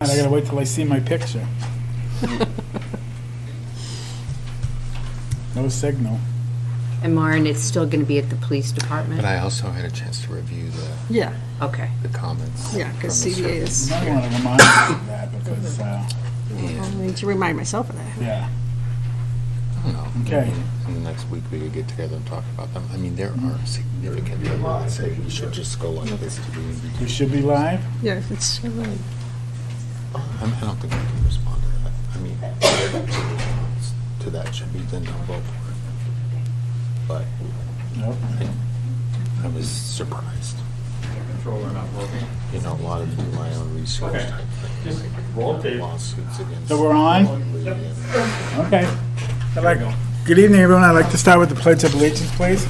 And I gotta wait till I see my picture. No signal. And Lauren, it's still going to be at the police department? But I also had a chance to review Yeah, Okay. the comments. yeah, because from the CDA is, I want to remind you of that because, I need to remind myself of that. yeah. I don't know. Okay. Maybe in the next week, we could get together and talk about them. I mean, there are significant things that say we should just go like this to the We should be live? Yeah, it's, I don't think we can respond to that. I mean, to that should be, then I'll vote for it. But Nope. I was surprised. You know, a lot of do my own research type things. Lawsuits against. So we're on? Yeah. Okay. Good evening, everyone. I'd like to start with the Pledge of Allegiance, please.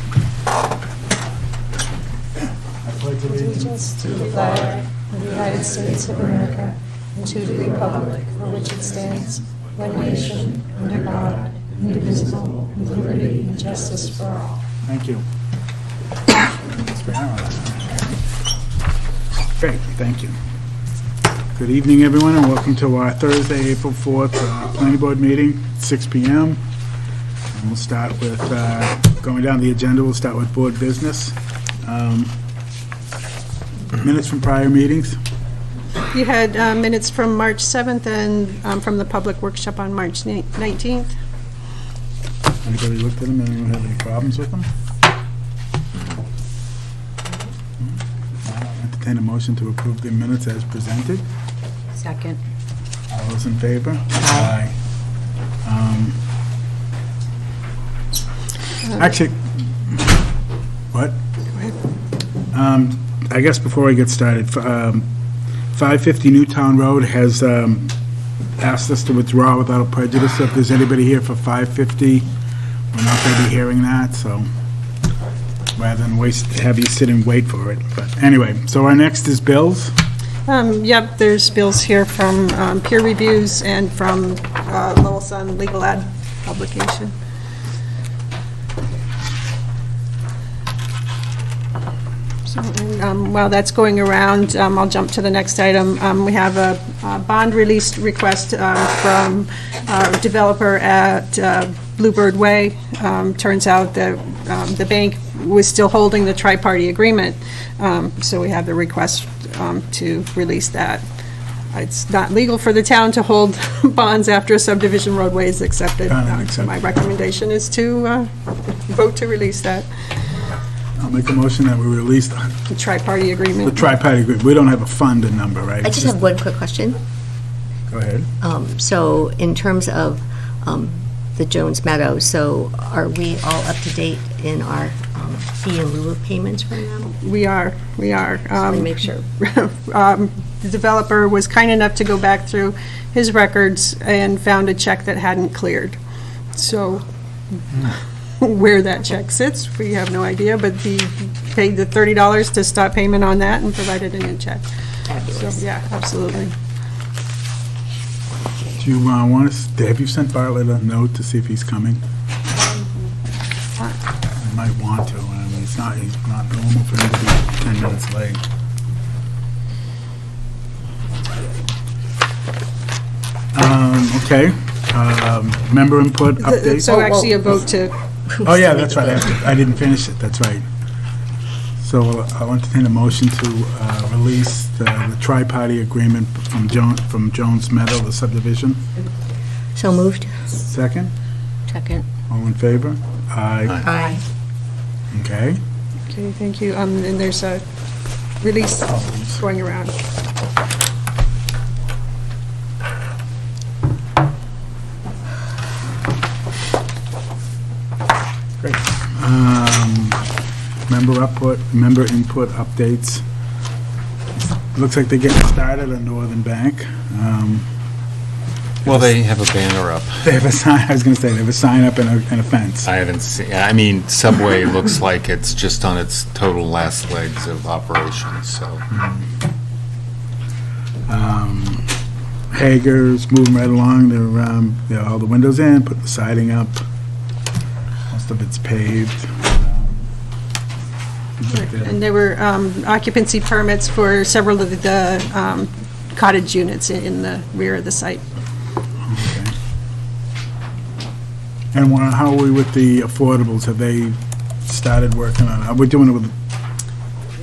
I pledge allegiance To the flag of the United States of America and to the republic for which it stands, one nation, under God, indivisible, with liberty and justice for all. Thank you. Great, thank you. Good evening, everyone, and welcome to our Thursday, April 4th Plnbrd meeting, 6 p.m. And we'll start with, going down the agenda, we'll start with board business. Minutes from prior meetings. you had minutes from March 7th and from the public workshop on March 19th. Anybody looked at them? Anyone have any problems with them? I'll entertain a motion to approve the minutes as presented. Second. All those in favor? Aye. Actually, what? I guess before I get started, 550 Newtown Road has asked us to withdraw without prejudice. So if there's anybody here for 550, we're not going to be hearing that, so rather than have you sit and wait for it. But anyway, so our next is bills. Yep, there's bills here from peer reviews and from Lowell Sun Legal Ad publication. So, while that's going around, I'll jump to the next item. We have a bond release request from a developer at Plnbrd Way. Turns out that the bank was still holding the tri-party agreement, so we have the request to release that. It's not legal for the town to hold bonds after a subdivision roadway is accepted. So my recommendation is to vote to release that. I'll make a motion that we release The tri-party agreement. the tri-party agreement. We don't have a fund and number, right? I It's just have one quick question. Go ahead. So in terms of the Jones Meadow, so are we all up to date in our fee in lieu of payments from them? We are. Just want to make sure. The developer was kind enough to go back through his records and found a check that hadn't cleared. So where that check sits, we have no idea, but he paid the $30 to stop payment on that and provided a new check. Fabulous. So, yeah, absolutely. Do you want us, have you sent Bartlett a note to see if he's coming? I might want to. I mean, he's not normal for him to be 10 minutes late. Okay. Member input update? So actually a vote to, Oh, yeah, that's right. I didn't finish it. That's right. So I'll entertain a motion to release the tri-party agreement from Jones Meadow, the subdivision. So moved? Second? Second. All in favor? Aye. Aye. Okay. okay, thank you. And there's a release going around. Great. Member input updates. Looks like they're getting started on Northern Bank. Well, they have a banner up. They have a sign, I was going to say, they have a sign up and a fence. I haven't seen, I mean, Subway looks like it's just on its total last legs of operations, so. Hager's moving right along. They're all the windows in, putting the siding up. Most of it's paved. And there were occupancy permits for several of the cottage units in the rear of the site. Okay. And how are we with the affordables? Have they started working on it? We're doing it with,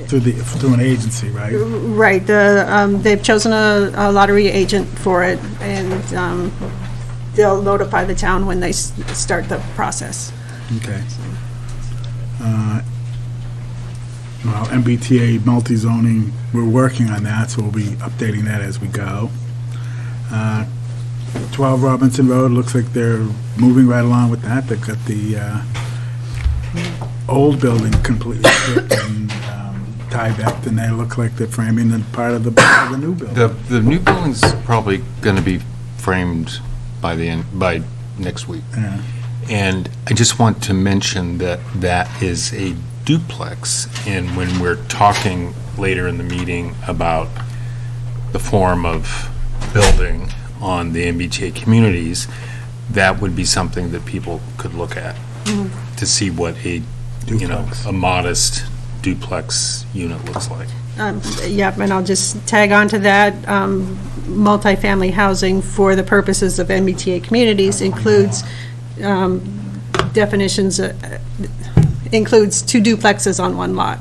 through an agency, right? Right, they've chosen a lottery agent for it, and they'll notify the town when they start the process. Okay. Well, MBTA multi-zoning, we're working on that, so we'll be updating that as we go. 12 Robinson Road, looks like they're moving right along with that. They've got the old building completely stripped and tie-backed, and they look like they're framing the part of the new building. The new building's probably going to be framed by next week. Yeah. And I just want to mention that that is a duplex, and when we're talking later in the meeting about the form of building on the MBTA communities, that would be something that people could look at to see what a Duplex. a modest duplex unit looks like. Yep, and I'll just tag on to that. Multifamily housing for the purposes of MBTA communities includes definitions, includes 2 duplexes on 1 lot.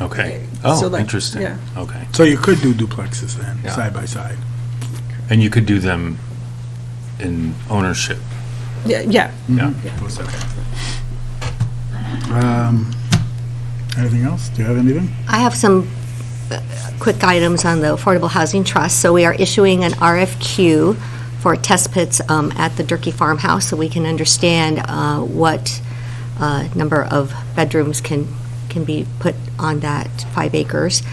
Okay. So Oh, like, interesting. yeah. Okay. So you could do duplexes then, Yeah. side by side. And you could do them in ownership. Yeah, Yeah. Anything else? Do you have anything? I have some quick items on the Affordable Housing Trust. So we are issuing an RFQ for test pits at the Durkee Farmhouse, so we can understand what number of bedrooms can be put on that 5 acres.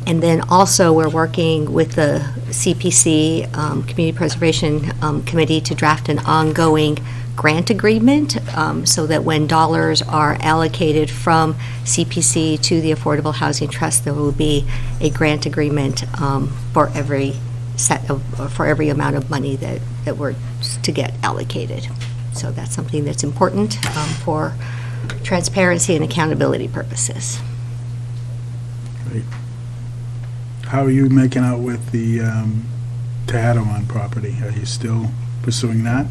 And then also, we're working with the CPC, Community Preservation Committee, to draft an ongoing grant agreement so that when dollars are allocated from CPC to the Affordable Housing Trust, there will be a grant agreement for every for every amount of money that we're to get allocated. So that's something that's important for transparency and accountability purposes. Great. How are you making out with the Tehadawon property? Are you still pursuing that?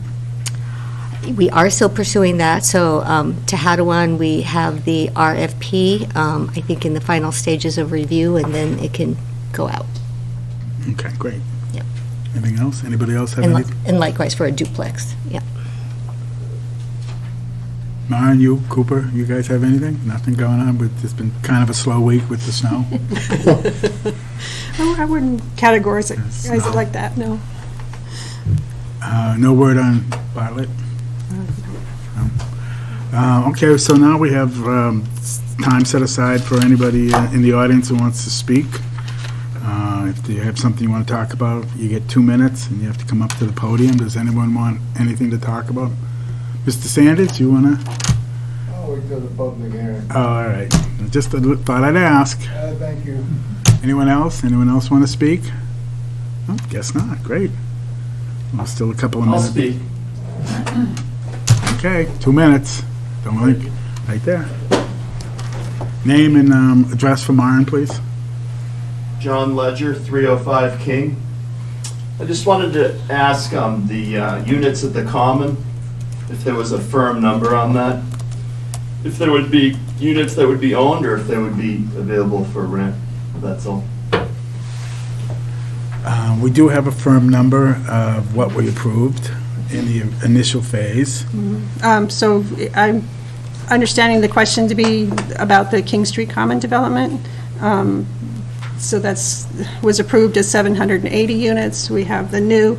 We are still pursuing that. So Tehadawon, we have the RFP, I think in the final stages of review, and then it can go out. Okay, great. Yep. Anything else? Anybody else have And anything? and likewise for a duplex, yeah. Maren, you, Cooper, you guys have anything? Nothing going on? It's been kind of a slow week with the snow. I wouldn't categorize it like that, no. No word on Bartlett? No. Okay, so now we have time set aside for anybody in the audience who wants to speak. If you have something you want to talk about, you get 2 minutes, and you have to come up to the podium. Does anyone want anything to talk about? Mr. Sanders, you want to? Oh, we go to public hearing. Oh, all right. Just thought I'd ask. Thank you. Anyone else? Anyone else want to speak? Oh, guess not. Great. Well, still a couple of I'll minutes. speak. Okay, 2 minutes. Don't worry. Right there. Name and address for Maren, please. John Ledger, 305 King. I just wanted to ask the units at the Common, if there was a firm number on that. If there would be units that would be owned or if they would be available for rent, that's all. We do have a firm number of what we approved in the initial phase. So I'm understanding the question to be about the King Street Common development. So was approved as 780 units. We have the new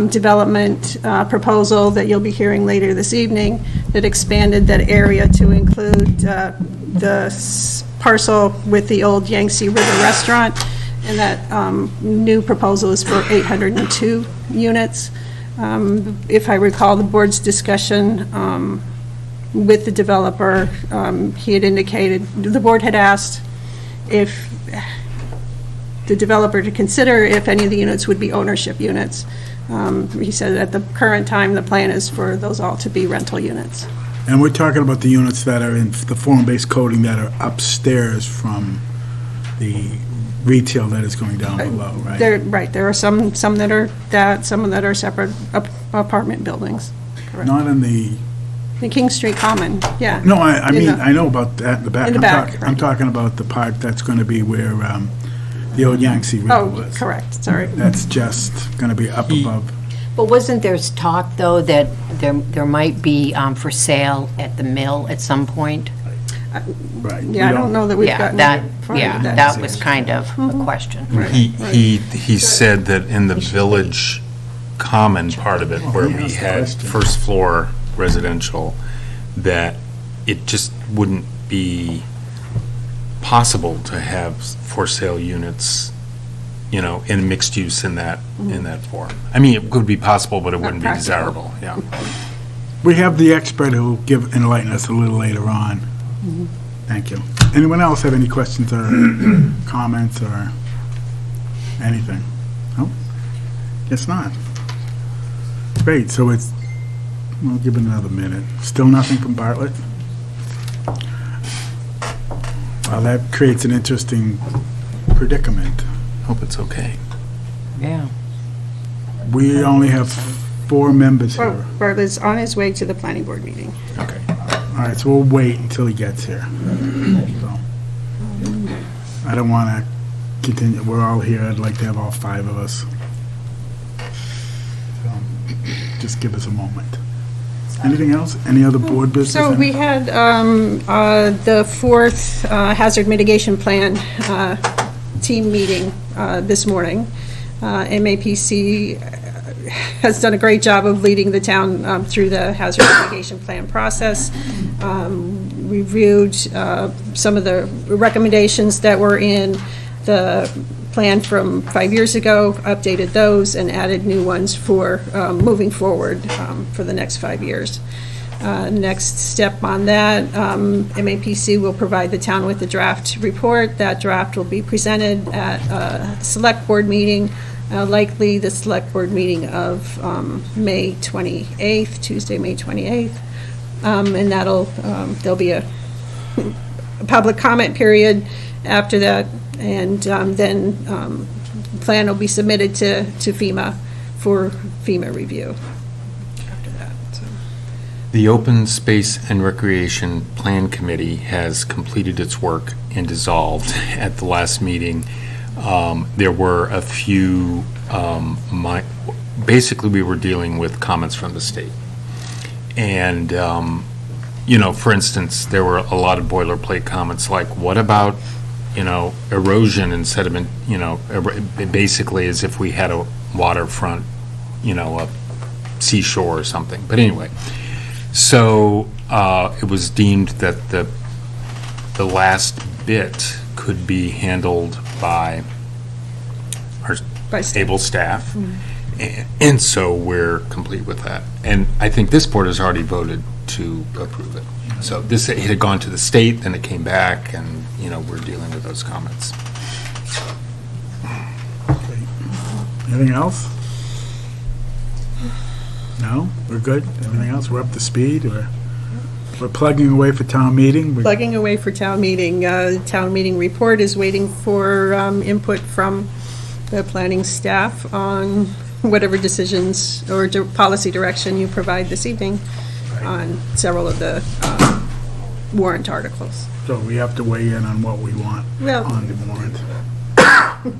development proposal that you'll be hearing later this evening that expanded that area to include the parcel with the old Yangtze River Restaurant, and that new proposal is for 802 units. If I recall the board's discussion with the developer, he had indicated, the board had asked if the developer to consider if any of the units would be ownership units. He said at the current time, the plan is for those all to be rental units. And we're talking about the units that are in the form-based coding that are upstairs from the retail that is going down below, right? There are some that are some that are separate apartment buildings. Correct. Not in the, The King Street Common, yeah. no, I mean, In the- I know about that in the back. In the back, I'm right. talking about the part that's going to be where the old Yangtze River Oh, was. correct, sorry. That's just going to be up above. But wasn't there talk, though, that there might be for sale at the mill at some point? Right. Yeah, I don't know that we've Yeah, gotten that, far yeah, into that was kind of a question. He said that in the village common part of it, where we asked the had question. first floor residential, that it just wouldn't be possible to have for sale units, you know, in mixed use in that form. I mean, it could be possible, but it wouldn't be practical. desirable, yeah. We have the expert who will enlighten us a little later on. Thank you. Anyone else have any questions or comments or anything? No? Guess not. Great, so we'll give it another minute. Still nothing from Bartlett? Well, that creates an interesting predicament. Hope it's okay. Yeah. We only have 4 members Well, here. Bartlett's on his way to the planning board meeting. Okay. All right, so we'll wait until he gets here. So, I don't want to continue, we're all here, I'd like to have all 5 of us. So, just give us a moment. Anything else? Any other board business? So we had the 4th hazard mitigation plan team meeting this morning. MAPC has done a great job of leading the town through the hazard mitigation plan process. Reviewed some of the recommendations that were in the plan from 5 years ago, updated those, and added new ones for moving forward for the next 5 years. Next step on that, MAPC will provide the town with a draft report. That draft will be presented at a select board meeting, likely the select board meeting of May 28th, Tuesday, May 28th. And there'll be a public comment period after that, and then the plan will be submitted to FEMA for FEMA review after that, so. The Open Space and Recreation Plan Committee has completed its work and dissolved at the last meeting. There were a few, basically, we were dealing with comments from the state. And, you know, for instance, there were a lot of boilerplate comments like, what about, you know, erosion and sediment, you know, basically as if we had a waterfront, you know, a seashore or something. But anyway, so it was deemed that the last bit could be handled by our By staff. able staff. And so we're complete with that. And I think this board has already voted to approve it. So this, it had gone to the state, then it came back, and, you know, we're dealing with those comments. Anything else? No? We're good? Everything else? We're up to speed? We're plugging away for town meeting? Plugging away for town meeting. Town meeting report is waiting for input from the planning staff on whatever decisions or policy direction you provide this evening on several of the warrant articles. So we have to weigh in on what we want Well- on the warrant.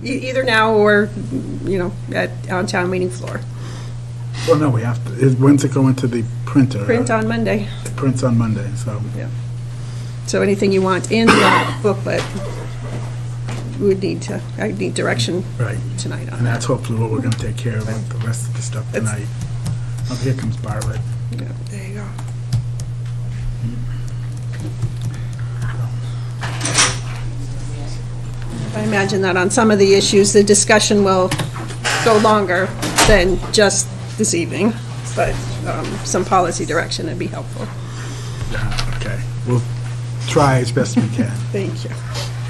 Either now or, you know, on town meeting floor. Well, no, we have to, when's it going to the printer? Print on Monday. It prints on Monday, so. So anything you want in the booklet, I need direction Right. tonight on And that. that's hopefully what we're going to take care of with the rest of the stuff tonight. Oh, here comes Bartlett. Yeah, there you go. I imagine that on some of the issues, the discussion will go longer than just this evening, but some policy direction would be helpful. Okay, we'll try as best we can. Thank you.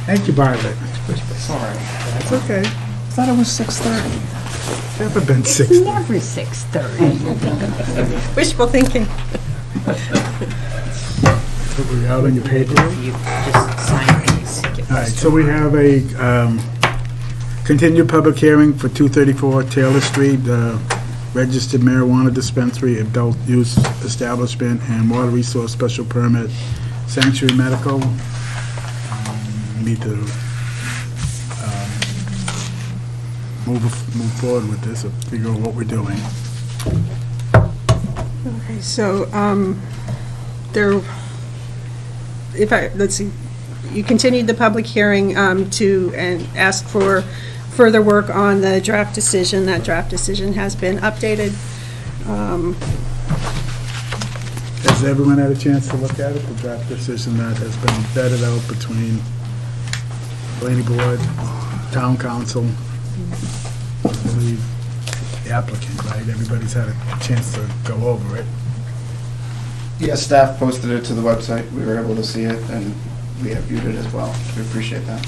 Thank you, Bartlett. Sorry. That's okay. I thought it was 6:30. Never been 6:30. Never 6:30. Wishful thinking. Put we out on your paper. You just sign these. All right, so we have a Continued public hearing for 234 Taylor Street, registered marijuana dispensary, adult use establishment, and water resource special permit, sanctuary medical. We need to move forward with this, or figure out what we're doing. Okay, so, let's see, you continued the public hearing and asked for further work on the draft decision. That draft decision has been updated. Has everyone had a chance to look at it, the draft decision that has been vetted out between planning board, town council, I believe the applicant, right? Everybody's had a chance to go over it. Yes, staff posted it to the website. We were able to see it, and we have viewed it as well. We appreciate that.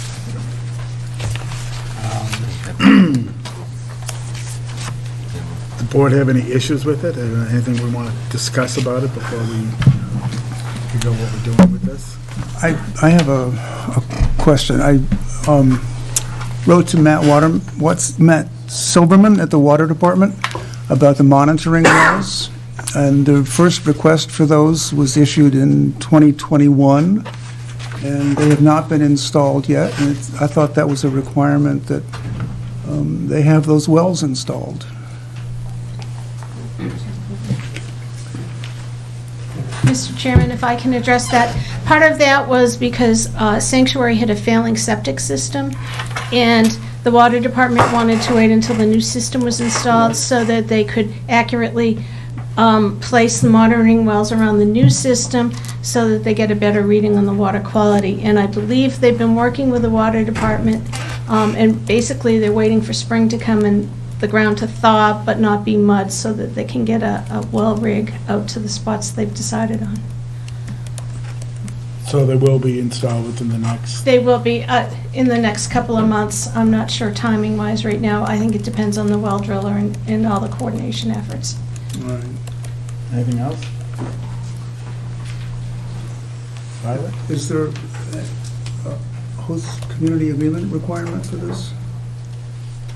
The board have any issues with it? Anything we want to discuss about it before we figure out what we're doing with this? I have a question. I wrote to Matt Silverman at the Water Department about the monitoring wells, and the first request for those was issued in 2021, and they have not been installed yet. And I thought that was a requirement that they have those wells installed. Mr. Chairman, if I can address that. Part of that was because Sanctuary had a failing septic system, and the water department wanted to wait until the new system was installed so that they could accurately place the monitoring wells around the new system so that they get a better reading on the water quality. And I believe they've been working with the water department, and basically they're waiting for spring to come and the ground to thaw but not be mud so that they can get a well rig out to the spots they've decided on. So they will be installed within the next... They will be in the next couple of months. I'm not sure timing-wise right now. I think it depends on the well driller and all the coordination efforts. All right. Anything else? Violet? Is there a host community agreement requirement for this?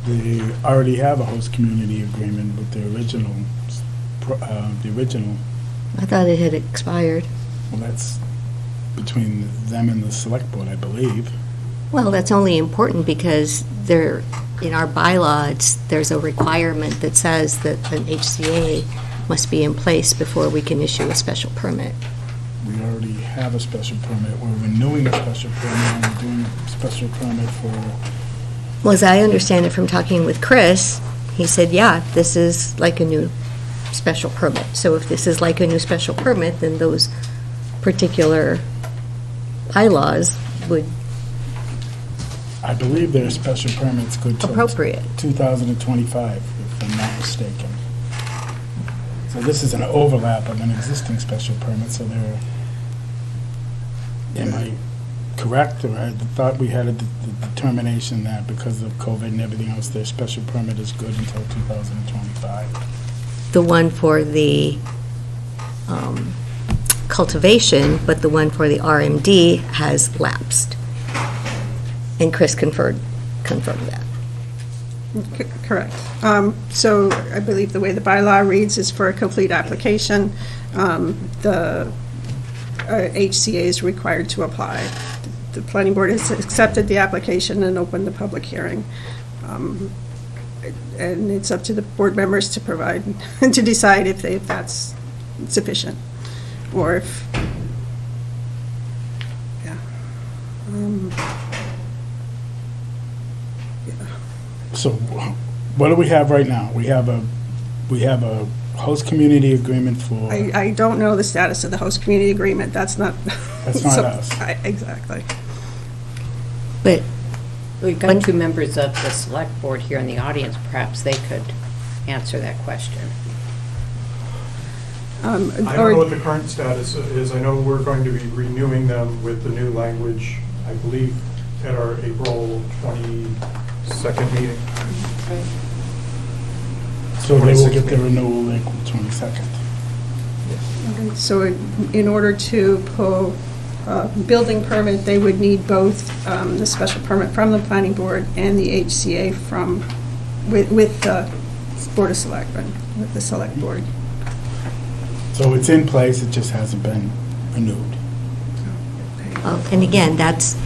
They already have a host community agreement with the original, I thought it had expired. well, that's between them and the select board, I believe. Well, that's only important because in our bylaws, there's a requirement that says that an HCA must be in place before we can issue a special permit. We already have a special permit. We're renewing a special permit, and we're doing a special permit for... Well, as I understand it from talking with Chris, he said, yeah, this is like a new special permit. So if this is like a new special permit, then those particular bylaws would I believe their special permit's good till... appropriate. 2025, if I'm not mistaken. So this is an overlap of an existing special permit, so they're... Am I correct, or I thought we had a determination that because of COVID and everything else, their special permit is good until 2025? The one for the cultivation, but the one for the RMD has lapsed. And Chris confirmed that. Correct. So I believe the way the bylaw reads is for a complete application, the HCA is required to apply. The planning board has accepted the application and opened the public hearing. And it's up to the board members to provide, and to decide if that's sufficient, or if, yeah. So what do we have right now? We have a host community agreement for... I don't know the status of the host community agreement. That's not... That's not us. Exactly. But We've got two members of the select board here in the audience. Perhaps they could answer that question. I don't know what the current status is. I know we're going to be renewing them with the new language, I believe, at our April 22nd meeting. So they will get the renewal April 22nd. So in order to pull building permit, they would need both the special permit from the planning board and the HCA with the Board of Selectmen, with the select board. So it's in place, it just hasn't been renewed. And again, that's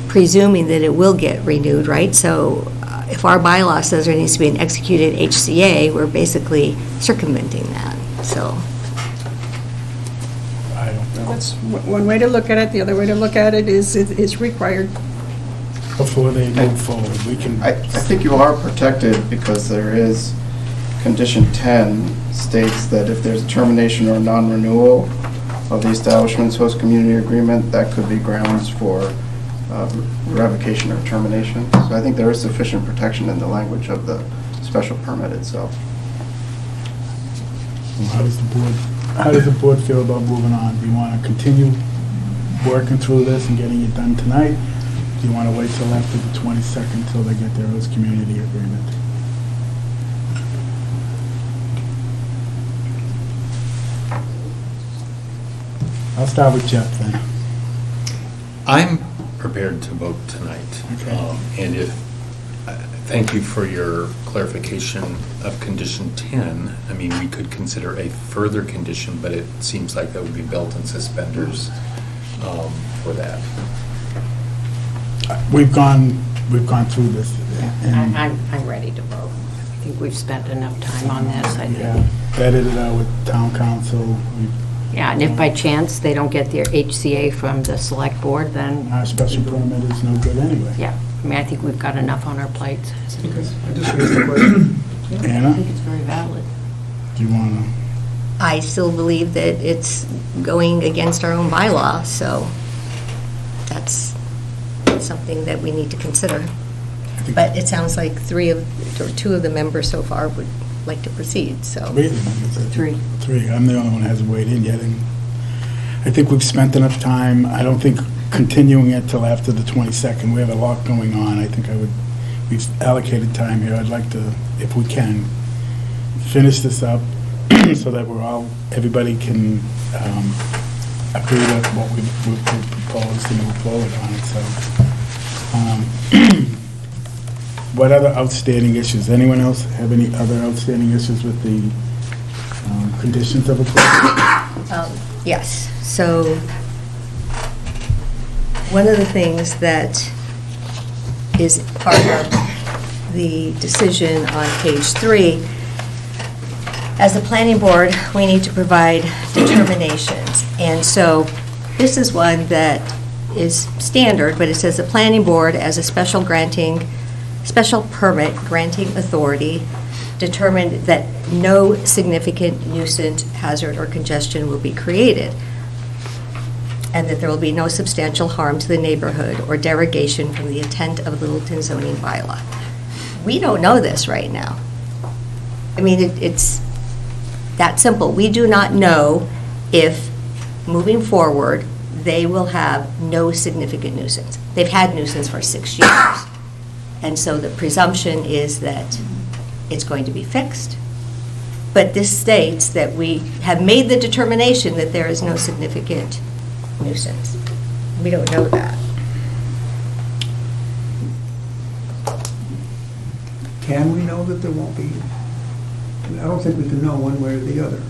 presuming that it will get renewed, right? So if our bylaw says there needs to be an executed HCA, we're basically circumventing that, so. I don't know. That's one way to look at it. The other way to look at it is it's required. Before they move forward, we can. I think you are protected because there is, condition 10 states that if there's a termination or non-renewal of the establishment's host community agreement, that could be grounds for revocation or termination. So I think there is sufficient protection in the language of the special permit itself. Well, how does the board feel about moving on? Do you want to continue working through this and getting it done tonight? Do you want to wait till after the 22nd till they get their host community agreement? I'll start with Jeff then. I'm prepared to vote tonight. Okay. And thank you for your clarification of condition 10. I mean, we could consider a further condition, but it seems like that would be belt and suspenders for that. We've gone through this. and I'm ready to vote. I think we've spent enough time on this, I Yeah, think. vetted it out with town council. Yeah, and if by chance they don't get their HCA from the select board, then, Our special permit is no good anyway. yeah. I mean, I think we've got enough on our plates. I just raised the question. I Anna, think it's very valid. do you want to? I still believe that it's going against our own bylaw, so that's something that we need to consider. But it sounds like two of the members so far would like to proceed, so. Three of them, is it? Three. Three. I'm the only one who hasn't weighed in yet. And I think we've spent enough time. I don't think continuing it till after the 22nd. We have a lot going on. I think we've allocated time here. I'd like to, if we can, finish this up so that everybody can agree with what we've proposed and move forward on it. So, what other outstanding issues? Anyone else have any other outstanding issues with the conditions of approval? Yes, so one of the things that is part of the decision on page 3, as the planning board, we need to provide determinations. And so this is one that is standard, but it says the planning board as a special permit granting authority determined that no significant nuisance, hazard, or congestion will be created, and that there will be no substantial harm to the neighborhood or derogation from the intent of the Littleton zoning bylaw. We don't know this right now. I mean, it's that simple. We do not know if, moving forward, they will have no significant nuisance. They've had nuisance for 6 years. And so the presumption is that it's going to be fixed. But this states that we have made the determination that there is no significant nuisance. We don't know that. Can we know that there won't be? I don't think we can know one way or the other.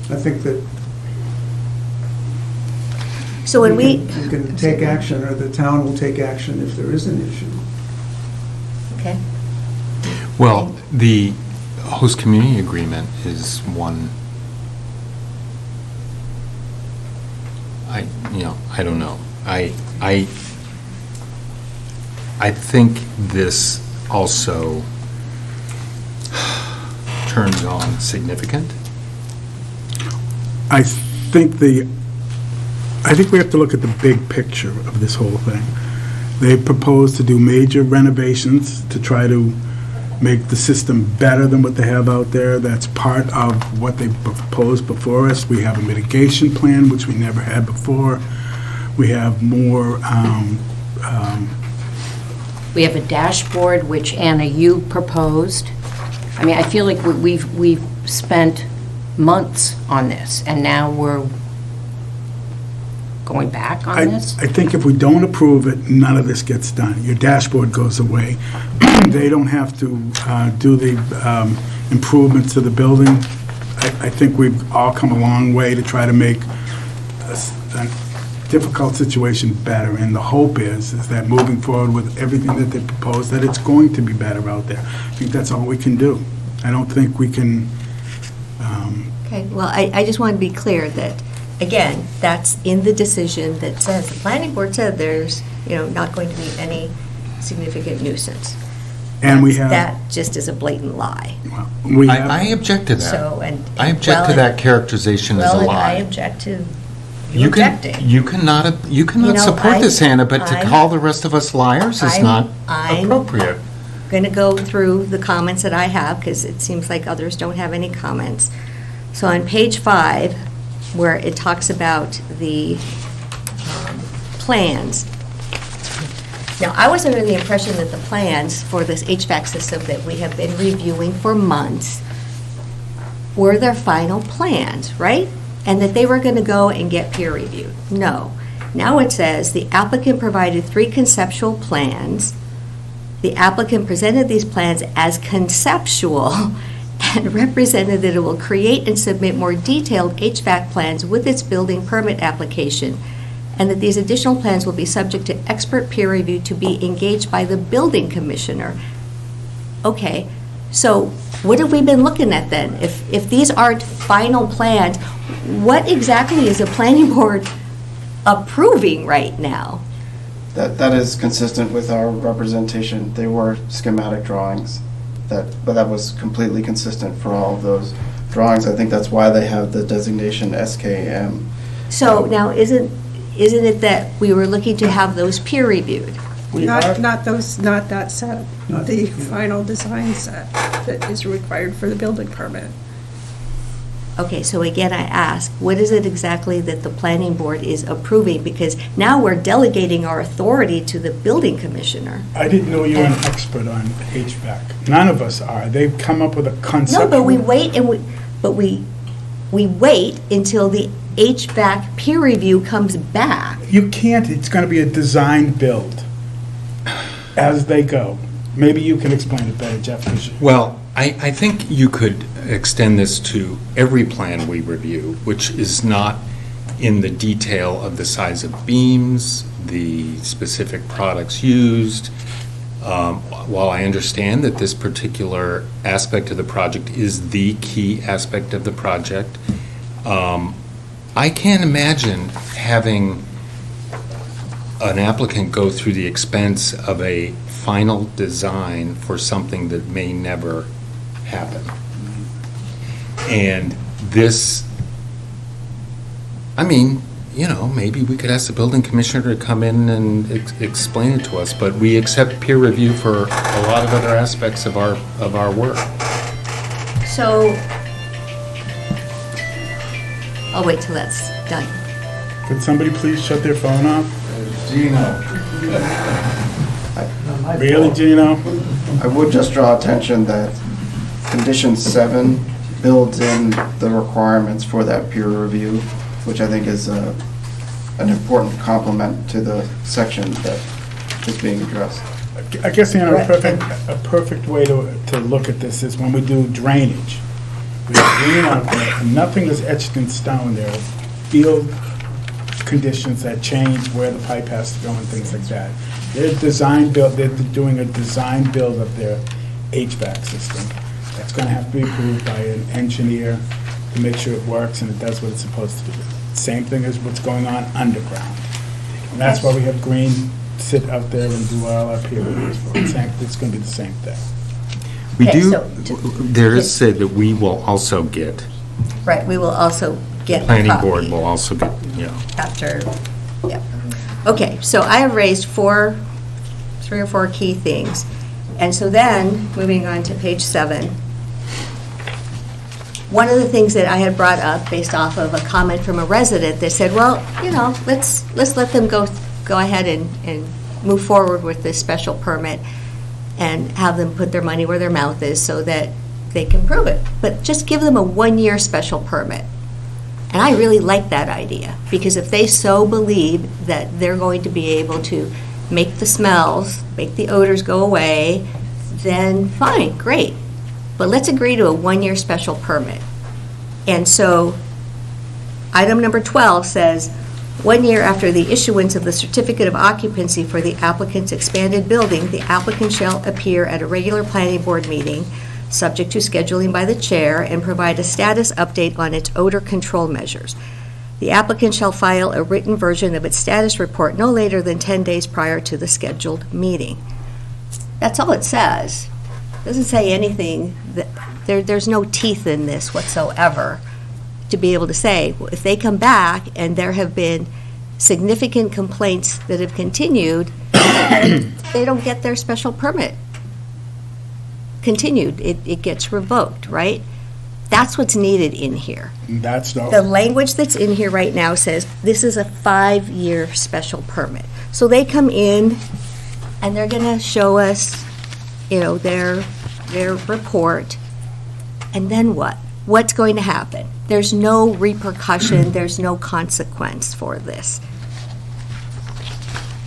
I think that So when we can take action, or the town will take action if there is an issue. Okay. Well, the host community agreement is one, I don't know. I think this also turns on significant. I think we have to look at the big picture of this whole thing. They propose to do major renovations to try to make the system better than what they have out there. That's part of what they proposed before us. We have a mitigation plan, which we never had before. We have more, We have a dashboard, which, Anna, you proposed. I mean, I feel like we've spent months on this, and now we're going back on I this? think if we don't approve it, none of this gets done. Your dashboard goes away. They don't have to do the improvements to the building. I think we've all come a long way to try to make a difficult situation better, and the hope is that moving forward with everything that they propose, that it's going to be better out there. I think that's all we can do. I don't think we can, Okay, well, I just want to be clear that, again, that's in the decision that says, the planning board said there's, not going to be any significant nuisance. and we have, That just is a blatant lie. we I have, object to that. So, and. I object to that characterization as a Well, and I lie. object to you objecting. You cannot support this, Hannah, but to call the rest of us liars is not I'm appropriate. going to go through the comments that I have, because it seems like others don't have any comments. So on page 5, where it talks about the plans. Now, I was under the impression that the plans for this HVAC system that we have been reviewing for months were their final plans, right? And that they were going to go and get peer reviewed. No. Now it says the applicant provided 3 conceptual plans. The applicant presented these plans as conceptual and represented that it will create and submit more detailed HVAC plans with its building permit application, and that these additional plans will be subject to expert peer review to be engaged by the building commissioner. Okay, so what have we been looking at then? If these aren't final plans, what exactly is the planning board approving right now? That is consistent with our representation. They were schematic drawings, but that was completely consistent for all of those drawings. I think that's why they have the designation SKM. So now, isn't it that we were looking to have those peer reviewed? Not that set, the final design set that is required for the building permit. Okay, so again, I ask, what is it exactly that the planning board is approving? Because now we're delegating our authority to the building commissioner. I didn't know you were an expert on HVAC. None of us are. They've come up with a concept. No, but we wait we wait until the HVAC peer review comes back. You can't, it's going to be a design build as they go. Maybe you can explain it better, Jeff. 'Cause Well, I think you could extend this to every plan we review, which is not in the detail of the size of beams, the specific products used. While I understand that this particular aspect of the project is the key aspect of the project, I can't imagine having an applicant go through the expense of a final design for something that may never happen. And this, I mean, maybe we could ask the building commissioner to come in and explain it to us, but we accept peer review for a lot of other aspects of our work. So, I'll wait till that's done. Could somebody please shut their phone off? Really, Gino? I would just draw attention that condition 7 builds in the requirements for that peer review, which I think is an important complement to the section that is being addressed. I guess, a perfect way to look at this is when we do drainage. We have green out there, and nothing is etched in stone there. Field conditions that change where the pipe has to go and things like that. They're doing a design build of their HVAC system. That's going to have to be approved by an engineer to make sure it works and it does what it's supposed to do. Same thing as what's going on underground. And that's why we have Green sit out there and do all our peer reviews for it. It's going to be the same thing. We Okay, do, so there is said that we will also get, Right, we will also get a planning copy board will also get, after, yeah. Okay, so I have raised 3 or 4 key things. And so then, moving on to page 7, one of the things that I had brought up based off of a comment from a resident that said, well, let's let them go ahead and move forward with this special permit and have them put their money where their mouth is so that they can prove it. But just give them a 1-year special permit. And I really like that idea, because if they so believe that they're going to be able to make the smells, make the odors go away, then fine, great. But let's agree to a 1-year special permit. And so, item number 12 says, 1 year after the issuance of the certificate of occupancy for the applicant's expanded building, the applicant shall appear at a regular planning board meeting, subject to scheduling by the chair, and provide a status update on its odor control measures. The applicant shall file a written version of its status report no later than 10 days prior to the scheduled meeting. That's all it says. It doesn't say anything, there's no teeth in this whatsoever to be able to say, well, if they come back and there have been significant complaints that have continued, they don't get their special permit continued. It gets revoked, right? That's what's needed in here. That's The no, language that's in here right now says this is a 5-year special permit. So they come in and they're going to show us, their report, and then what? What's going to happen? There's no repercussion, there's no consequence for this.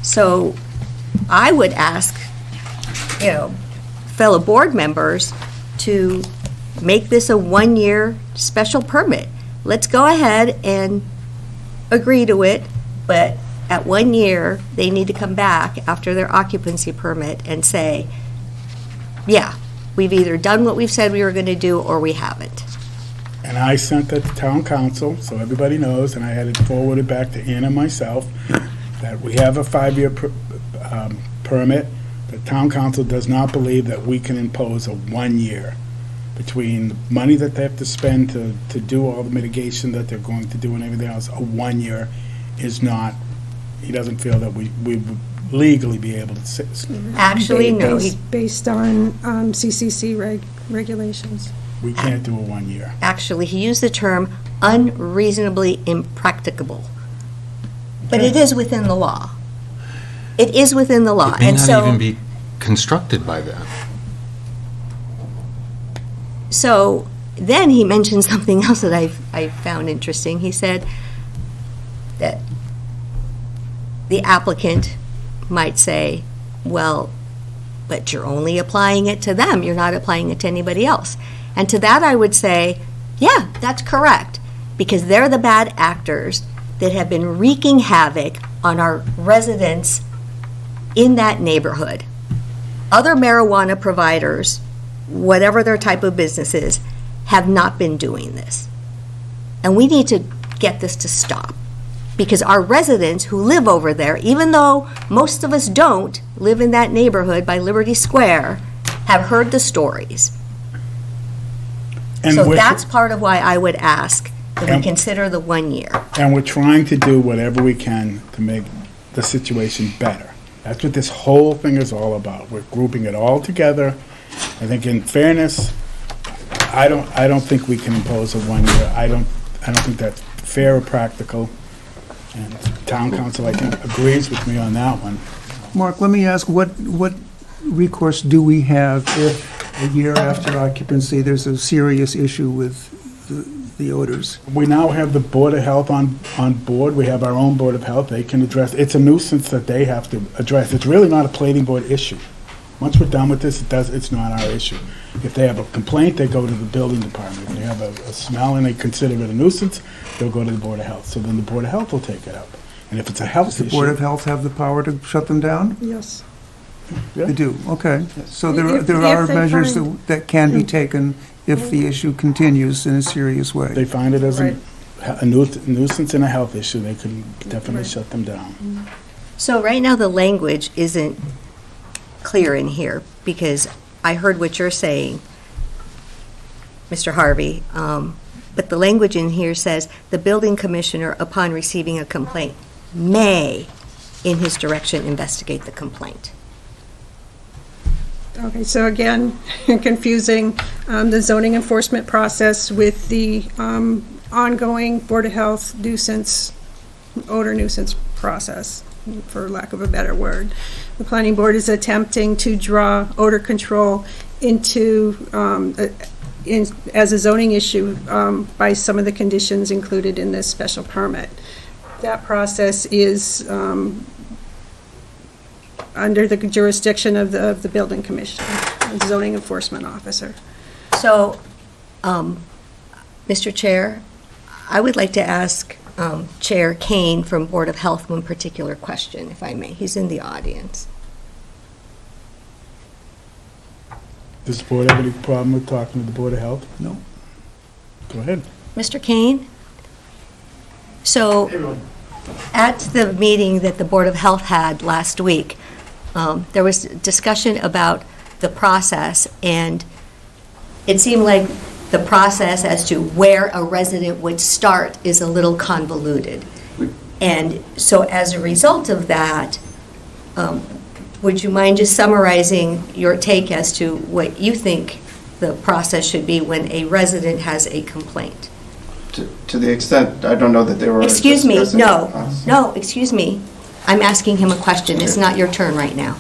So I would ask, fellow board members to make this a 1-year special permit. Let's go ahead and agree to it, but at 1 year, they need to come back after their occupancy permit and say, yeah, we've either done what we've said we were going to do or we haven't. and I sent that to town council, so everybody knows, and I had it forwarded back to Ann and myself, that we have a 5-year permit. The town council does not believe that we can impose a 1 year between money that they have to spend to do all the mitigation that they're going to do and everything else. A 1 year is not, he doesn't feel that we would legally be able to Actually, no. Based on CCC regulations. we can't do a 1 year. Actually, he used the term unreasonably impracticable. But it is within the law. It is within the law. It may And not so, even be constructed by then. so then he mentioned something else that I found interesting. He said that the applicant might say, well, but you're only applying it to them. You're not applying it to anybody else. And to that I would say, yeah, that's correct, because they're the bad actors that have been wreaking havoc on our residents in that neighborhood. Other marijuana providers, whatever their type of business is, have not been doing this. And we need to get this to stop, because our residents who live over there, even though most of us don't live in that neighborhood by Liberty Square, have heard the stories. And So we're- that's part of why I would ask that we And- consider the 1 year. And we're trying to do whatever we can to make the situation better. That's what this whole thing is all about. We're grouping it all together. I think in fairness, I don't think we can impose a 1 year. I don't think that's fair or practical. And town council, I think, agrees with me on that one. Mark, let me ask, what recourse do we have if a year after occupancy, there's a serious issue with the odors? We now have the Board of Health on board. We have our own Board of Health. They can address, it's a nuisance that they have to address. It's really not a planning board issue. Once we're done with this, it's not our issue. If they have a complaint, they go to the building department. If they have a smell and they consider it a nuisance, they'll go to the Board of Health. So then the Board of Health will take it up. And if it's a health Does the issue. Board of Health have the power to shut them down? Yes. Yeah. They do, okay. So there If are they measures find- that can be taken if the issue continues in a serious If way. they find it as Right. a nuisance and a health issue, they can definitely shut them down. So right now, the language isn't clear in here, because I heard what you're saying, Mr. Harvey, but the language in here says, the building commissioner, upon receiving a complaint, may, in his direction, investigate the complaint. Okay, so again, confusing the zoning enforcement process with the ongoing Board of Health odor nuisance process, for lack of a better word. The planning board is attempting to draw odor control into as a zoning issue by some of the conditions included in this special permit. That process is under the jurisdiction of the building commissioner, the zoning enforcement officer. So, Mr. Chair, I would like to ask Chair Kane from Board of Health one particular question, if I may. He's in the audience. Does the board have any problem with talking to the Board of Health? No. Go ahead. Mr. Kane? So, at the meeting that the Board of Health had last week, there was discussion about the process, and it seemed like the process as to where a resident would start is a little convoluted. And so as a result of that, would you mind just summarizing your take as to what you think the process should be when a resident has a complaint? To the extent, I don't know that they were. Excuse me, discussing no, us. no, excuse me. I'm asking him a question. It's not your turn right now.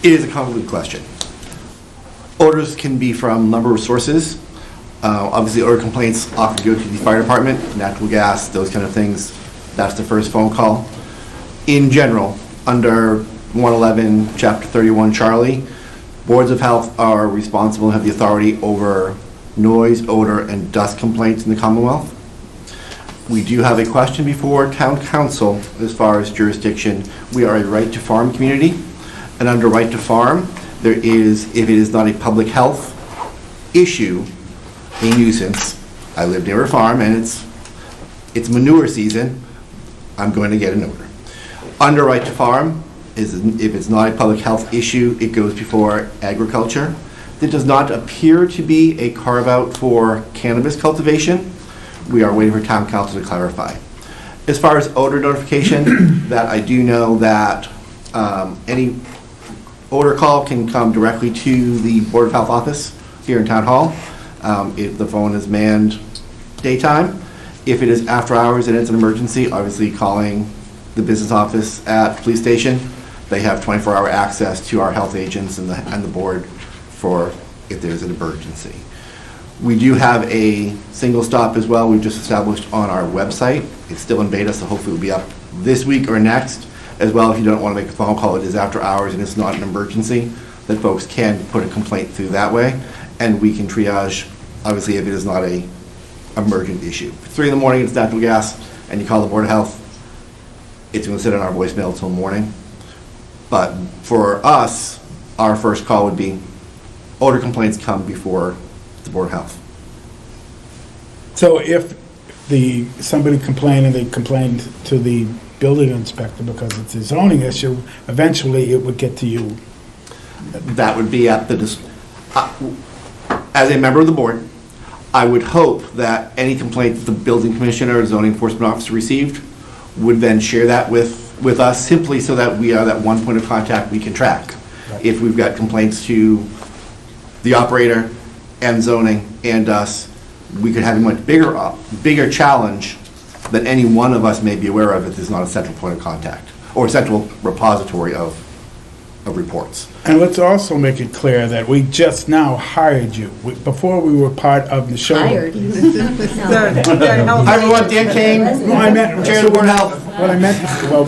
It is a convoluted question. Orders can be from a number of sources. Obviously, order complaints often go to the fire department, natural gas, those kind of things. That's the first phone call. In general, under 111, Chapter 31, Charlie, boards of health are responsible and have the authority over noise, odor, and dust complaints in the Commonwealth. We do have a question before town council as far as jurisdiction. We are a right to farm community, and under right to farm, there is, if it is not a public health issue, a nuisance. I live near a farm and it's manure season, I'm going to get an odor. Under right to farm, if it's not a public health issue, it goes before agriculture. There does not appear to be a carve-out for cannabis cultivation. We are waiting for town council to clarify. As far as odor notification, that I do know that any odor call can come directly to the Board of Health office here in Town Hall. If the phone is manned daytime. If it is after hours and it's an emergency, obviously calling the business office at the police station. They have 24-hour access to our health agents and the board for if there's an emergency. We do have a single stop as well we've just established on our website. It's still in beta, so hopefully it'll be up this week or next. As well, if you don't want to make a phone call, it is after hours and it's not an emergency, that folks can put a complaint through that way, and we can triage, obviously, if it is not a emergent issue. If it's 3 in the morning, it's natural gas, and you call the Board of Health, it's going to sit on our voicemail till morning. But for us, our first call would be odor complaints come before the Board of Health. So if somebody complained and they complained to the building inspector because it's a zoning issue, eventually it would get to you. That would be at the, as a member of the board, I would hope that any complaint that the building commissioner or zoning enforcement officer received would then share that with us, simply so that we are that one point of contact we can track. Right. If we've got complaints to the operator and zoning and us, we could have a much bigger challenge than any one of us may be aware of if there's not a central point of contact or a central repository of reports. And let's also make it clear that we just now hired you. Before we were part of the show. Hired. Hi everyone, Dan Kane, No, I meant, Chair of the Board of Health. what I meant, well,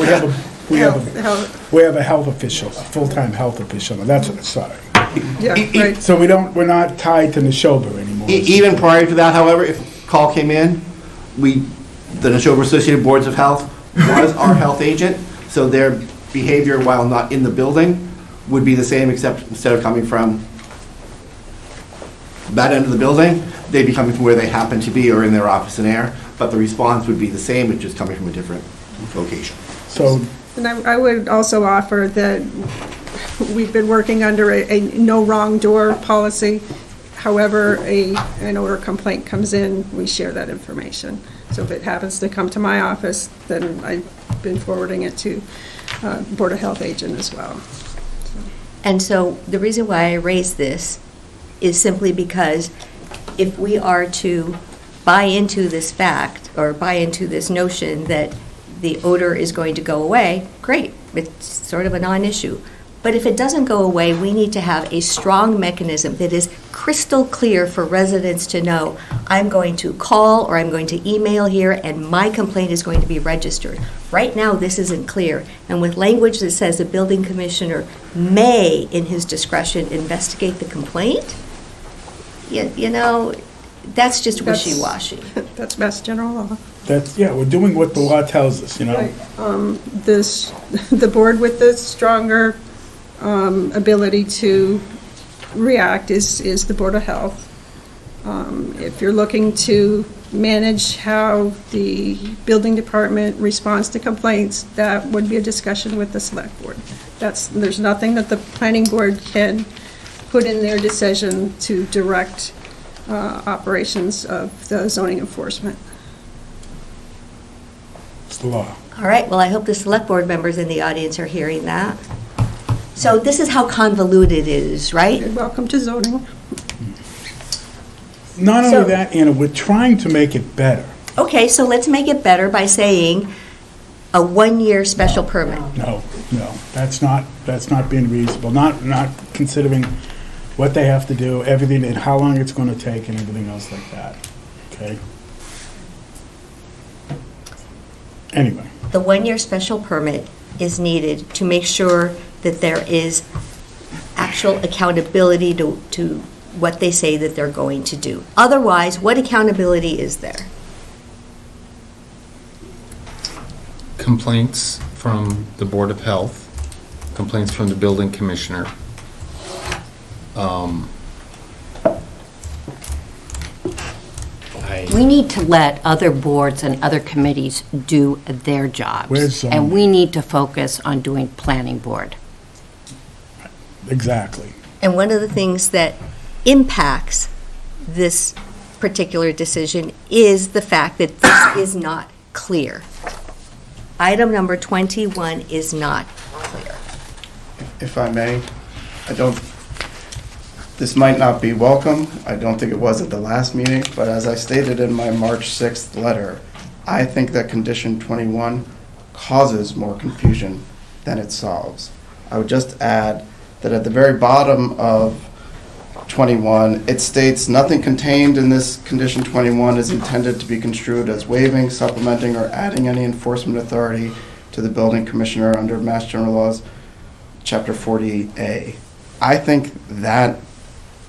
we have a health official, a full-time health official, and that's, sorry. Yeah, right. So we're not tied to Neshoba anymore. Even prior to that, however, if a call came in, the Neshoba Associated Boards of Health was our health agent, so their behavior while not in the building would be the same, except instead of coming from that end of the building, they'd be coming from where they happen to be or in their office in air, but the response would be the same, it's just coming from a different location. So, And I would also offer that we've been working under a no wrong door policy. However, an odor complaint comes in, we share that information. So if it happens to come to my office, then I've been forwarding it to Board of Health agent as well. And so the reason why I raise this is simply because if we are to buy into this fact or buy into this notion that the odor is going to go away, great, it's sort of a non-issue. But if it doesn't go away, we need to have a strong mechanism that is crystal clear for residents to know, I'm going to call or I'm going to email here and my complaint is going to be registered. Right now, this isn't clear. And with language that says the building commissioner may, in his discretion, investigate the complaint, you know, that's just That's- wishy-washy. That's Mass General Law. That's, yeah, we're doing what the law tells us, you know? Right. The board with the stronger ability to react is the Board of Health. If you're looking to manage how the building department responds to complaints, that would be a discussion with the select board. There's nothing that the planning board can put in their decision to direct operations of the zoning enforcement. It's the law. All right, well, I hope the select board members in the audience are hearing that. So this is how convoluted it is, right? You're welcome to zoning. Not So- only that, Anna, we're trying to make it better. Okay, so let's make it better by saying a one-year special permit. No, that's not being reasonable, not considering what they have to do, everything, and how long it's gonna take, and everything else like that, okay? Anyway, The one-year special permit is needed to make sure that there is actual accountability to what they say that they're going to do. Otherwise, what accountability is there? Complaints from the Board of Health, complaints from the building commissioner. We need to let other boards and other committees do their jobs. Where's zoning? And we need to focus on doing planning board. exactly. And one of the things that impacts this particular decision is the fact that this is not clear. Item number 21 is not clear. If I may, this might not be welcome. I don't think it was at the last meeting, but as I stated in my March 6th letter, I think that condition 21 causes more confusion than it solves. I would just add that at the very bottom of 21, it states, "Nothing contained in this condition 21 is intended to be construed as waiving, supplementing, or adding any enforcement authority to the building commissioner under Mass General Laws, Chapter 40A." I think that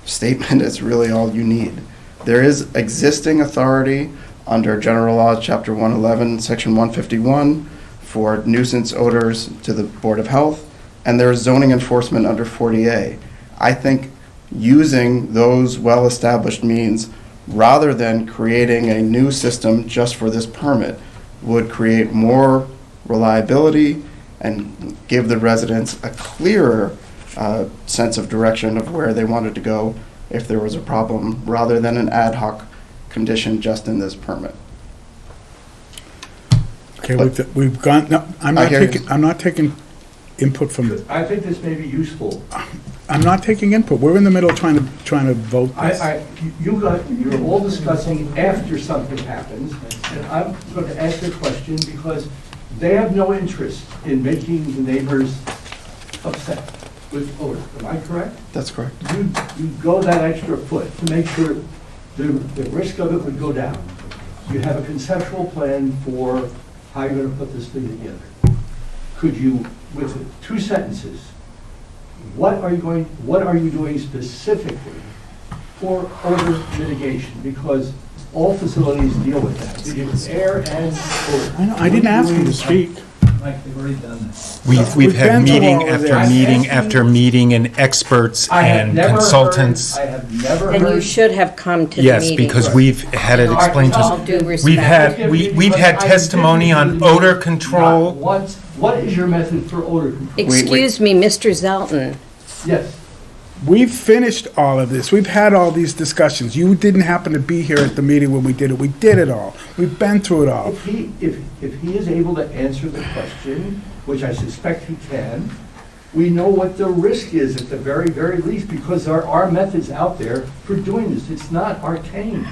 statement is really all you need. There is existing authority under General Laws, Chapter 111, Section 151, for nuisance odors to the Board of Health, and there is zoning enforcement under 40A. I think using those well-established means, rather than creating a new system just for this permit, would create more reliability and give the residents a clearer sense of direction of where they wanted to go if there was a problem, rather than an ad hoc condition just in this permit. Okay, we've gone, no, I'm not taking input from the, I think this may be useful. I'm not taking input. We're in the middle of trying to vote this. You're all discussing after something happens, and I'm going to ask a question because they have no interest in making the neighbors upset with odor. Am I correct? That's correct. You go that extra foot to make sure the risk of it would go down. You have a conceptual plan for how you're going to put this thing together. Could you, with 2 sentences, what are you doing specifically for odor mitigation? Because all facilities deal with that. You deal with air and odor. I know, I didn't ask you to speak. Mike, they've already done that. We've had been through meeting all of after this. meeting after meeting, and experts and consultants. I have never Then you heard. should have come to the Yes, meeting. because we've had it explained to All us. due respect. We've had testimony on odor control. What is your method for odor control? Excuse me, Mr. Zelton. Yes. We've finished all of this. We've had all these discussions. You didn't happen to be here at the meeting when we did it. We did it all. We've been through it all. If he is able to answer the question, which I suspect he can, we know what the risk is at the very, very least, because there are methods out there for doing this. It's not arcane.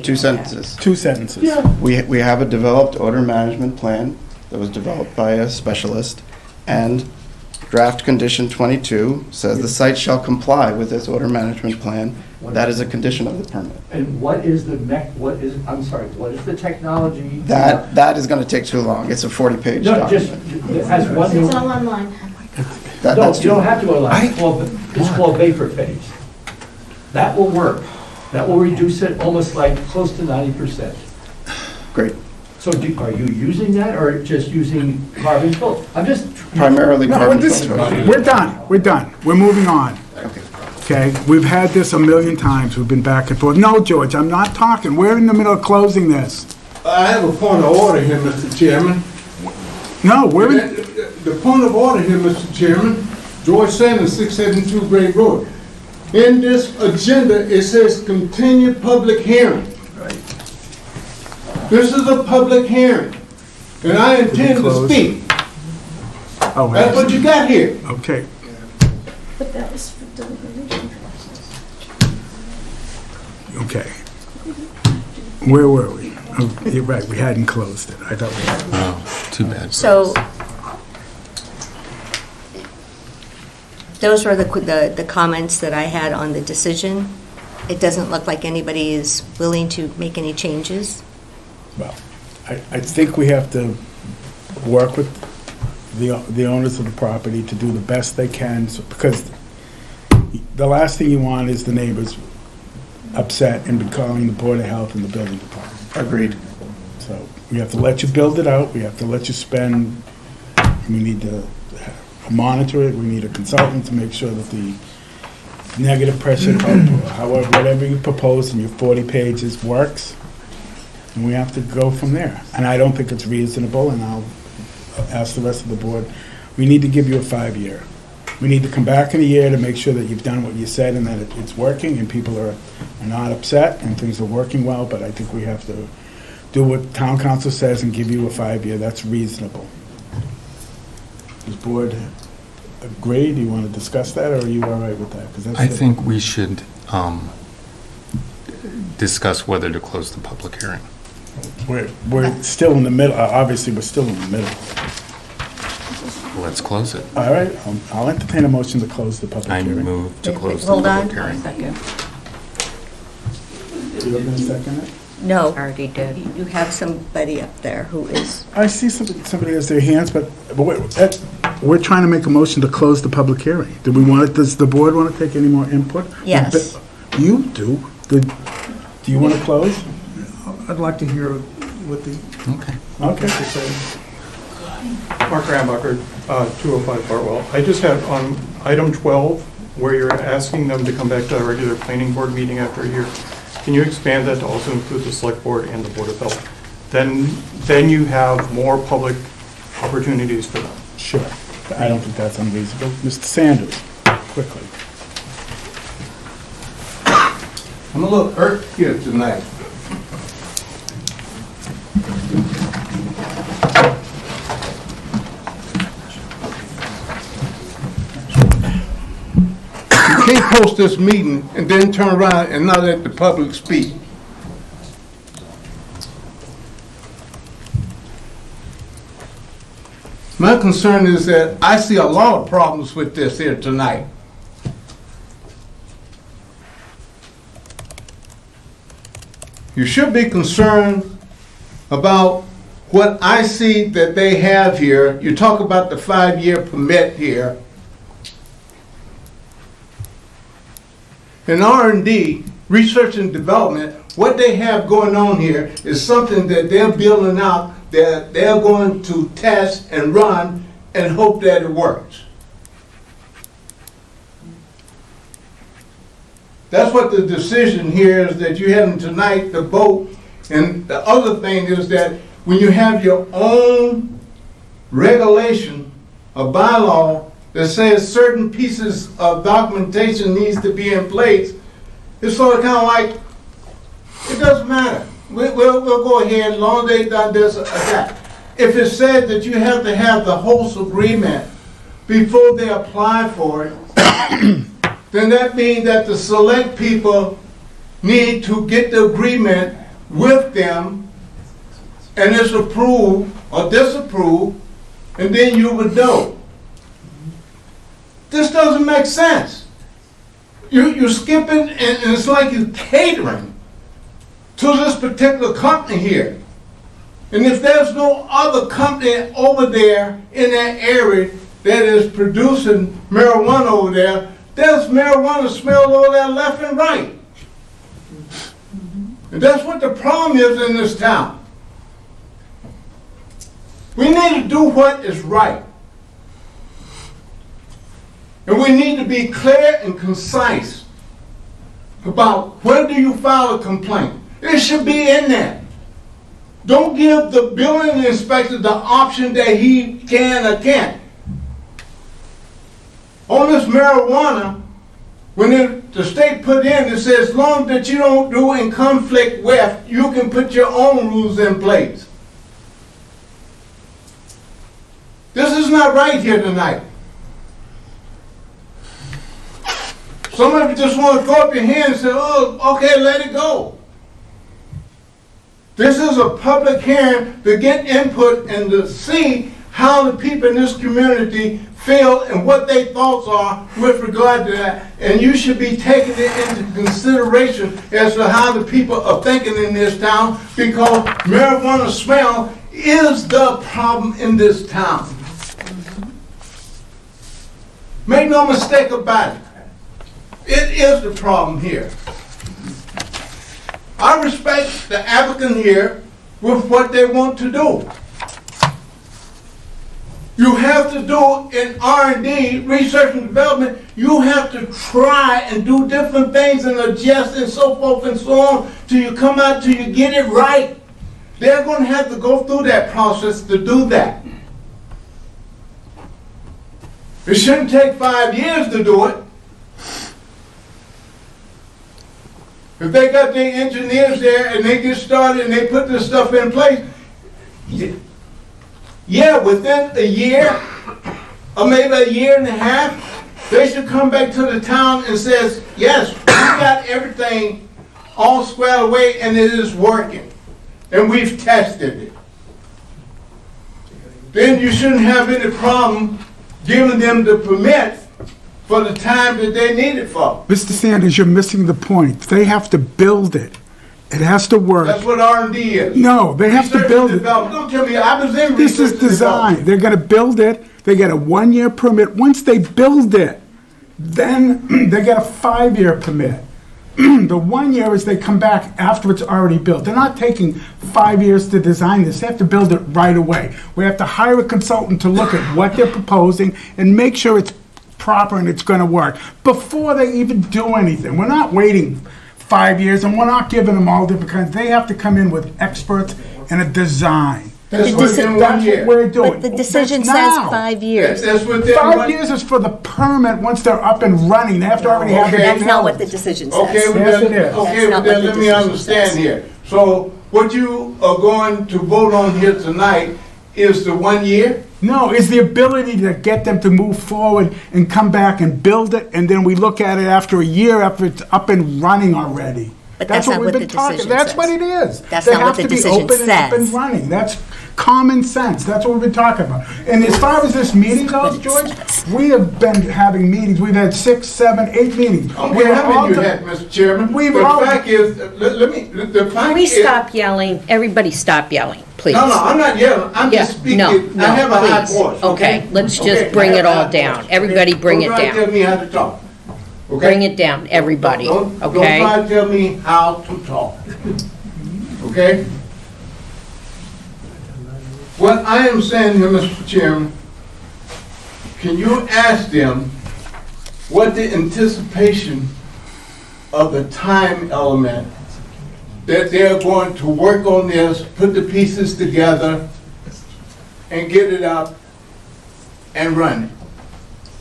2 sentences. 2 sentences. Yeah. We have a developed odor management plan that was developed by a specialist, and Draft condition 22 says the site shall comply with this odor management plan. That is a condition of the permit. And what is the what is the technology? That is going to take too long. It's a 40-page No, just, document. as one. It's all online. That- No, that's you too don't long. have to go live. It's called vapor phase. That will work. That will reduce it almost like close to 90%. Great. So are you using that or just using carbon filter? I'm just. Primarily No, carbon this- filtration. we're done. We're moving on. Okay. Okay, we've had this a million times, we've been back and forth. No, George, I'm not talking, we're in the middle of closing this. I have a point of order here, Mr. Chairman. No, we're in, The point of order here, Mr. Chairman, George Sanders, 672 Great Road. In this agenda, it says continue public hearing. This is a public hearing, and I intend to close? speak. oh, That's what you got here. okay. But that was for deliberation process. Okay. Where were we? Oh, you're right, we hadn't closed it. I thought we had. Oh, too bad. So those were the comments that I had on the decision. It doesn't look like anybody is willing to make any changes. Well, I think we have to work with the owners of the property to do the best they can, because the last thing you want is the neighbors upset and be calling the Board of Health and the building department. Agreed. So we have to let you build it out, we have to let you spend, we need to monitor it, we need a consultant to make sure that the negative pressure, however, whatever you propose in your 40 pages works, and we have to go from there. And I don't think it's reasonable, and I'll ask the rest of the board, we need to give you a 5-year. We need to come back in a year to make sure that you've done what you said and that it's working and people are not upset and things are working well, but I think we have to do what town council says and give you a 5-year. That's reasonable. Does board agree? Do you want to discuss that, or are you all right with that? 'Cause that's I it. think we should discuss whether to close the public hearing. We're still in the middle, obviously, we're still in the middle. Let's close it. All right, I'll entertain a motion to close the public I hearing. move to close the Hold on. public hearing. Second. You going to second it? No. Already did. You have somebody up there who is, I see somebody has their hands, but wait, we're trying to make a motion to close the public hearing. Does the board want to take any more input? Yes. You do. Do you want to close? I'd like to hear what the Okay. Okay. to say. Mark Rambacher, 205 Bartwell. I just have on item 12, where you're asking them to come back to a regular planning board meeting after a year. Can you expand that to also include the select board and the Board of Health? Then you have more public opportunities for them. Sure. I don't think that's unreasonable. Mr. Sanders, quickly. I'm a little irked here tonight. You can't post this meeting and then turn around and not let the public speak. My concern is that I see a lot of problems with this here tonight. You should be concerned about what I see that they have here. You talk about the 5-year permit here. In R&D, research and development, what they have going on here is something that they're building out, that they're going to test and run and hope that it works. That's what the decision here is that you're having tonight, the vote. And the other thing is that when you have your own regulation, a bylaw that says certain pieces of documentation needs to be in place, it's sort of kind of like, it doesn't matter. We'll go ahead, as long as they've done this or that. If it said that you have to have the host agreement before they apply for it, then that means that the select people need to get the agreement with them, and it's approved or disapproved, and then you would know. This doesn't make sense. You're skipping, and it's like you're catering to this particular company here. And if there's no other company over there in that area that is producing marijuana over there, there's marijuana smell over there left and right. And that's what the problem is in this town. We need to do what is right. And we need to be clear and concise about when do you file a complaint. It should be in there. Don't give the building inspector the option that he can or can't. On this marijuana, when the state put in, it says as long that you don't do in conflict with, you can put your own rules in place. This is not right here tonight. Some of you just want to throw up your hands and say, oh, okay, let it go. This is a public hearing to get input and to see how the people in this community feel and what their thoughts are with regard to that. And you should be taking it into consideration as to how the people are thinking in this town, because marijuana smell is the problem in this town. Make no mistake about it. It is the problem here. I respect the applicant here with what they want to do. You have to do in R&D, research and development, you have to try and do different things and adjust and so forth and so on till you come out, till you get it right. They're going to have to go through that process to do that. It shouldn't take 5 years to do it. If they got their engineers there and they get started and they put this stuff in place, yeah, within a year or maybe a year and a half, they should come back to the town and says, yes, we got everything all squared away and it is working. And we've tested it. Then you shouldn't have any problem giving them the permit for the time that they need it for. Mr. Sanders, you're missing the point. They have to build it. It has to work. That's what R&D is. No, they have to build it. Don't tell me, I was in This is design. They're going to build it. They get a 1-year permit. Once they build it, then they get a 5-year permit. The 1 year is they come back after it's already built. They're not taking 5 years to design this. They have to build it right away. We have to hire a consultant to look at what they're proposing and make sure it's proper and it's going to work before they even do anything. We're not waiting 5 years, and we're not giving them all different kinds. They have to come in with experts and a design. That's what we're doing. But the decision says Now. 5 years. That's what 5 years is for the permit once they're up and running. They have to already have it. That's not what the decision says. Okay, well, Yes, then, it is. okay, That's well, not then what the let me decision understand says. here. So what you are going to vote on here tonight is the 1 year? No, it's the ability to get them to move forward and come back and build it, and then we look at it after a year after it's up and running already. But that's not we've what been the talking. decision That's says. what it is. That's They not what have the to be decision open and up and says. running. That's common sense. That's what we've been talking about. And as far as this meeting goes, George, we have been having meetings. We've had 6, 7, 8 meetings. Okay, how many you had, Mr. Chairman? We've But all- the fact is, let me, the fact Can we is. stop yelling? Everybody stop yelling, please. No, I'm not yelling, I'm Yeah, just speaking, no, I have a high please. voice. Okay, let's just Okay, bring I it have a all high down. voice. Everybody bring it Don't try to tell down. me how to talk. Okay? Bring it down, everybody, Don't okay? try to tell me how to talk. Okay? What I am saying here, Mr. Chairman, can you ask them what the anticipation of the time element that they're going to work on this, put the pieces together, and get it up and run it?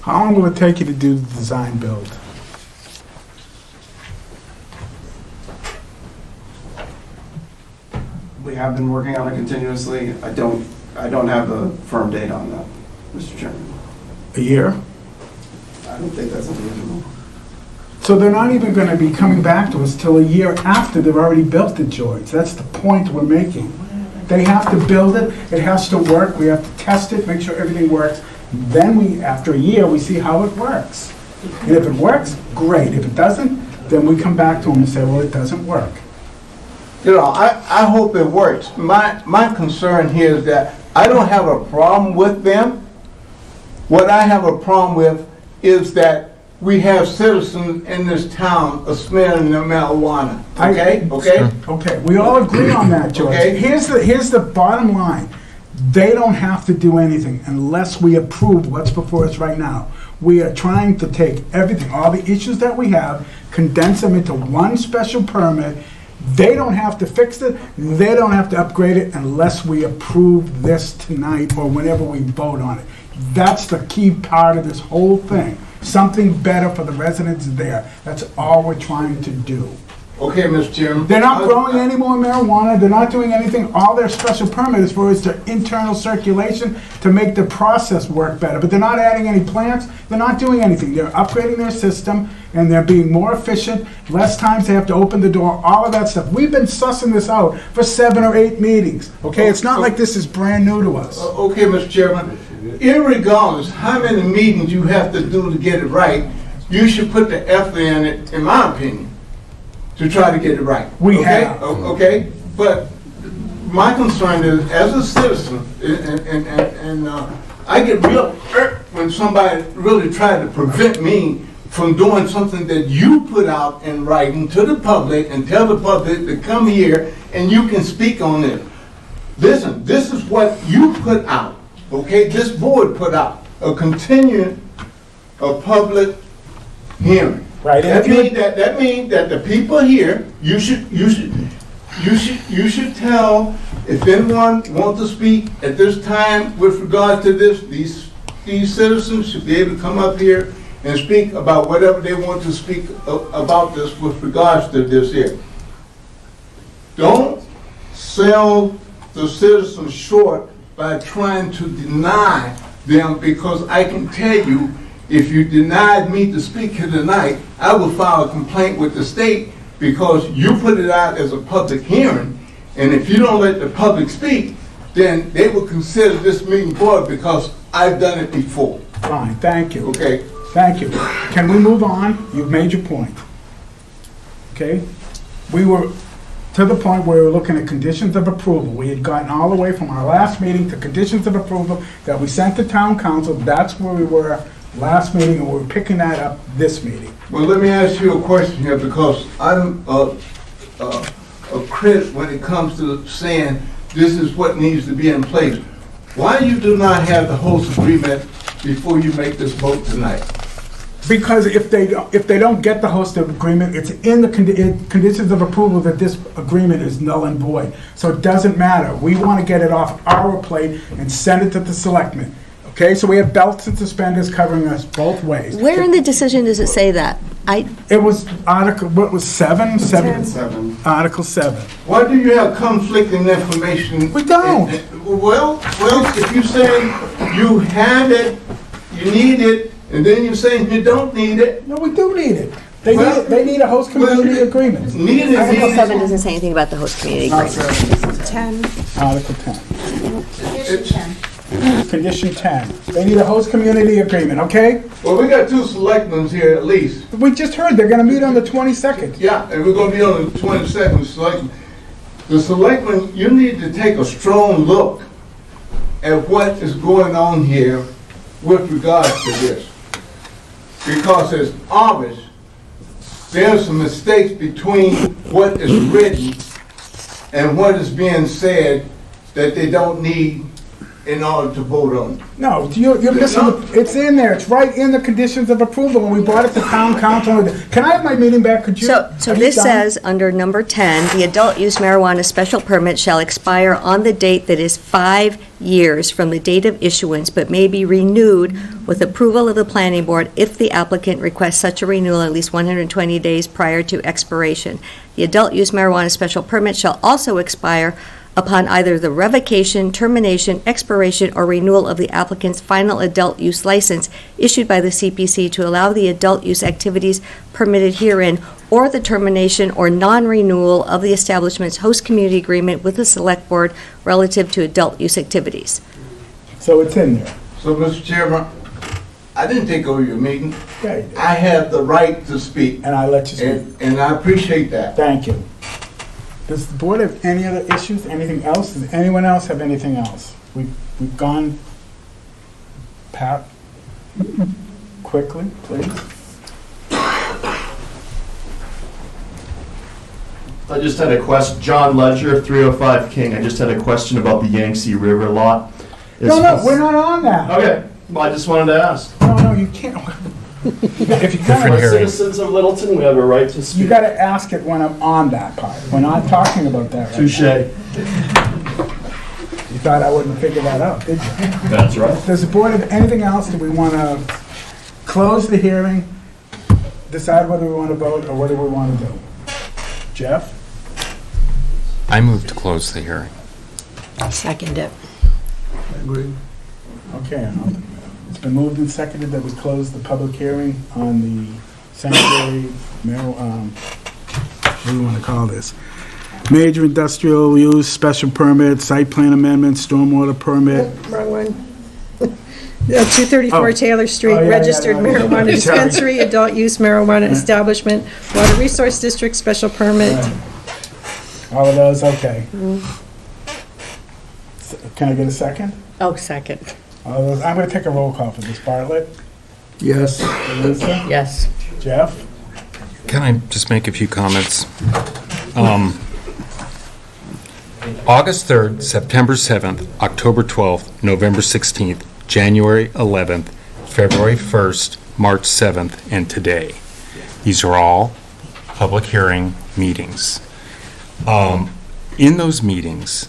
How long will it take you to do the design build? We have been working on it continuously. I don't have a firm date on that, Mr. Chairman. A year? I don't think that's unreasonable. So they're not even going to be coming back to us till a year after they've already built it, George. That's the point we're making. They have to build it, it has to work, we have to test it, make sure everything works, Then we, after a year, we see how it works. And if it works, great. If it doesn't, then we come back to them and say, well, it doesn't work. You know, I hope it works. My concern here is that I don't have a problem with them. What I have a problem with is that we have citizens in this town are smelling the marijuana, okay? Okay? Okay, we all agree on that, George. Okay. Here's the bottom line. They don't have to do anything unless we approve what's before us right now. We are trying to take everything, all the issues that we have, condense them into one special permit. They don't have to fix it, they don't have to upgrade it unless we approve this tonight or whenever we vote on it. That's the key part of this whole thing. Something better for the residents there. That's all we're trying to do. Okay, Mr. Chairman. They're not growing any more marijuana, they're not doing anything. All their special permit is for is their internal circulation to make the process work better. But they're not adding any plants, they're not doing anything. They're upgrading their system and they're being more efficient, less times they have to open the door, all of that stuff. We've been sussing this out for 7 or 8 meetings, okay? It's not like this is brand new to us. Okay, Mr. Chairman. Irregardless how many meetings you have to do to get it right, you should put the effort in it, in my opinion, to try to get it right. We Okay? have. Okay, but my concern is, as a citizen, and I get real hurt when somebody really tried to prevent me from doing something that you put out in writing to the public and tell the public to come here and you can speak on it. Listen, this is what you put out, okay? This board put out a continuing of public hearing. Right. That means that the people here, you should tell if anyone wants to speak at this time with regard to this, these citizens should be able to come up here and speak about whatever they want to speak about this with regards to this here. Don't sell the citizens short by trying to deny them, because I can tell you, if you denied me to speak here tonight, I will file a complaint with the state because you put it out as a public hearing, and if you don't let the public speak, then they will consider this meeting void because I've done it before. Fine, thank you. Okay? Thank you. Can we move on? You've made your point. Okay? We were to the point where we were looking at conditions of approval. We had gotten all the way from our last meeting to conditions of approval that we sent to town council. That's where we were last meeting, and we're picking that up this meeting. Well, let me ask you a question here, because I'm a critic when it comes to saying this is what needs to be in place. Why you do not have the host agreement before you make this vote tonight? Because if they don't get the host agreement, it's in the conditions of approval that this agreement is null and void. So it doesn't matter. We want to get it off our plate and send it to the selectmen. Okay, so we have belts and suspenders covering us both ways. Where in the decision does it say that? It was Article, what was 7? 7. 7. Article 7. Why do you have conflicting information? We don't. Well, if you say you have it, you need it, and then you're saying you don't need it. No, we do need it. They need a host community agreement. Article 7 doesn't say anything about the host community agreement. 10. Article 10. Condition 10. They need a host community agreement, okay? Well, we got 2 selectmen here at least. We just heard they're gonna meet on the 22nd. Yeah, and we're gonna be on the 22nd selectmen. The selectmen, you need to take a strong look at what is going on here with regards to this. Because it's obvious there's some mistakes between what is written and what is being said that they don't need in order to vote on it. No, you're missing, it's in there, it's right in the conditions of approval when we brought it to town council. Can I have my meeting back, could you? So Are you this done? says, under number 10, the adult use marijuana special permit shall expire on the date that is 5 years from the date of issuance, but may be renewed with approval of the planning board if the applicant requests such a renewal at least 120 days prior to expiration. The adult use marijuana special permit shall also expire upon either the revocation, termination, expiration, or renewal of the applicant's final adult use license issued by the CPC to allow the adult use activities permitted herein, or the termination or non-renewal of the establishment's host community agreement with the select board relative to adult use activities. So it's in there. So, Mr. Chairman, I didn't take over your meeting. Yeah, you did. I have the right to speak, And I let you speak. and I appreciate that. Thank you. Does the board have any other issues, anything else? Does anyone else have anything else? We've gone, Pat, quickly, please. I just had a question, John Ledger, 305 King, I just had a question about the Yangtze River lot. No, we're not on that. Okay, well, I just wanted to ask. No, you can't. If you're Different gonna, hearing. Citizens of Littleton, we have a right to you speak. gotta ask it when I'm on that part. We're not talking about that right now. Touche. You thought I wouldn't figure that out, did you? That's right. Does the board have anything else? Do we want to close the hearing, decide whether we want to vote, or what do we want to do? Jeff? I move to close the hearing. Second it. Okay, it's been moved and seconded that we close the public hearing on the sanctuary, what do you want to call this? Major industrial use, special permit, site plan amendment, stormwater permit. Wrong one. 234 Oh. Taylor Street, Oh, yeah, registered yeah. marijuana Sorry. dispensary, adult use marijuana establishment, water resource district special permit. All of those, okay. Can I get a second? Oh, second. All those, I'm going to take a roll call for this. Bartlett? Yes. Lisa? Yes. Jeff? Can I just make a few comments? August 3rd, September 7th, October 12th, November 16th, January 11th, February 1st, March 7th, and today. These are all public hearing meetings. In those meetings,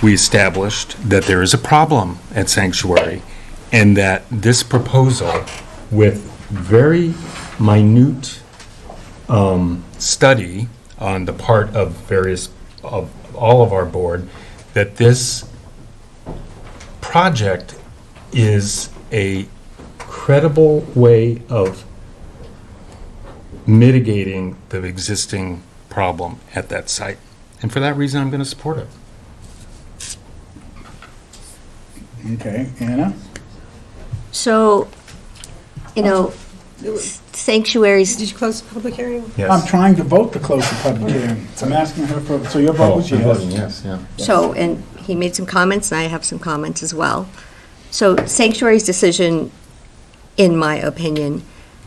we established that there is a problem at Sanctuary and that this proposal, with very minute study on the part of all of our board, that this project is a credible way of mitigating the existing problem at that site. And for that reason, I'm going to support it. Okay, Anna? So, sanctuaries. Did you close the public hearing? I'm trying to vote to close the public hearing. I'm asking her for, so your vote was yes? Yes, yeah. So, and he made some comments, and I have some comments as well. So Sanctuary's decision, in my opinion,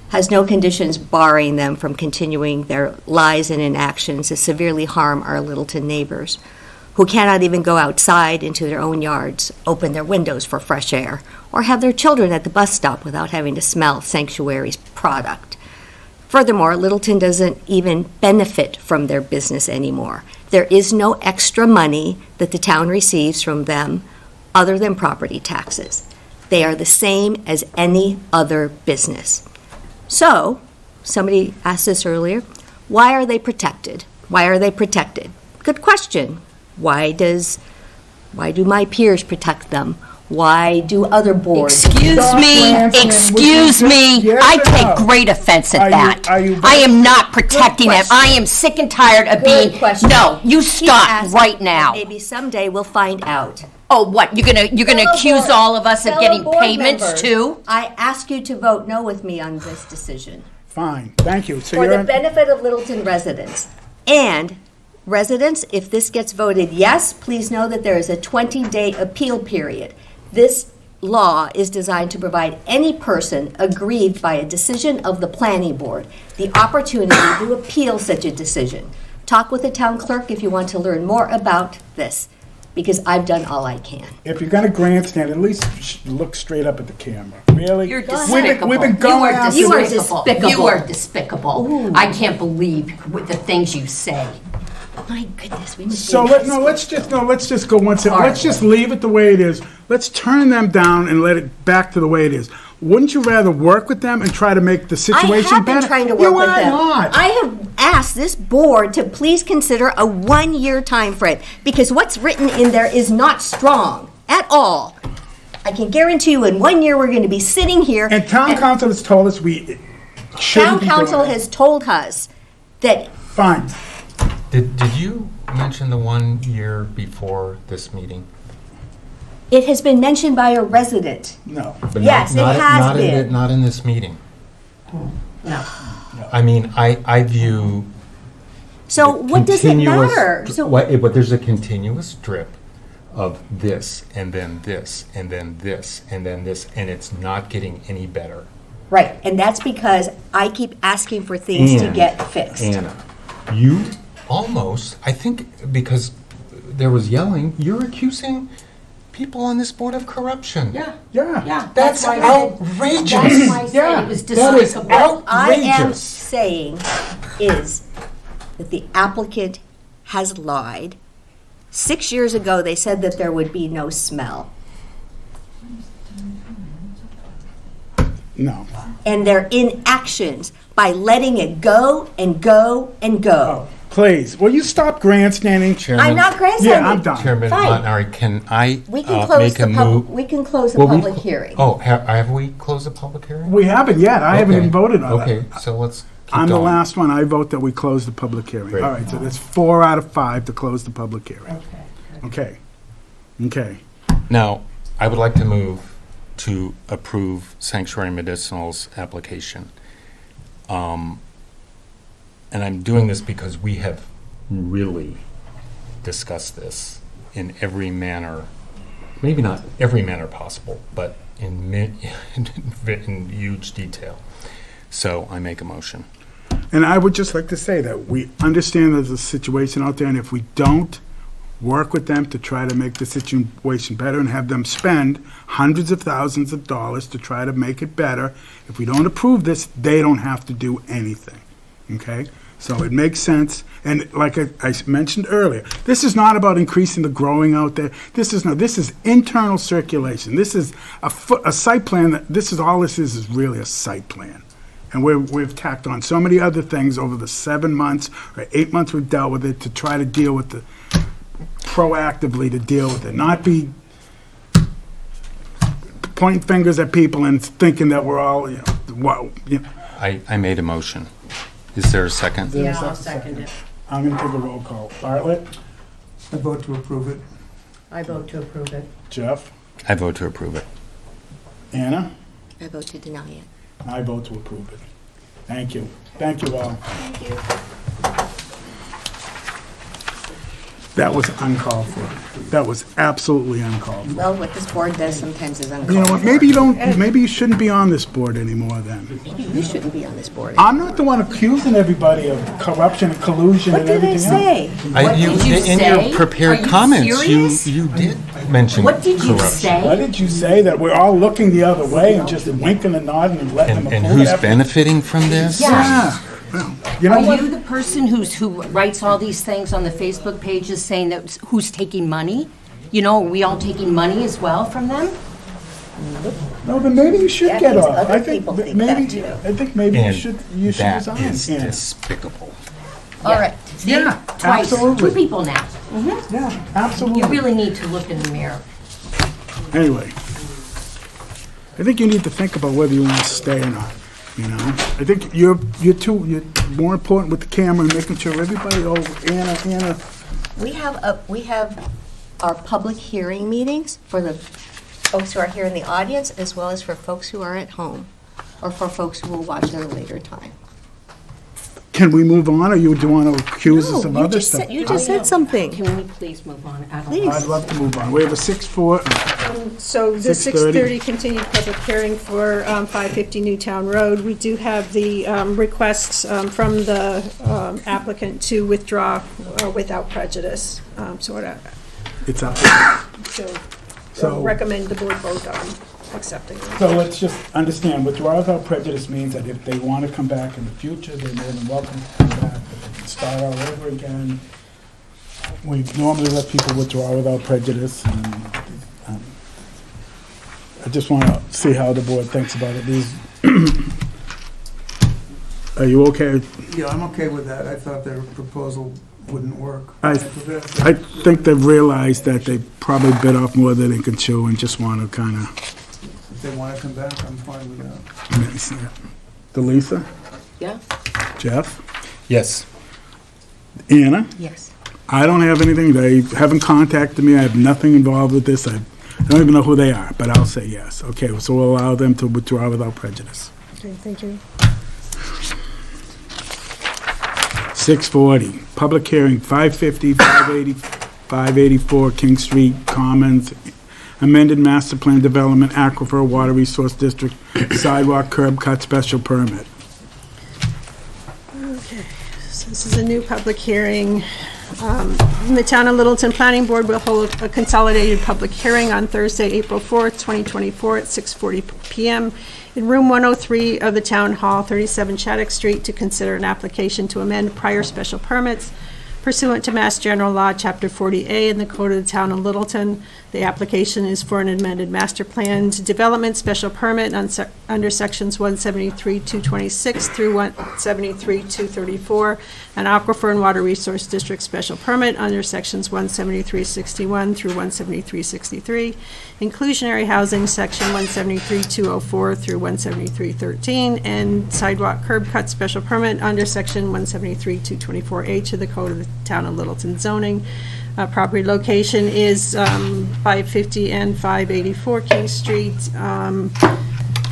has no conditions barring them from continuing their lies and inactions to severely harm our Littleton neighbors, who cannot even go outside into their own yards, open their windows for fresh air, or have their children at the bus stop without having to smell Sanctuary's product. Furthermore, Littleton doesn't even benefit from their business anymore. There is no extra money that the town receives from them other than property taxes. They are the same as any other business. So, somebody asked this earlier, why are they protected? Why are they protected? Good question. Why do my peers protect them? Why do other boards? Excuse me, I take great offense at that. I am not protecting them. I am sick and tired of being, Good question. no, you Keep stop asking. right now. Maybe someday we'll find out. Oh, what, you're gonna accuse all of us of Fellow getting board payments members, too? I ask you to vote no with me on this decision. Fine, thank you. So For the you're, benefit of Littleton residents. And residents, if this gets voted yes, please know that there is a 20-day appeal period. This law is designed to provide any person aggrieved by a decision of the planning board the opportunity to appeal such a decision. Talk with the town clerk if you want to learn more about this, because I've done all I can. if you're gonna grandstand, at least look straight up at the camera. Really? You're We've been- despicable. We've been going after You are this. despicable. You are despicable. I can't believe with the things you say. My goodness, we must be So in high let's just go one second. Let's just Hardly. leave it the way it is. Let's turn them down and let it back to the way it is. Wouldn't you rather work with them and try to make the I situation have better? been trying to You work with are them. not. I have asked this board to please consider a 1-year time frame, because what's written in there is not strong at all. I can guarantee you in 1 year, we're going to be sitting here. And town council has told us we shouldn't Town be doing council it. has told us that Fine. Did you mention the 1 year before this meeting? It has been mentioned by a resident. No. But Yes, it has been. Not in this meeting. No. I mean, I view. So what does it continuous- matter? So But there's a continuous drip of this, and then this, and then this, and then this, and it's not getting any better. Right, and that's because I keep asking for things to And, get fixed. Anna, you almost, I think, because there was yelling, you're accusing people on this board of corruption. Yeah. Yeah. That's why I said- outrageous. That's why I said it was That is despicable. What I am outrageous. saying is that the applicant has lied. 6 years ago, they said that there would be no smell. No. And their inactions by letting it go and go and go. Oh, please, will you stop grandstanding? I'm not grandstanding. Yeah, I'm done. Chairman Fine. Montanari, can I We can close make the a move? we can close the Well, we public cl- hearing. Oh, have we closed the public hearing? We haven't yet. I haven't Okay. even voted on Okay, that. so let's keep I'm the going. last one. I vote that we close the public hearing. Great. All right, so that's 4 out of 5 to close the public hearing. Okay. Okay. Now, I would like to move to approve Sanctuary Medicinal's application. And I'm doing this because we have really discussed this in every manner, maybe not every manner possible, but in huge detail. So I make a motion. And I would just like to say that we understand there's a situation out there, and if we don't work with them to try to make the situation better and have them spend hundreds of thousands of dollars to try to make it better, if we don't approve this, they don't have to do anything, okay? So it makes sense, and like I mentioned earlier, this is not about increasing the growing out there. This is internal circulation. This is a site plan, all this is really a site plan. And we've tacked on so many other things over the 7 months or 8 months we've dealt with it to try to deal with proactively to deal with it, not be pointing fingers at people and thinking that we're all, I made a motion. Is there a second? Yeah, I'll second it. I'm going to take a roll call. Bartlett? I vote to approve it. I vote to approve it. Jeff? I vote to approve it. Anna? I vote to deny it. I vote to approve it. Thank you. Thank you all. Thank you. That was uncalled for. That was absolutely uncalled for. Well, what this board does sometimes is uncalled You know what, for. maybe you shouldn't be on this board anymore then. Maybe you shouldn't be on this board. I'm not the one accusing everybody of corruption and collusion What and did I everything else. say? What did you In say? your prepared Are you comments, serious? you did mention What did you corruption. Why say? did you say that we're all looking the other way and just winking and nodding and letting them And approve who's it? benefiting from this? Yeah. Well, you know Are what? you the person who writes all these things on the Facebook pages saying that who's taking money? You know, are we all taking money as well from them? No, then maybe you should That get means off. other I think people think maybe that, too. I think maybe you And should that resign. is Yeah. despicable. All right. See? Yeah, Twice. absolutely. 2 people now. Yeah, You absolutely. really need to look in the mirror. Anyway, I think you need to think about whether you want to stay or not. You know, I think you're more important with the camera and making sure everybody. Oh, Anna. We have our public hearing meetings for the folks who are here in the audience, as well as for folks who are at home, or for folks who will watch at a later time. Can we move on, or you do want to accuse us of No, you other just stuff? said, you just said something. Can we please move on? I don't- Please. I'd love to move on. We have a 6-4. So the 6:30. 6:30 continued public hearing for 550 Newtown Road. We do have the requests from the applicant to withdraw without prejudice. It's up. So recommend the board vote on accepting it. So let's just understand, withdrawal without prejudice means that if they want to come back in the future, they're more than welcome to come back. They can start all over again. We normally let people withdraw without prejudice, and I just want to see how the board thinks about it. Are you okay? Yeah, I'm okay with that. I thought their proposal wouldn't work. I think they've realized that they probably bit off more than they can chew and just want to kind of. If they want to come back, I'm fine with that. Delisa? Yeah? Jeff? Yes. Anna? Yes. I don't have anything. They haven't contacted me. I have nothing involved with this. I don't even know who they are, but I'll say yes. Okay, so we'll allow them to withdraw without prejudice. Okay, thank you. 640, public hearing, 550, 580, 584 King Street Commons, amended master plan development aquifer water resource district sidewalk curb cut special permit. Okay, so this is a new public hearing. The Town of Littleton Planning Board will hold a consolidated public hearing on Thursday, April 4th, 2024 at 6:40 PM in room 103 of the Town Hall, 37 Shattuck Street, to consider an application to amend prior special permits pursuant to Mass General Law, Chapter 40A in the Code of the Town of Littleton. The application is for an amended master plan development special permit under sections 173-226 through 173-234, an aquifer and water resource district special permit under sections 173-61 through 173-63, inclusionary housing section 173-204 through 173-13, and sidewalk curb cut special permit under section 173-224H of the Code of the Town of Littleton zoning. Property location is 550 and 584 King Street.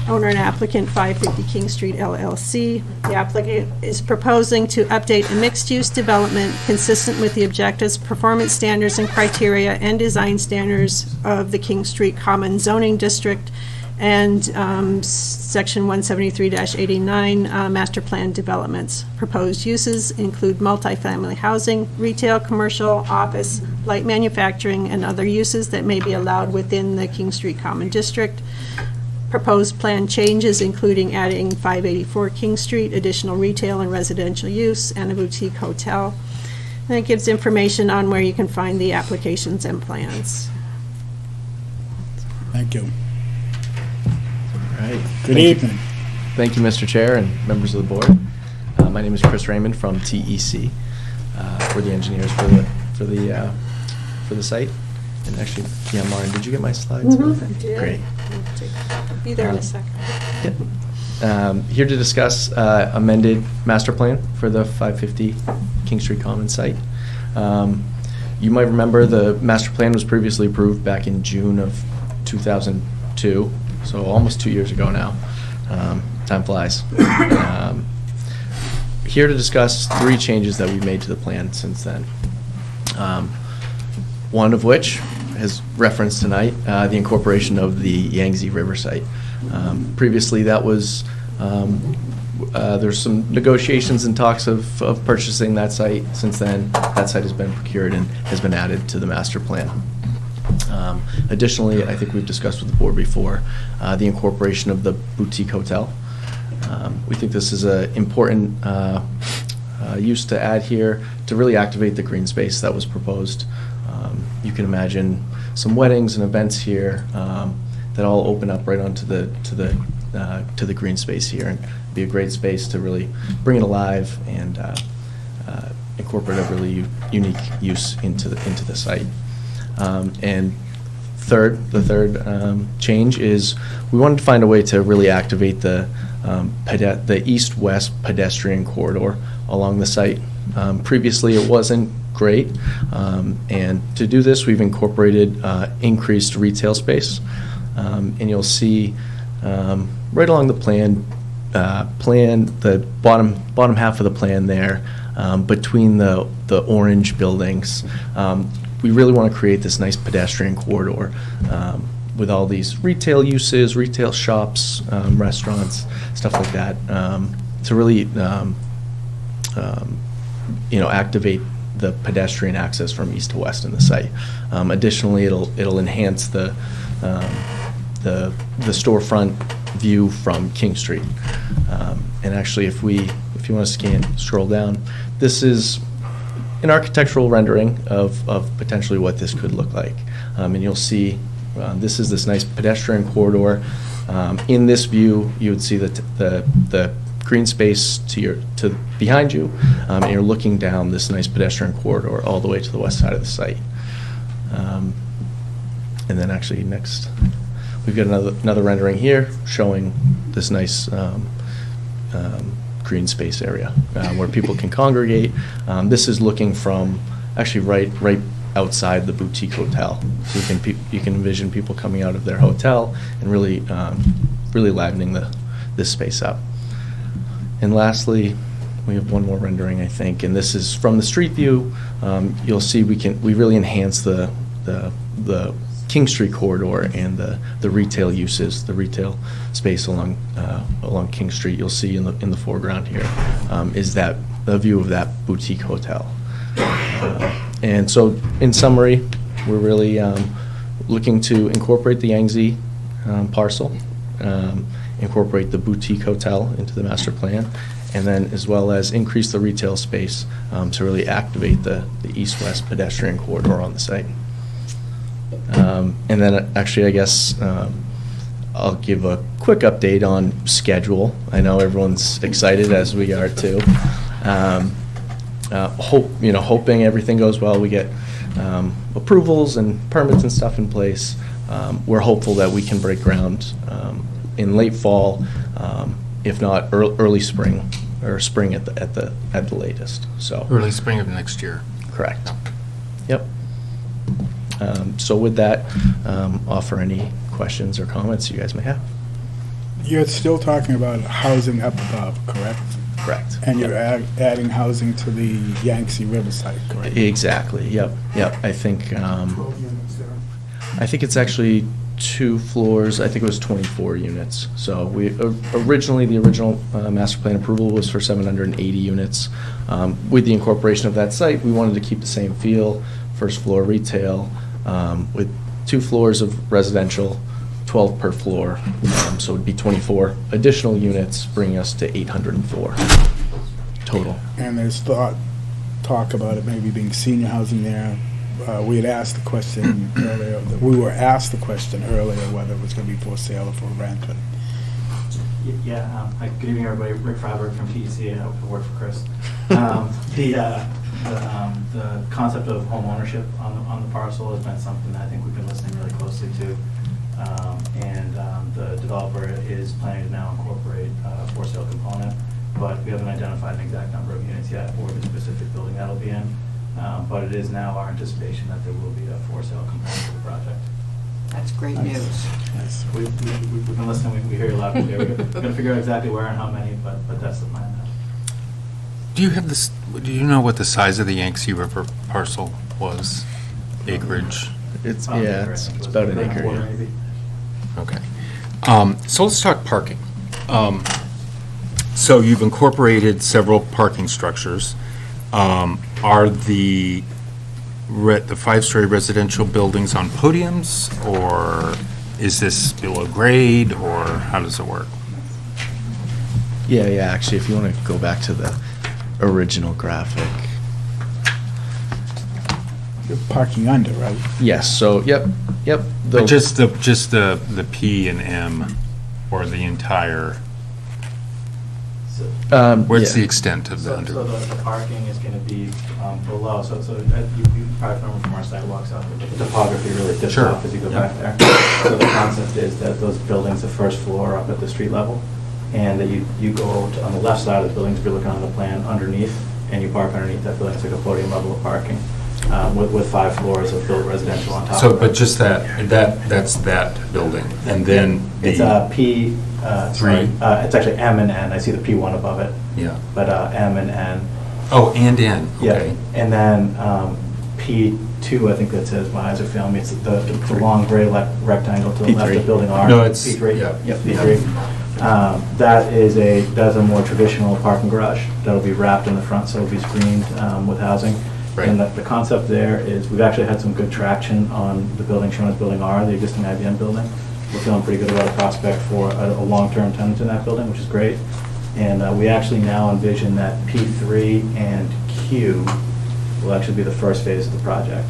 Owner and applicant, 550 King Street LLC. The applicant is proposing to update a mixed-use development consistent with the objectives, performance standards, and criteria and design standards of the King Street Common Zoning District and Section 173-89 Master Plan Developments. Proposed uses include multifamily housing, retail, commercial, office, light manufacturing, and other uses that may be allowed within the King Street Common District. Proposed plan changes including adding 584 King Street, additional retail and residential use, and a boutique hotel. And it gives information on where you can find the applications and plans. Thank you. All right. Good evening. Thank you, Mr. Chair and members of the board. My name is Chris Raymond from TEC. We're the engineers for the site. And actually, yeah, Lauren, did you get my slides? Mm-hmm. Great. I'll be there in a second. Here to discuss amended master plan for the 550 King Street Common site. You might remember the master plan was previously approved back in June of 2002, so almost 2 years ago now. Time flies. Here to discuss 3 changes that we've made to the plan since then. One of which has referenced tonight, the incorporation of the Yangtze River site. Previously, that was, there's some negotiations and talks of purchasing that site. Since then, that site has been procured and has been added to the master plan. Additionally, I think we've discussed with the board before, the incorporation of the boutique hotel. We think this is an important use to add here to really activate the green space that was proposed. You can imagine some weddings and events here that all open up right onto the green space here, and be a great space to really bring it alive and incorporate a really unique use into the site. And the third change is we wanted to find a way to really activate the east-west pedestrian corridor along the site. Previously, it wasn't great, and to do this, we've incorporated increased retail space, and you'll see right along the plan, the bottom half of the plan there, between the orange buildings. We really want to create this nice pedestrian corridor with all these retail uses, retail shops, restaurants, stuff like that, to really activate the pedestrian access from east to west in the site. Additionally, it'll enhance the storefront view from King Street. And actually, if you want to scroll down, this is an architectural rendering of potentially what this could look like. And you'll see this is this nice pedestrian corridor. In this view, you would see the green space to behind you, and you're looking down this nice pedestrian corridor all the way to the west side of the site. And then actually next, we've got another rendering here showing this nice green space area where people can congregate. This is looking from actually right outside the boutique hotel. So you can envision people coming out of their hotel and really livening this space up. And lastly, we have one more rendering, I think, and this is from the street view. You'll see we really enhance the King Street corridor and the retail uses, the retail space along King Street. You'll see in the foreground here is that the view of that boutique hotel. And so, in summary, we're really looking to incorporate the Yangtze parcel, incorporate the boutique hotel into the master plan, and then as well as increase the retail space to really activate the east-west pedestrian corridor on the site. And then actually, I guess I'll give a quick update on schedule. I know everyone's excited, as we are too. Hoping everything goes well, we get approvals and permits and stuff in place. We're hopeful that we can break ground in late fall, if not early spring, or spring at the latest. So Early spring of next year. correct. Yep. So with that, offer any questions or comments you guys may have. You're still talking about housing up above, correct? Correct. And you're adding housing to the Yangtze Riverside, correct? Exactly. Yep. I think it's actually 2 floors. I think it was 24 units. So the original master plan approval was for 780 units. With the incorporation of that site, we wanted to keep the same feel. First floor retail, with 2 floors of residential, 12 per floor. So it'd be 24 additional units, bringing us to 804 total. And there's talk about it maybe being senior housing there. We had asked the question earlier, whether it was going to be for sale or for rent. But Yeah, good evening, everybody. Rick Freiberg from TEC. I work for Chris. The concept of home ownership on the parcel has been something that I think we've been listening really closely to. The developer is planning to now incorporate a for sale component, but we haven't identified an exact number of units yet or the specific building that'll be in. But it is now our anticipation that there will be a for sale component to the project. That's great news. Yes, we've been listening, we hear you loud and clear. We're going to figure out exactly where and how many, but that's the plan now. Do you know what the size of the Yangtze River parcel was? Acreage? It's about an acre. Yeah. Maybe. Okay. So let's talk parking. So you've incorporated several parking structures. Are the 5-story residential buildings on podiums, or is this below grade, or how does it work? Yeah, actually, if you want to go back to the original graphic. you're parking under, right? Yes, so, yep. But just the P and M, or the entire, what's the extent of the under? So the parking is going to be below, so you probably remember from our sidewalks out there, but the topography really dips Sure. off as you go back there. So the concept is that those buildings, the first floor are up at the street level, and that you go on the left side of the building, if you're looking on the plan, underneath, and you park underneath that building. It's like a podium level of parking with 5 floors of built residential on top So, of it. but just that's that building, and then It's the, P3. It's actually M and N. I see the P1 above it. yeah. But M and N. Oh, and N, okay. Yeah, and then P2, I think that says, my eyes are failing me, it's the long gray rectangle to the left P3. of building R. No, it's- P3. yeah. Yep, P3. That's a more traditional parking garage that'll be wrapped in the front, so it'll be screened with housing. Right. And the concept there is, we've actually had some good traction on the building shown as Building R, the existing IBM building. We're feeling pretty good about a prospect for a long-term tenant in that building, which is great. And we actually now envision that P3 and Q will actually be the first phase of the project.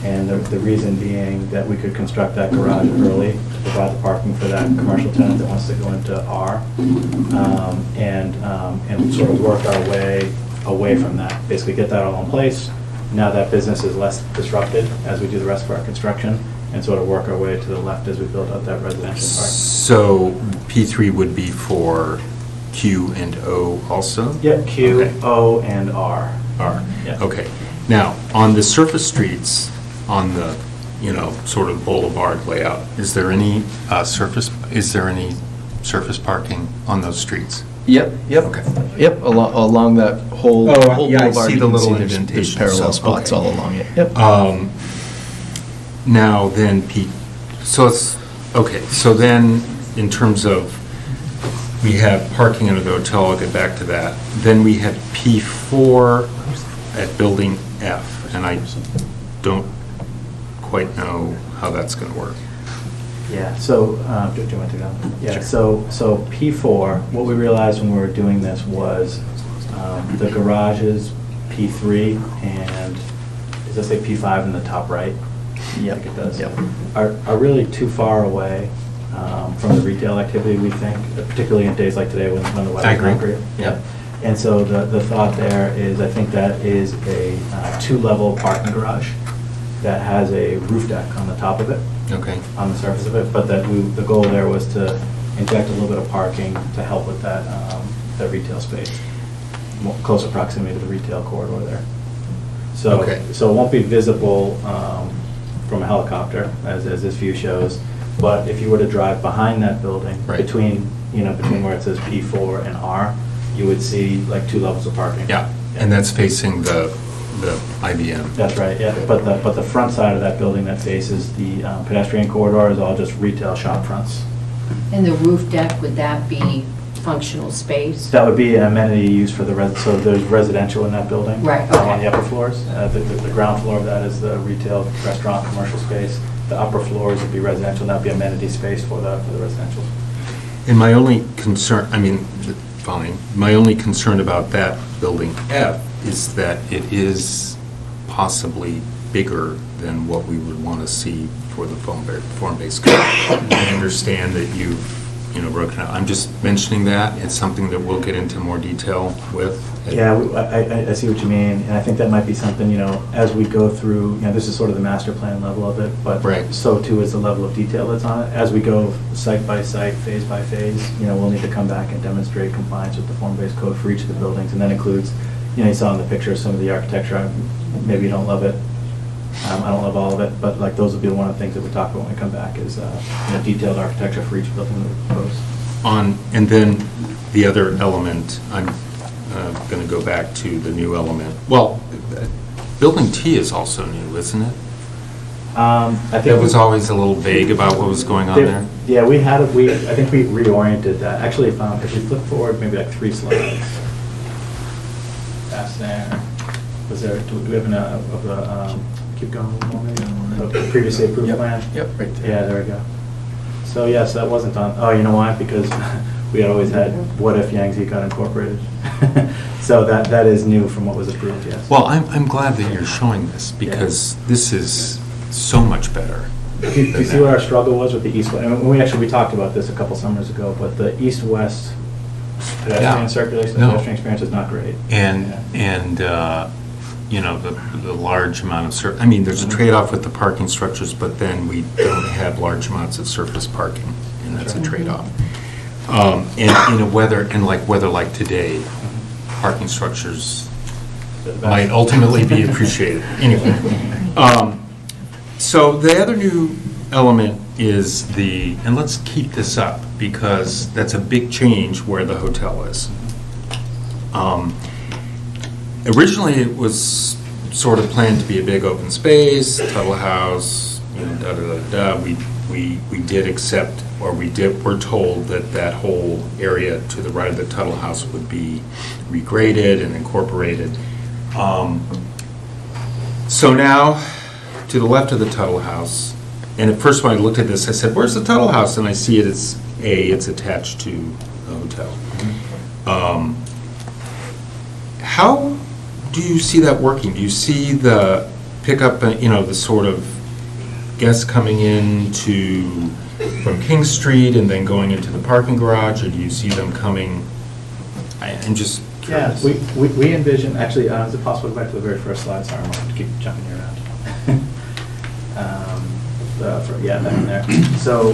And the reason being that we could construct that garage early to provide the parking for that commercial tenant that wants to go into R, and sort of work our way away from that. Basically get that all in place. Now that business is less disrupted as we do the rest of our construction, and sort of work our way to the left as we build out that residential park. So P3 would be for Q and O also? Yep, Q, Okay. O, and R. R, Yeah. okay. Now, on the surface streets, on the, sort of boulevard layout, is there any surface parking on those streets? Yep. Okay. Yep, along that whole Oh, yeah, I boulevard, see you the can little there's indentation, parallel so, spots okay. all along it. Yep. Now then, Pete, so it's, okay, so then in terms of, we have parking under the hotel, I'll get back to that. Then we have P4 at Building F, and I don't quite know how that's going to work. Yeah, so, do you want to go? Yeah, so P4, what we realized when we were doing this was the garages, P3, and does that say P5 in the top right? Yep. I think it does. Yep. Are really too far away from the retail activity, we think, particularly in days like today when the weather's not great. Yep. And so the thought there is, I think that is a two-level parking garage that has a roof deck on the top of it. Okay. On the surface of it, but that the goal there was to inject a little bit of parking to help with that retail space, closer proximity to the retail corridor there. So, Okay. so it won't be visible from a helicopter, as this view shows, but if you were to drive behind that building, Right. between where it says P4 and R, you would see like two levels of parking. Yeah, and that's facing the IBM. That's right, yeah, but the front side of that building that faces the pedestrian corridor is all just retail shop fronts. And the roof deck, would that be functional space? That would be an amenity used for so there's residential in that building. Right, On okay. the upper floors. The ground floor of that is the retail, restaurant, commercial space. The upper floors would be residential, and that'd be amenity space for the residential. And my only concern, fine, my only concern about that Building F is that it is possibly bigger than what we would want to see for the form-based code. I understand that you've, broken out. I'm just mentioning that. It's something that we'll get into more detail with. Yeah, I see what you mean, and I think that might be something, as we go through, this is sort of the master plan level of it, but Right. so too is the level of detail that's on it. As we go site by site, phase by phase, we'll need to come back and demonstrate compliance with the form-based code for each of the buildings, and that includes, you saw in the picture some of the architecture, maybe you don't love it, I don't love all of it, but like those will be one of the things that we talk about when we come back is detailed architecture for each building that we propose. And then the other element, I'm going to go back to the new element. Well, Building T is also new, isn't it? I think It was always a little vague about what was going on there. Yeah, I think we reoriented that. Actually, if you flip forward maybe like 3 slides. That's there. Was there, do we have keep going a little more, maybe? The previously approved plan? Yep, right there. Yeah, there we go. So, yes, that wasn't on, oh, you know why? Because we had always had, what if Yangtze got incorporated? So that is new from what was approved, yes. Well, I'm glad that you're showing this, because this is so much better. Do you see what our struggle was with the east-west? And we talked about this a couple summers ago, but the east-west pedestrian circulation, the pedestrian experience is not great. The large amount of, there's a trade-off with the parking structures, but then we don't have large amounts of surface parking, and that's a trade-off. And in a weather like today, parking structures might ultimately be appreciated. Anyway, so the other new element is and let's keep this up, because that's a big change where the hotel is. Originally, it was sort of planned to be a big open space, Tuttle House, We did accept, or we're told that whole area to the right of the Tuttle House would be regraded and incorporated. So now, to the left of the Tuttle House, and at first when I looked at this, I said, "Where's the Tuttle House?" And I see it's attached to the hotel. How do you see that working? Do you see the pickup, the sort of guests coming in from King Street and then going into the parking garage, or do you see them coming? I'm just curious. Yeah, we envision, actually, is it possible to go back to the very first slide? Sorry, I'm going to keep jumping you around. Back in there. So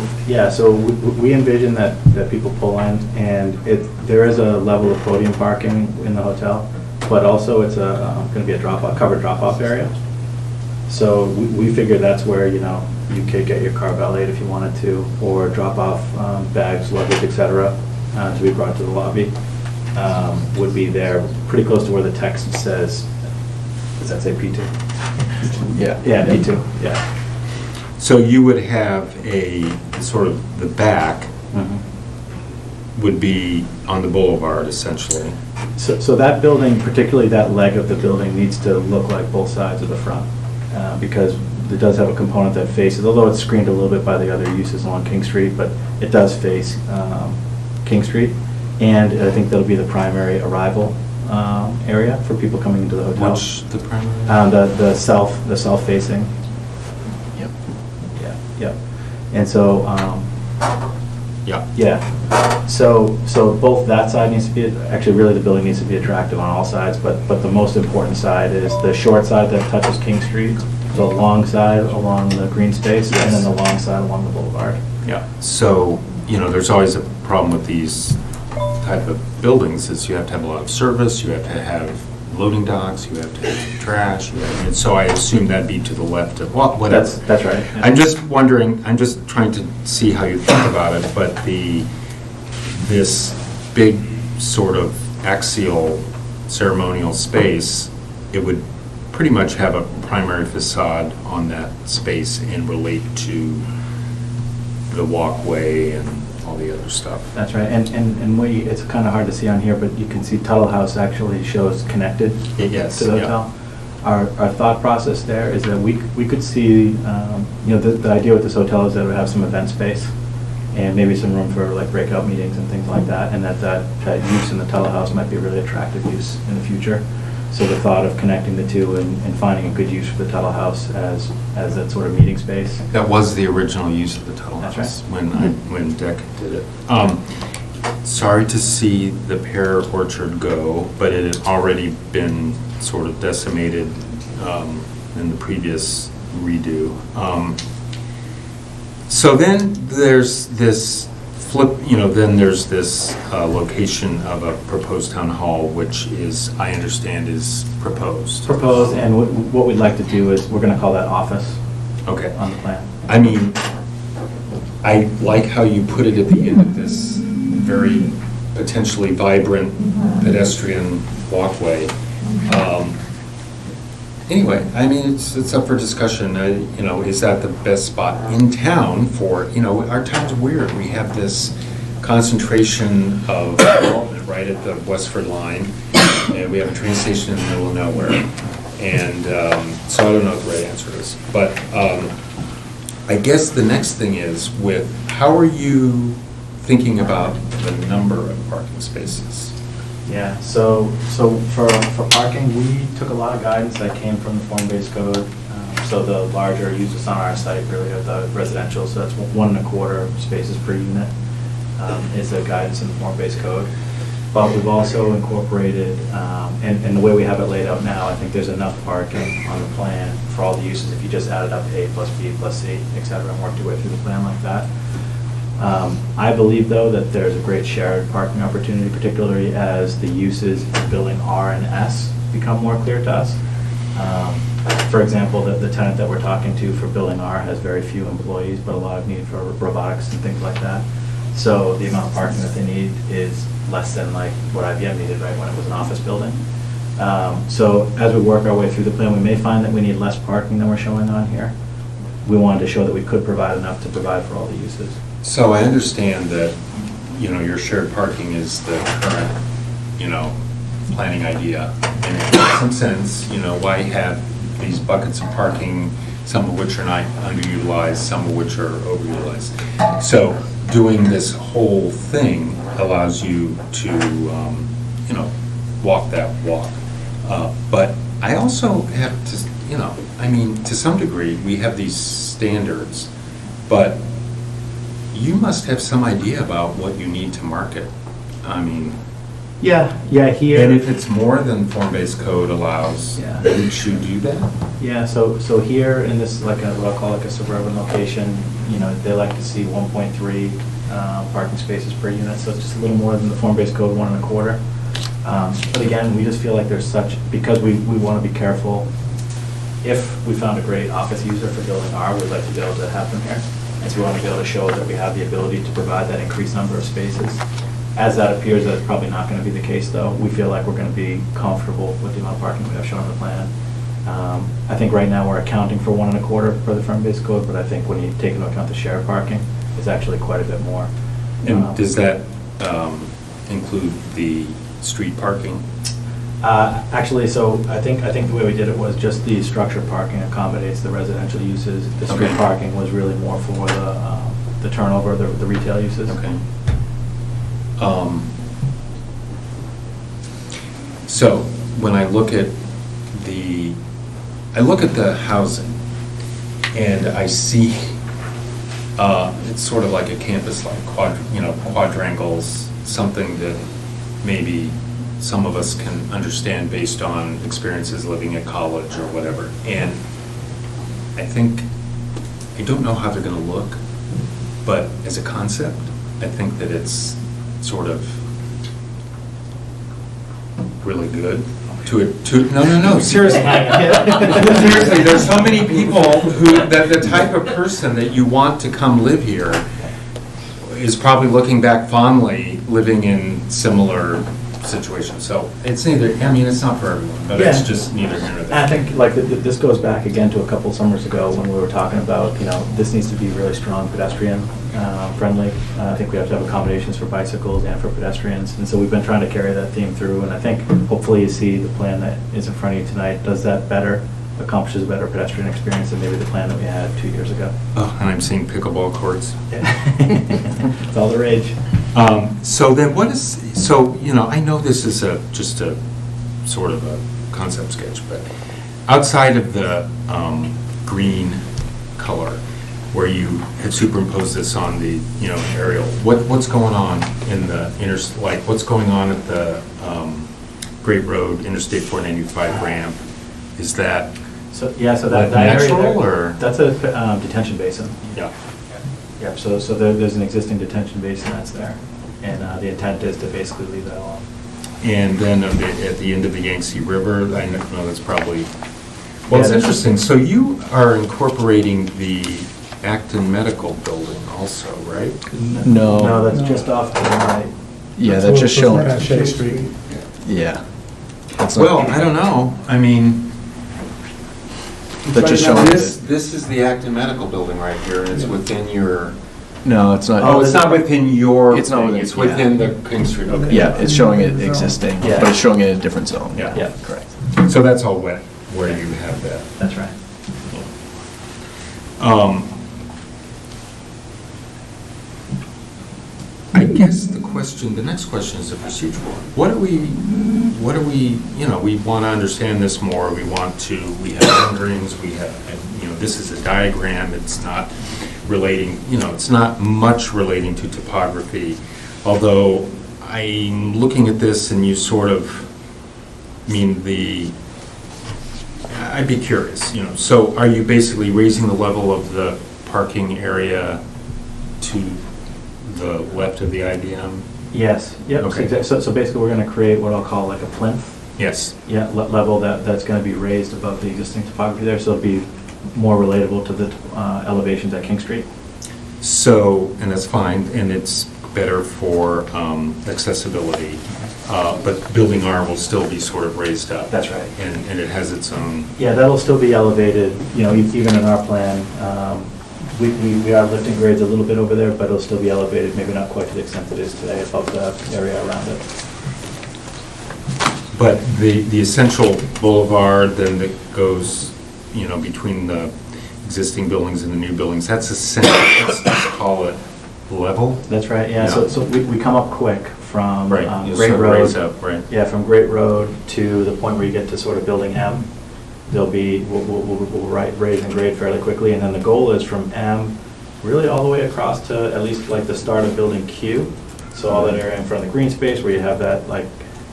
we envision that people pull in, and there is a level of podium parking in the hotel. but also it's going to be a covered drop-off area. So we figured that's where, you know, you could get your car valeted if you wanted to, or drop off bags, luggage, et cetera, to be brought to the lobby. Would be there, pretty close to where the text says, does that say P2? Yeah, P2, yeah. So you would have a, sort of, the back would be on the boulevard, essentially. So that building, particularly that leg of the building, needs to look like both sides of the front, because it does have a component that faces, although it's screened a little bit by the other uses along King Street, but it does face King Street. And I think that'll be the primary arrival area for people coming into the hotel. Which, the primary? The south facing. Yep. Yep. And so, yeah. So both that side needs to be, actually really the building needs to be attractive on all sides, but the most important side is the short side that touches King Street, the long side along the green space, and then the long side along the boulevard. Yeah. So, you know, there's always a problem with these type of buildings is you have to have a lot of service, you have to have loading docks, you have to have trash, and so I assume that'd be to the left of, well, whatever. That's right. Yeah. I'm just wondering, I'm just trying to see how you think about it, but this big sort of axial ceremonial space, it would pretty much have a primary facade on that space and relate to the walkway and all the other stuff. That's right, and it's kind of hard to see on here, but you can see Tuttle House actually shows connected to the hotel. Our thought process there is that we could see, the idea with this hotel is that it would have some event space and maybe some room for like breakout meetings and things like that, and that use in the Tuttle House might be a really attractive use in the future. So the thought of connecting the two and finding a good use for the Tuttle House as that sort of meeting space. That was the original use of the Tuttle House. That's right. When Deck did it. Sorry to see the pear orchard go, but it had already been sort of decimated in the previous redo. So then there's this location of a proposed town hall, which is, I understand, is proposed. Proposed, and what we'd like to do is, we're going to call that office. Okay. On the plan. I mean, I like how you put it at the end of this very potentially vibrant pedestrian walkway. Anyway, I mean, it's up for discussion. Is that the best spot in town for, our town's weird. We have this concentration of development right at the Westford line, and we have a train station in the middle of nowhere. And so I don't know what the right answer is. But I guess the next thing is how are you thinking about the number of parking spaces? Yeah, so for parking, we took a lot of guidance that came from the form-based code. So the larger uses on our site really are the residential, so that's 1.25 spaces per unit is the guidance in the form-based code. But we've also incorporated, and the way we have it laid out now, I think there's enough parking on the plan for all the uses if you just added up A plus B plus C, et cetera, and worked your way through the plan like that. I believe, though, that there's a great shared parking opportunity, particularly as the uses in building R and S become more clear to us. For example, the tenant that we're talking to for building R has very few employees, but a lot of need for robotics and things like that. So the amount of parking that they need is less than like what IBM needed, right, when it was an office building. So as we work our way through the plan, we may find that we need less parking than we're showing on here. We wanted to show that we could provide enough to provide for all the uses. So I understand that, your shared parking is the current, planning idea. And it makes some sense, why have these buckets of parking, some of which are not underutilized, some of which are overutilized. So doing this whole thing allows you to, walk that walk. But I also have to, to some degree, we have these standards, but you must have some idea about what you need to market. Yeah, here. And if it's more than form-based code allows, would you do that? Yeah, so here in this, what I'll call a suburban location, they like to see 1.3 parking spaces per unit, so it's just a little more than the form-based code 1.25. But again, we just feel like there's because we want to be careful. If we found a great office user for building R, we'd like to be able to have them here. And so we want to be able to show that we have the ability to provide that increased number of spaces. As that appears, that's probably not going to be the case, though. We feel like we're going to be comfortable with the amount of parking we have shown on the plan. I think right now we're accounting for 1.25 per the firm-based code, but I think when you take into account the shared parking, it's actually quite a bit more. And does that include the street parking? Actually, so I think the way we did it was just the structured parking accommodates the residential uses. The street parking was really more for the turnover, the retail uses. Okay. So when I look at the housing and I see it's sort of like a campus, like quadrangles, something that maybe some of us can understand based on experiences living at college or whatever. And I don't know how they're going to look, but as a concept, I think that it's sort of really good. No, seriously. Seriously, there's so many people that the type of person that you want to come live here is probably looking back fondly, living in similar situations. So it's it's not for everyone, but it's just neither here nor there. I think this goes back again to a couple summers ago when we were talking about, this needs to be really strong pedestrian friendly. I think we have to have accommodations for bicycles and for pedestrians. And so we've been trying to carry that theme through. And I think hopefully you see the plan that is in front of you tonight does that better, accomplishes a better pedestrian experience than maybe the plan that we had 2 years ago. Oh, and I'm seeing pickleball courts. It's all the rage. So then I know this is just a sort of a concept sketch, but outside of the green color, where you have superimposed this on the aerial, what's going on in the what's going on at the Great Road Interstate 495 ramp? Is that that area natural there, or that's a detention basin. Yeah. Yeah, so there's an existing detention basin that's there, and the intent is to basically leave that alone. And then at the end of the Yangtze River, I know that's probably, well, it's interesting. So you are incorporating the Acton Medical Building also, right? No, that's just off to the right. Yeah, that's just showing. Shea Street. Yeah. Well, I don't know. I mean, That's just showing. this is the Acton Medical Building right here, and it's within your. No, it's not. Oh, it's not within your. It's not within. It's within the King Street. Okay. Yeah, it's showing it existing, Yeah. but it's showing it in a different zone. Yeah. Correct. So that's all wet where you have that. That's right. I guess the next question is a procedural one. What do we, we want to understand this more, we have renderings, this is a diagram, it's not relating, it's not much relating to topography, although I'm looking at this and you sort of I'd be curious, so are you basically raising the level of the parking area to the left of the IBM? Yes. Yep. Okay. So basically, we're going to create what I'll call like a plinth. Yes. Yeah, level that's going to be raised above the existing topography there, so it'll be more relatable to the elevations at King Street. So, and that's fine, and it's better for accessibility, but Building R will still be sort of raised up. That's right. And it has its own. Yeah, that'll still be elevated. Even in our plan. We are lifting grades a little bit over there, but it'll still be elevated, maybe not quite to the extent it is today above the area around it. But the essential boulevard then that goes, between the existing buildings and the new buildings, that's essential, let's call it level? That's right, yeah. So we come up quick from Great Road. Raise up, right. Yeah, from Great Road to the point where you get to sort of Building M. We'll raise and grade fairly quickly, and then the goal is from M really all the way across to at least like the start of Building Q. So all that area in front of the green space where you have that, like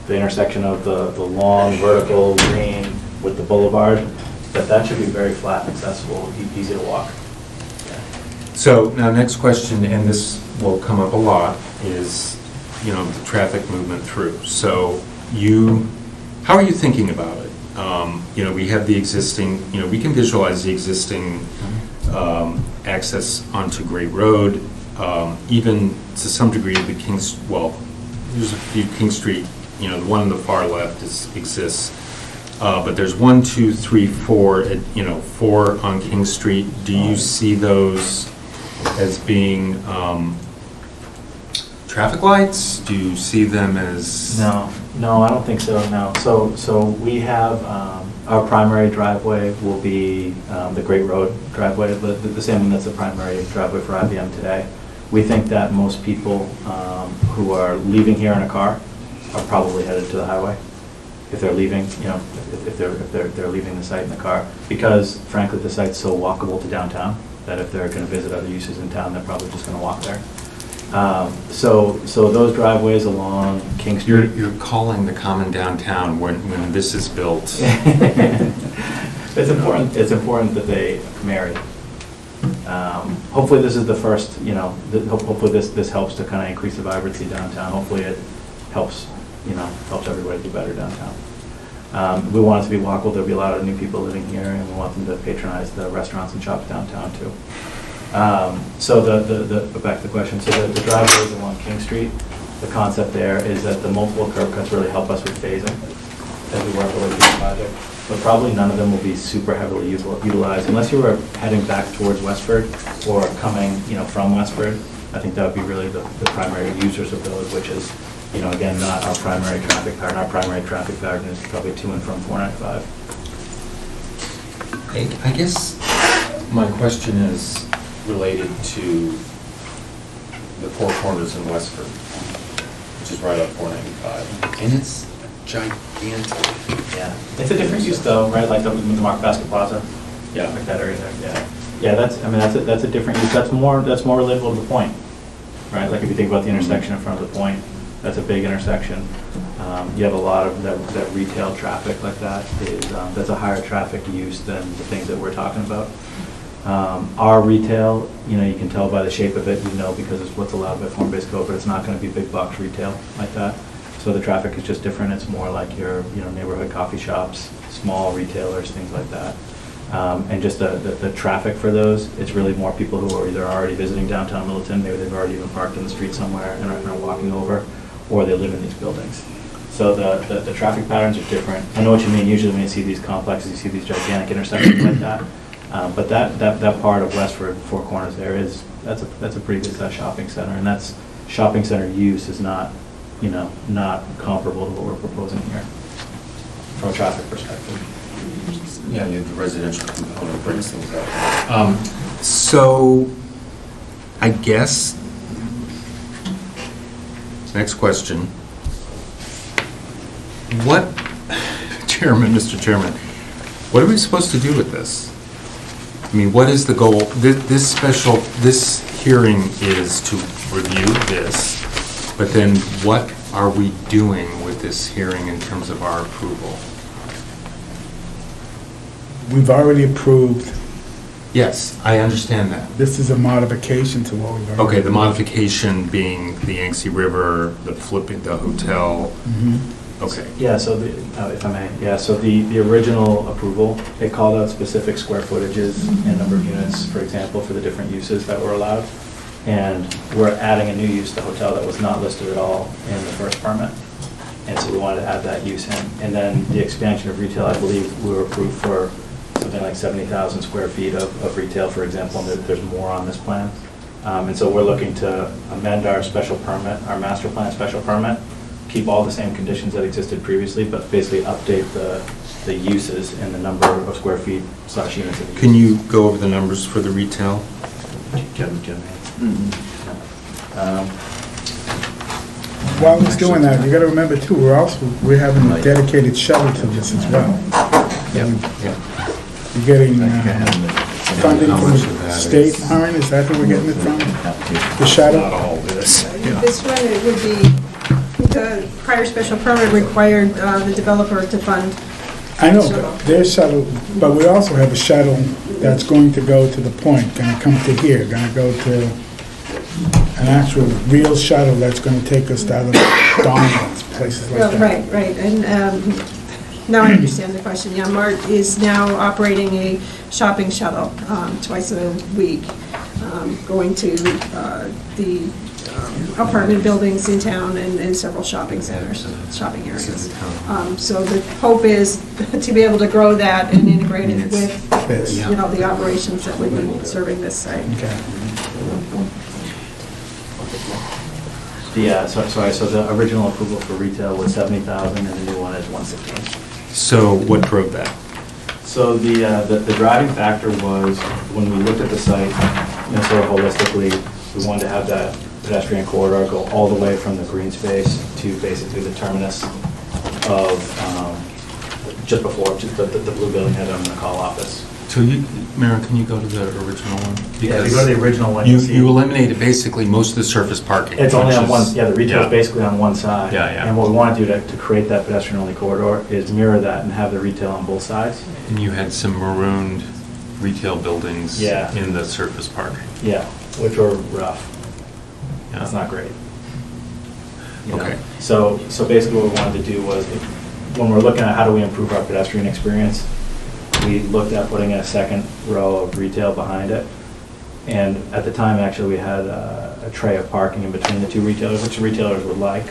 the intersection of the long vertical green with the boulevard, that should be very flat and accessible, easy to walk. So now next question, and this will come up a lot, is, the traffic movement through. So how are you thinking about it? We have the existing, we can visualize the existing access onto Great Road, even to some degree the there's a few King Street, the one on the far left exists. But there's 1, 2, 3, 4, 4 on King Street. Do you see those as being traffic lights? Do you see them as? No, I don't think so, no. So we have, our primary driveway will be the Great Road driveway, the same one that's the primary driveway for IBM today. We think that most people who are leaving here in a car are probably headed to the highway. If they're leaving, if they're leaving the site in the car, because frankly, the site's so walkable to downtown that if they're going to visit other uses in town, they're probably just going to walk there. So those driveways along King Street. You're calling the common downtown when this is built. It's important that they marry. Hopefully this is the first, hopefully this helps to kind of increase the vibrancy downtown. Hopefully it helps everybody do better downtown. We want it to be walkable. There'll be a lot of new people living here, and we want them to patronize the restaurants and shops downtown too. So back to the question. So the driveways along King Street, the concept there is that the multiple curb cuts really help us with phasing as we work our way through the project. But probably none of them will be super heavily utilized unless you were heading back towards Westford or coming, from Westford. I think that would be really the primary users of those, which is, again, not our primary traffic pattern. Our primary traffic pattern is probably to and from 495. I guess my question is related to the Four Corners in Westford, which is right up 495, and it's gigantic. Yeah, it's a different use though, right? Like the Mark Basket Plaza. Yeah, like that area there. Yeah. That's a different use. That's more relatable to the Point, right? Like if you think about the intersection in front of the Point, that's a big intersection. You have a lot of that retail traffic like that is that's a higher traffic use than the things that we're talking about. Our retail, you can tell by the shape of it, because it's what's allowed by form-based code, but it's not going to be big box retail like that. So the traffic is just different. It's more like your, neighborhood coffee shops, small retailers, things like that. And just the traffic for those, it's really more people who are either already visiting downtown Middleton, maybe they've already even parked in the street somewhere and are walking over, or they live in these buildings. So the traffic patterns are different. I know what you mean. Usually when you see these complexes, you see these gigantic intersections like that. But that part of Westford, Four Corners there that's a pretty good sized shopping center, and that's shopping center use is not comparable to what we're proposing here from a traffic perspective. Yeah, the residential component brings things up. So, I guess, next question. Mr. Chairman, what are we supposed to do with this? I mean, what is the goal? This hearing is to review this, but then what are we doing with this hearing in terms of our approval? We've already approved. Yes, I understand that. This is a modification to what we've already. Okay, the modification being the Yangtze River, the flipping, the hotel. Mm-hmm. Okay. Yeah, so if I may, so the original approval, it called out specific square footages and number of units, for example, for the different uses that were allowed. And we're adding a new use, the hotel, that was not listed at all in the first permit. And so we wanted to add that use in. And then the expansion of retail, I believe we were approved for something like 70,000 square feet of retail, for example, and there's more on this plan. And so we're looking to amend our special permit, our master plan special permit, keep all the same conditions that existed previously, but basically update the uses and the number of square feet / units. Can you go over the numbers for the retail? While he's doing that, you gotta remember too, we're having a dedicated shuttle to this as well. Yeah. You're getting funding from the state, Aaron, is that where we're getting it from? The shuttle? Not all this. This one, it would be, the prior special permit required the developer to fund. I know, but there's shuttle, but we also have a shuttle that's going to go to the Point, gonna come to here, gonna go to an actual real shuttle that's gonna take us to other Donalds, places like Well, that. right, and now I understand the question. Yeah, Mart is now operating a shopping shuttle twice a week, going to the apartment buildings in town and several shopping centers, shopping areas. So the hope is to be able to grow that and integrate it with, you know, the operations that would be serving this site. So the original approval for retail was 70,000 and the new one is 116. So what drove that? So the driving factor was when we looked at the site, you know, sort of holistically, we wanted to have that pedestrian corridor go all the way from the green space to basically the terminus of just before the blue building had on the call office. So Maren, can you go to the original one? Yeah, if you go to the original one, You eliminated basically most of the surface parking. It's only on one, is- the retail is basically on one side. Yeah, yeah. And what we want to do to create that pedestrian-only corridor is mirror that and have the retail on both sides. And you had some marooned retail buildings in the surface parking. Yeah, which were rough. Yeah. That's not great. You know? Okay. So basically what we wanted to do was, when we're looking at how do we improve our pedestrian experience, we looked at putting in a second row of retail behind it. And at the time, actually, we had a tray of parking in between the two retailers, which retailers would like.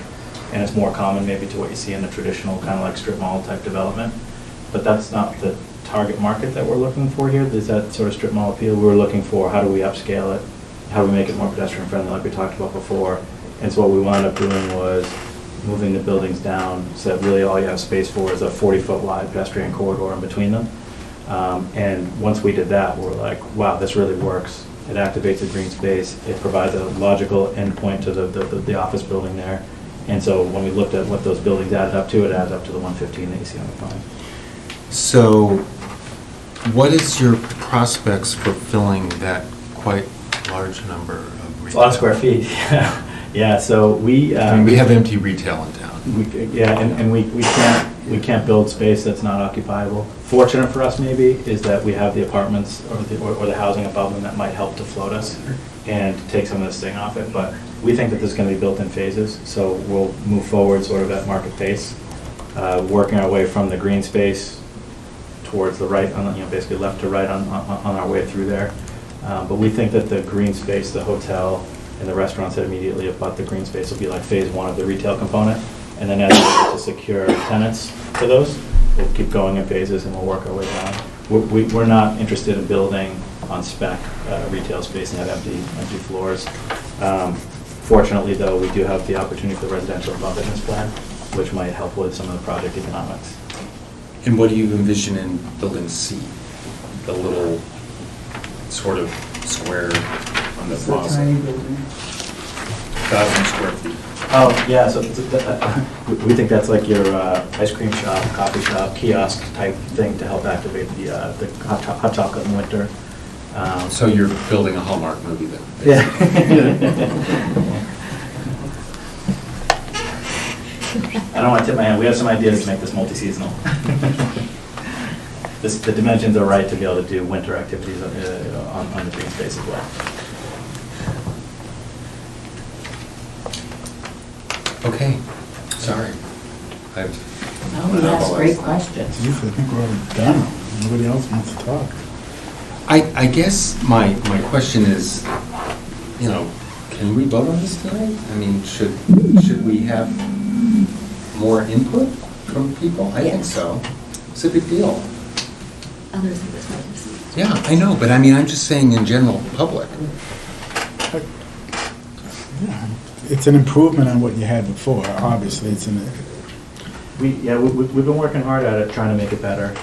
And it's more common maybe to what you see in the traditional kind of like strip mall type development. But that's not the target market that we're looking for here. There's that sort of strip mall appeal. We were looking for how do we upscale it? How do we make it more pedestrian friendly like we talked about before? And so what we wound up doing was moving the buildings down so that really all you have space for is a 40-foot wide pedestrian corridor in between them. And once we did that, we're like, wow, this really works. It activates the green space. It provides a logical endpoint to the office building there. And so when we looked at what those buildings added up to, it adds up to the 115 that you see on the plan. So what is your prospects for filling that quite large number of retail? It's a lot of square feet. Yeah, so we... I mean, we have empty retail in town. We can't build space that's not occupiable. Fortunate for us maybe is that we have the apartments or the housing above them that might help to float us and take some of this thing off it. But we think that this is going to be built in phases, so we'll move forward sort of at market pace, working our way from the green space towards the right, basically left to right on our way through there. But we think that the green space, the hotel, and the restaurants that immediately abut the green space will be like phase one of the retail component. And then as we get to secure tenants for those, we'll keep going in phases and we'll work our way down. We're not interested in building on spec retail space and have empty floors. Fortunately, though, we do have the opportunity for the residential above it in this plan, which might help with some of the project economics. And what do you envision in building C? The little sort of square on the plaza? Tiny building. 1,000 square feet. Oh, yeah, so we think that's like your ice cream shop, coffee shop, kiosk type thing to help activate the hot chocolate in winter. So you're building a Hallmark movie then? Yeah. I don't want to tip my hand. We have some ideas to make this multi-seasonal. The dimensions are right to be able to do winter activities on the green space as well. Okay, sorry. No, that's great questions. Usually I think we're all done. Nobody else wants to talk. I guess my question is, can we vote on this tonight? I mean, should we have more input from people? I think so. It's a big deal. Yeah, I know, but I mean, I'm just saying in general, public. Yeah, it's an improvement on what you had before. Obviously, it's We've been working hard at it, trying to make it better.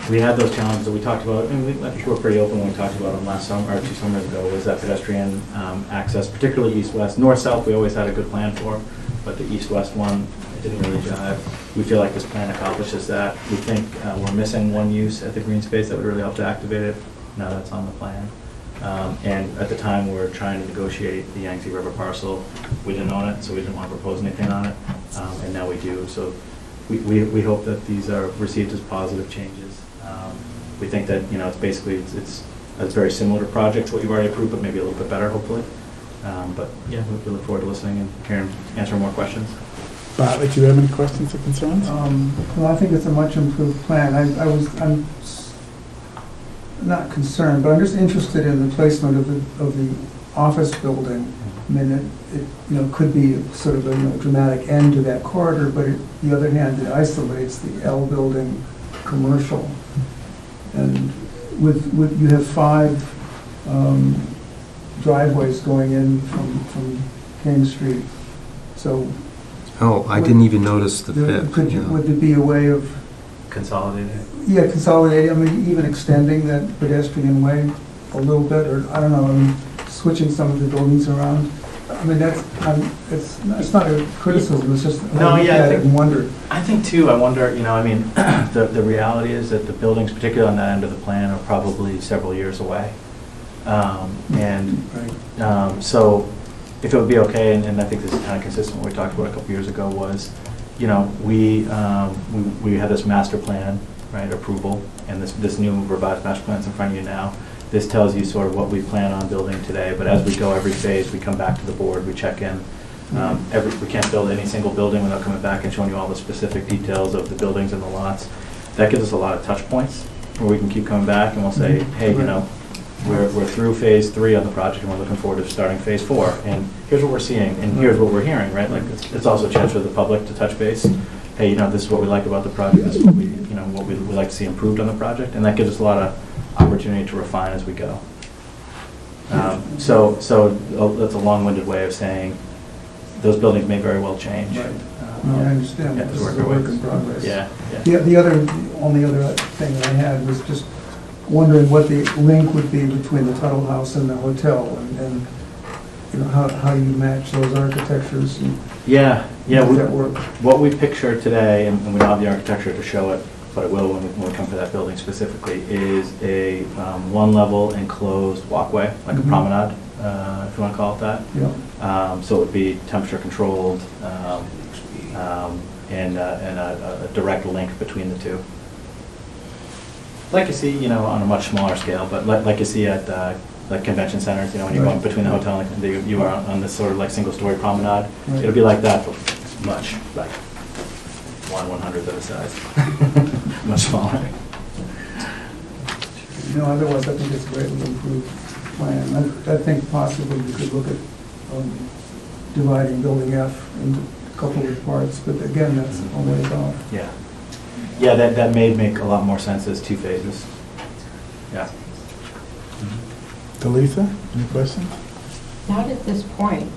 We had those challenges that we talked about, and I think we were pretty open when we talked about them last summer, or 2 summers ago, was that pedestrian access, particularly east-west. North-south, we always had a good plan for, but the east-west one, it didn't really jive. We feel like this plan accomplishes that. We think we're missing one use at the green space that would really help to activate it. Now that's on the plan. And at the time, we were trying to negotiate the Yangtze River parcel. We didn't own it, so we didn't want to propose anything on it, and now we do. So we hope that these are received as positive changes. We think that, it's basically, it's very similar to projects, what you've already approved, but maybe a little bit better, hopefully. But yeah, we look forward to listening and hearing, answering more questions. Bartlett, do you have any questions or concerns? Well, I think it's a much improved plan. I'm not concerned, but I'm just interested in the placement of the office building. I mean, it could be sort of a dramatic end to that corridor, but on the other hand, it isolates the L building commercial. And with you have 5 driveways going in from King Street, so. Oh, I didn't even notice the 5th. Would there be a way of? Consolidated? Yeah, consolidating, I mean, even extending that pedestrian way a little bit, or, I don't know, I mean, switching some of the buildings around. I mean, it's not a criticism, it's just, I look at it and wonder. I think too, I wonder, I mean, the reality is that the buildings, particularly on that end of the plan, are probably several years away. So if it would be okay, and I think this is kind of consistent with what we talked about a couple years ago, was, we had this master plan, right, approval, and this new revised master plan is in front of you now. This tells you sort of what we plan on building today, but as we go every phase, we come back to the board, we check in. We can't build any single building without coming back and showing you all the specific details of the buildings and the lots. That gives us a lot of touch points where we can keep coming back and we'll say, hey, we're through phase 3 on the project and we're looking forward to starting phase 4. And here's what we're seeing and here's what we're hearing, right? Like it's also a chance for the public to touch base. Hey, this is what we like about the project. This is what we would like to see improved on the project. And that gives us a lot of opportunity to refine as we go. So that's a long-winded way of saying those buildings may very well change. Right. I understand. Yeah, This is a work in progress. Yeah. The only other thing that I had was just wondering what the link would be between the Tuttle House and the hotel, and how you match those architectures. And yeah. Does that work? What we picture today, and we don't have the architecture to show it, but it will when we come to that building specifically, is a one-level enclosed walkway, like a promenade, if you want to call it that. Yeah. So it would be temperature controlled and a direct link between the two. Like you see, on a much smaller scale, but like you see at like convention centers, when you're going between the hotel and you are on this sort of like single-story promenade. Right. It'll be like that, but much like 1/100th of the size. Much smaller. Otherwise, I think it's a greatly improved plan. I think possibly you could look at dividing building F into a couple of parts, but again, that's a ways off. Yeah. Yeah, that may make a lot more sense as 2 phases. Yeah. Delisa, any questions? Not at this point.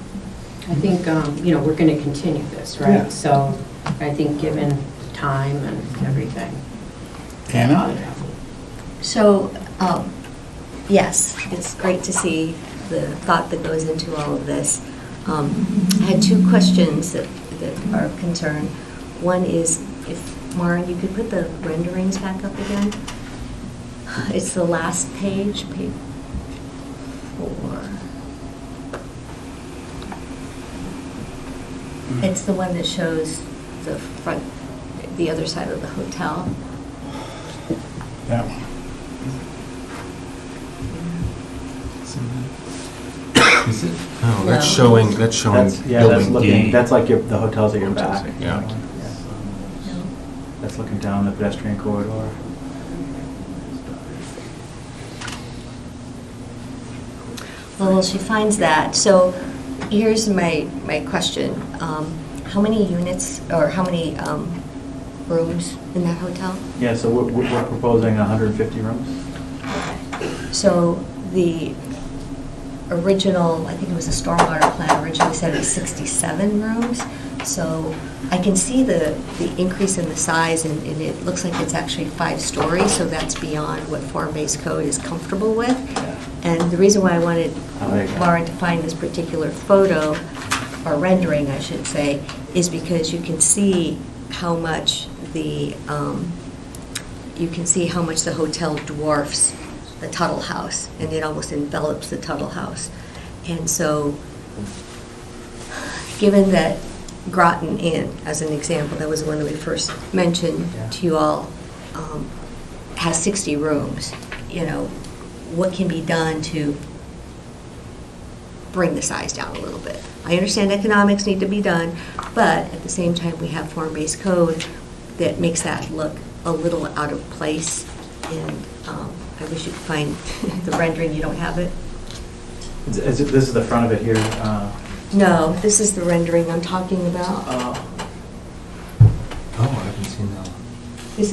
I think, we're going to continue this, right? Yeah. So I think given time and everything. Anna? So, yes, it's great to see the thought that goes into all of this. I had 2 questions that are of concern. One is, if, Maren, you could put the renderings back up again? It's the last page, page 4. It's the one that shows the front, the other side of the hotel. That one. Is it? No, that's showing building D. That's like the hotels at your back. Yeah. That's looking down the pedestrian corridor. Well, she finds that. So here's my question. How many units or how many rooms in that hotel? Yeah, so we're proposing 150 rooms. So the original, I think it was a stormwater plan, originally said it was 67 rooms. So I can see the increase in the size, and it looks like it's actually 5 stories, so that's beyond what form-based code is comfortable with. Yeah. And the reason why I wanted Lauren to find this particular photo, or rendering, I should say, is because you can see how much the hotel dwarfs the Tuttle House, and it almost envelops the Tuttle House. And so, given that Groton Inn, as an example, that was the one that we first mentioned to you all, has 60 rooms, what can be done to bring the size down a little bit. I understand economics need to be done, but at the same time, we have form-based code that makes that look a little out of place, and I wish you could find the rendering, you don't have it? This is the front of it here? No, this is the rendering I'm talking about. Oh, I haven't seen that one. This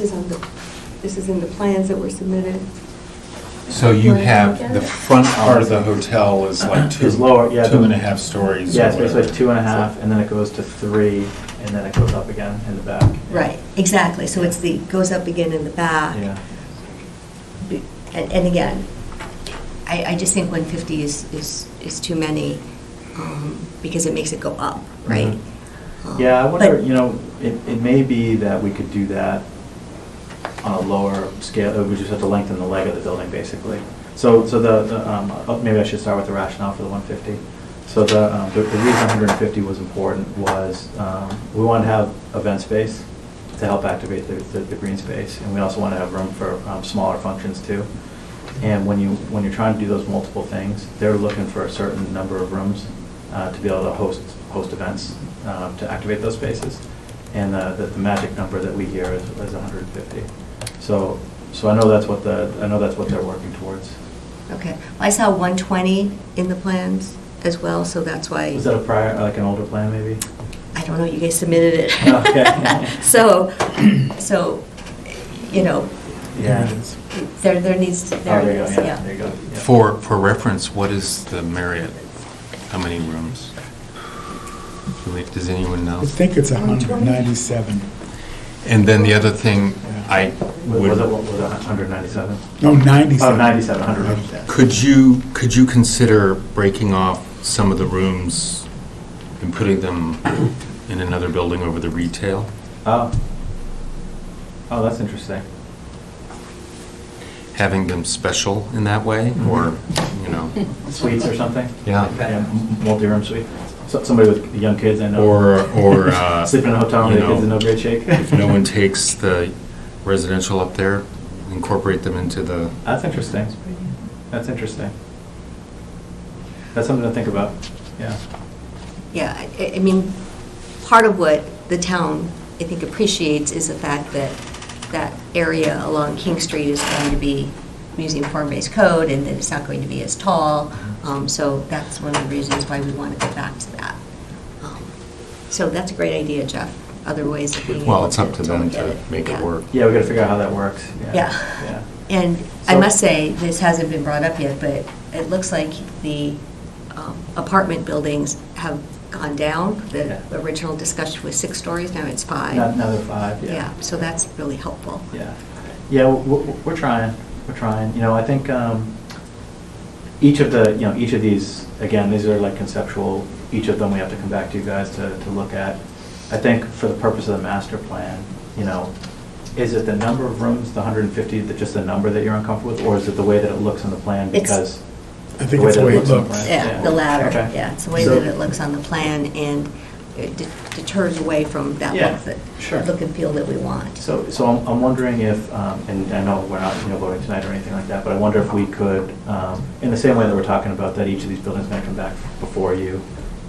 is in the plans that were submitted. So you have, the front part of the hotel is like Is lower, yeah. 2.5 stories. Yeah, or it's basically whatever. 2.5, and then it goes to 3, and then it goes up again in the back. Right, exactly, so it's goes up again in the back. Yeah. And again, I just think 150 is too many, because it makes it go up, right? Yeah, I wonder, But- you know, it may be that we could do that on a lower scale. We just have to lengthen the leg of the building, basically. So maybe I should start with the rationale for the 150. So the reason 150 was important was we wanted to have event space to help activate the green space, and we also want to have room for smaller functions too. And when you're trying to do those multiple things, they're looking for a certain number of rooms to be able to host events to activate those spaces. And the magic number that we hear is 150. So I know that's what they're working towards. Okay, I saw 120 in the plans as well, so that's why. Is that a prior, like an older plan maybe? I don't know, you guys submitted it. Okay. So, you know, Yeah. there needs to, there Oh, it is, yeah. There you go. Yeah. For reference, what is the Marriott? How many rooms? Does anyone know? I think it's 197. And then the other thing, I Was it would, 197? No, 97. Oh, 97, 100 rooms, yeah. could you consider breaking off some of the rooms and putting them in another building over the retail? Oh, that's interesting. Having them special in that way, or, you know? Suites or something? Yeah. Multi-room suite. Somebody with young kids, I know. Or Sleep in a hotel and you the kids in know, no great shape. if no one takes the residential up there, incorporate them into the, That's interesting. That's interesting. That's something to think about, yeah. Yeah, I mean, part of what the town, I think, appreciates is the fact that that area along King Street is going to be using form-based code, and that it's not going to be as tall. So that's one of the reasons why we want to go back to that. So that's a great idea, Jeff. Other ways of being able to. well, it's up to them look at to make it Yeah. work. Yeah, we gotta figure out how that works. Yeah. And I So- must say, this hasn't been brought up yet, but it looks like the apartment buildings have gone down. The original discussion was 6 stories, now it's 5. Now they're 5, Yeah, so that's really helpful. Yeah, we're trying. You know, I think each of these, again, these are like conceptual. Each of them we have to come back to you guys to look at. I think for the purpose of the master plan, you know, is it the number of rooms, the 150, just the number that you're uncomfortable with, or is it the way that it looks on the plan? Because I think it's the way it on the looks. plan? Yeah, the latter, Okay. yeah, it's the way So- that it looks on the plan, and it deters away from that Yeah, look, sure. look and feel that we want. So I'm wondering if, and I know we're not, voting tonight or anything like that, but I wonder if we could, in the same way that we're talking about that each of these buildings is going to come back before you,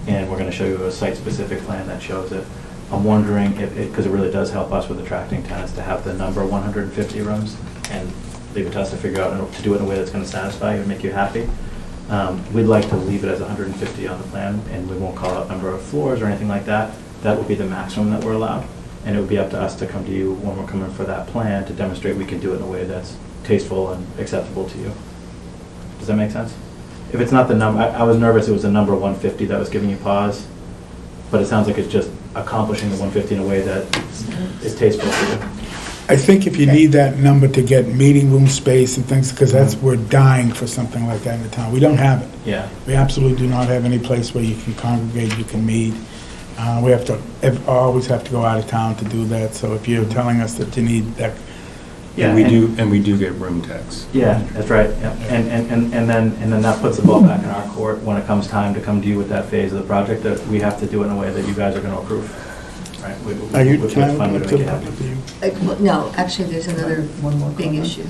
and we're going to show you a site-specific plan that shows it. I'm wondering if, because it really does help us with attracting tenants to have the number 150 rooms, and leave it to us to figure out, to do it in a way that's going to satisfy you and make you happy. We'd like to leave it as 150 on the plan, and we won't call out number of floors or anything like that. That would be the maximum that we're allowed. And it would be up to us to come to you when we're coming for that plan to demonstrate we can do it in a way that's tasteful and acceptable to you. Does that make sense? If it's not the number, I was nervous it was the number 150 that was giving you pause, but it sounds like it's just accomplishing the 150 in a way that is tasteful to you. I think if you need that number to get meeting room space and things, because we're dying for something like that in the town. We don't have it. Yeah. We absolutely do not have any place where you can congregate, you can meet. We have to, always have to go out of town to do that, so if you're telling us that you need that. Yeah, And we do get room tax. Yeah, that's right, yeah. And then that puts the ball back in our court when it comes time to come to you with that phase of the project, that we have to do it in a way that you guys are going to approve. Right? Are you, we can I find a way look to to make it the happen. public view? No, actually, there's another big issue.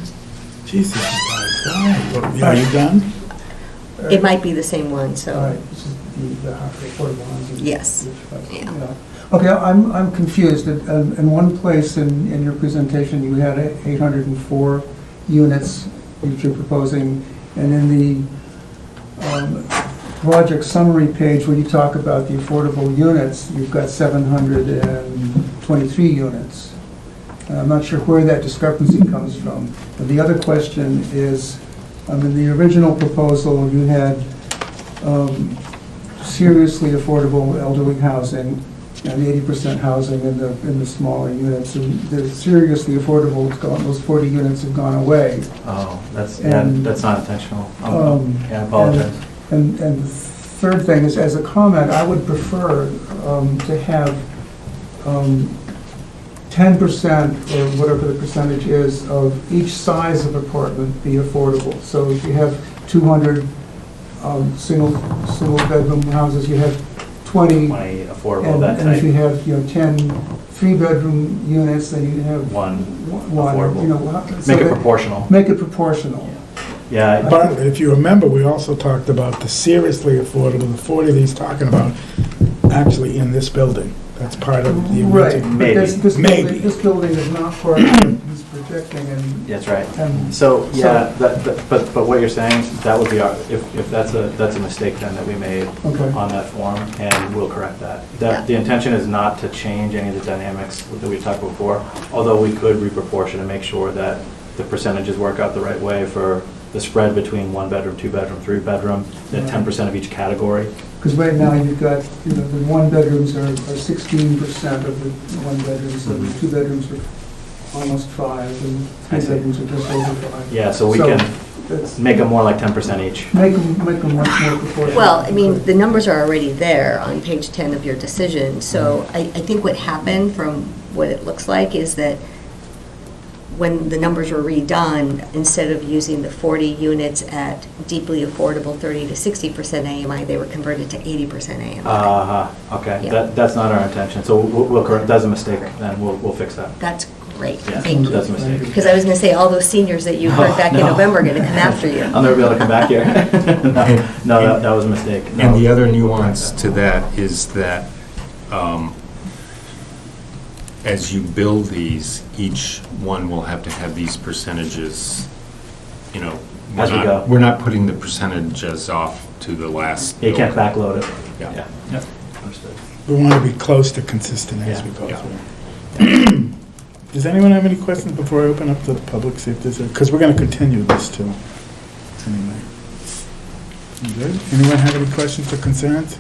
Jesus, you guys, are you done? It might be the same one, All so, right, this is the affordable housing. yes. Yeah. Okay, I'm confused. In one place in your presentation, you had 804 units that you're proposing, and in the project summary page where you talk about the affordable units, you've got 723 units. I'm not sure where that discrepancy comes from. But the other question is, in the original proposal, you had seriously affordable elderly housing and 80% housing in the smaller units. And the seriously affordable, those 40 units have gone away. Oh, that's not intentional. Yeah, I apologize. And the third thing is, as a comment, I would prefer to have 10% or whatever the percentage is of each size of apartment be affordable. So if you have 200 single bedroom houses, you have 20 affordable, that and if you type. have 10 3-bedroom units, then you have One affordable. Make it proportional. Make it proportional. Yeah. But if you remember, we also talked about the seriously affordable, the 40 that he's talking about, actually in this building. That's part of the Right, original. but Maybe. this building is not part of what he's projecting, and That's right. And So, yeah, but what you're saying, that would be our, if that's a mistake then that we made Okay. on that form, and we'll correct that. The intention is not to change any of the dynamics that we talked before, although we could reproportion and make sure that the percentages work out the right way for the spread between 1 bedroom, 2 bedroom, 3 bedroom, then 10% of each category. because right now you've got, the 1 bedrooms are 16% of the 1 bedrooms, so the 2 bedrooms are almost 5, and 3 bedrooms are just over 5. Yeah, so we can make them more like 10% each. Make them much more proportional. Well, I mean, the numbers are already there on page 10 of your decision, so I think what happened from what it looks like is that when the numbers were redone, instead of using the 40 units at deeply affordable 30 to 60% AMI, they were converted to 80% AMI. Okay, Yeah. that's not our intention, so we'll correct, that's a mistake, then we'll fix that. That's great, Yeah, thank you. that's a mistake. Because I was going to say, all those seniors that you heard back in No. November are going to come after you. I'll never be able to come back here. No, that was a mistake. And No, the other we'll nuance correct to that is that as you build these, each one will have to have these percentages, As we go. we're not putting the percentages off to the last. You can't building. backload it. Yeah. Yep, understood. We want to be close to consistent as we go Yeah. through. Does anyone have any questions before I open up to the public, see if there's, because we're going to continue this too. Anyway. You good? Anyone have any questions or concerns?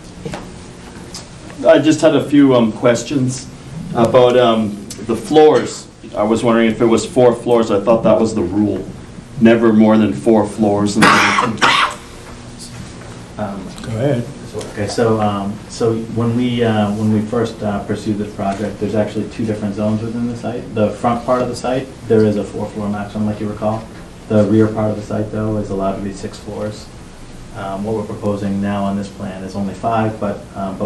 I just had a few questions about the floors. I was wondering if it was 4 floors. I thought that was the rule. Never more than 4 floors. Go ahead. Okay, so when we first pursued this project, there's actually 2 different zones within the site. The front part of the site, there is a 4-floor maximum, like you recall. The rear part of the site, though, is allowed to be 6 floors. What we're proposing now on this plan is only 5, but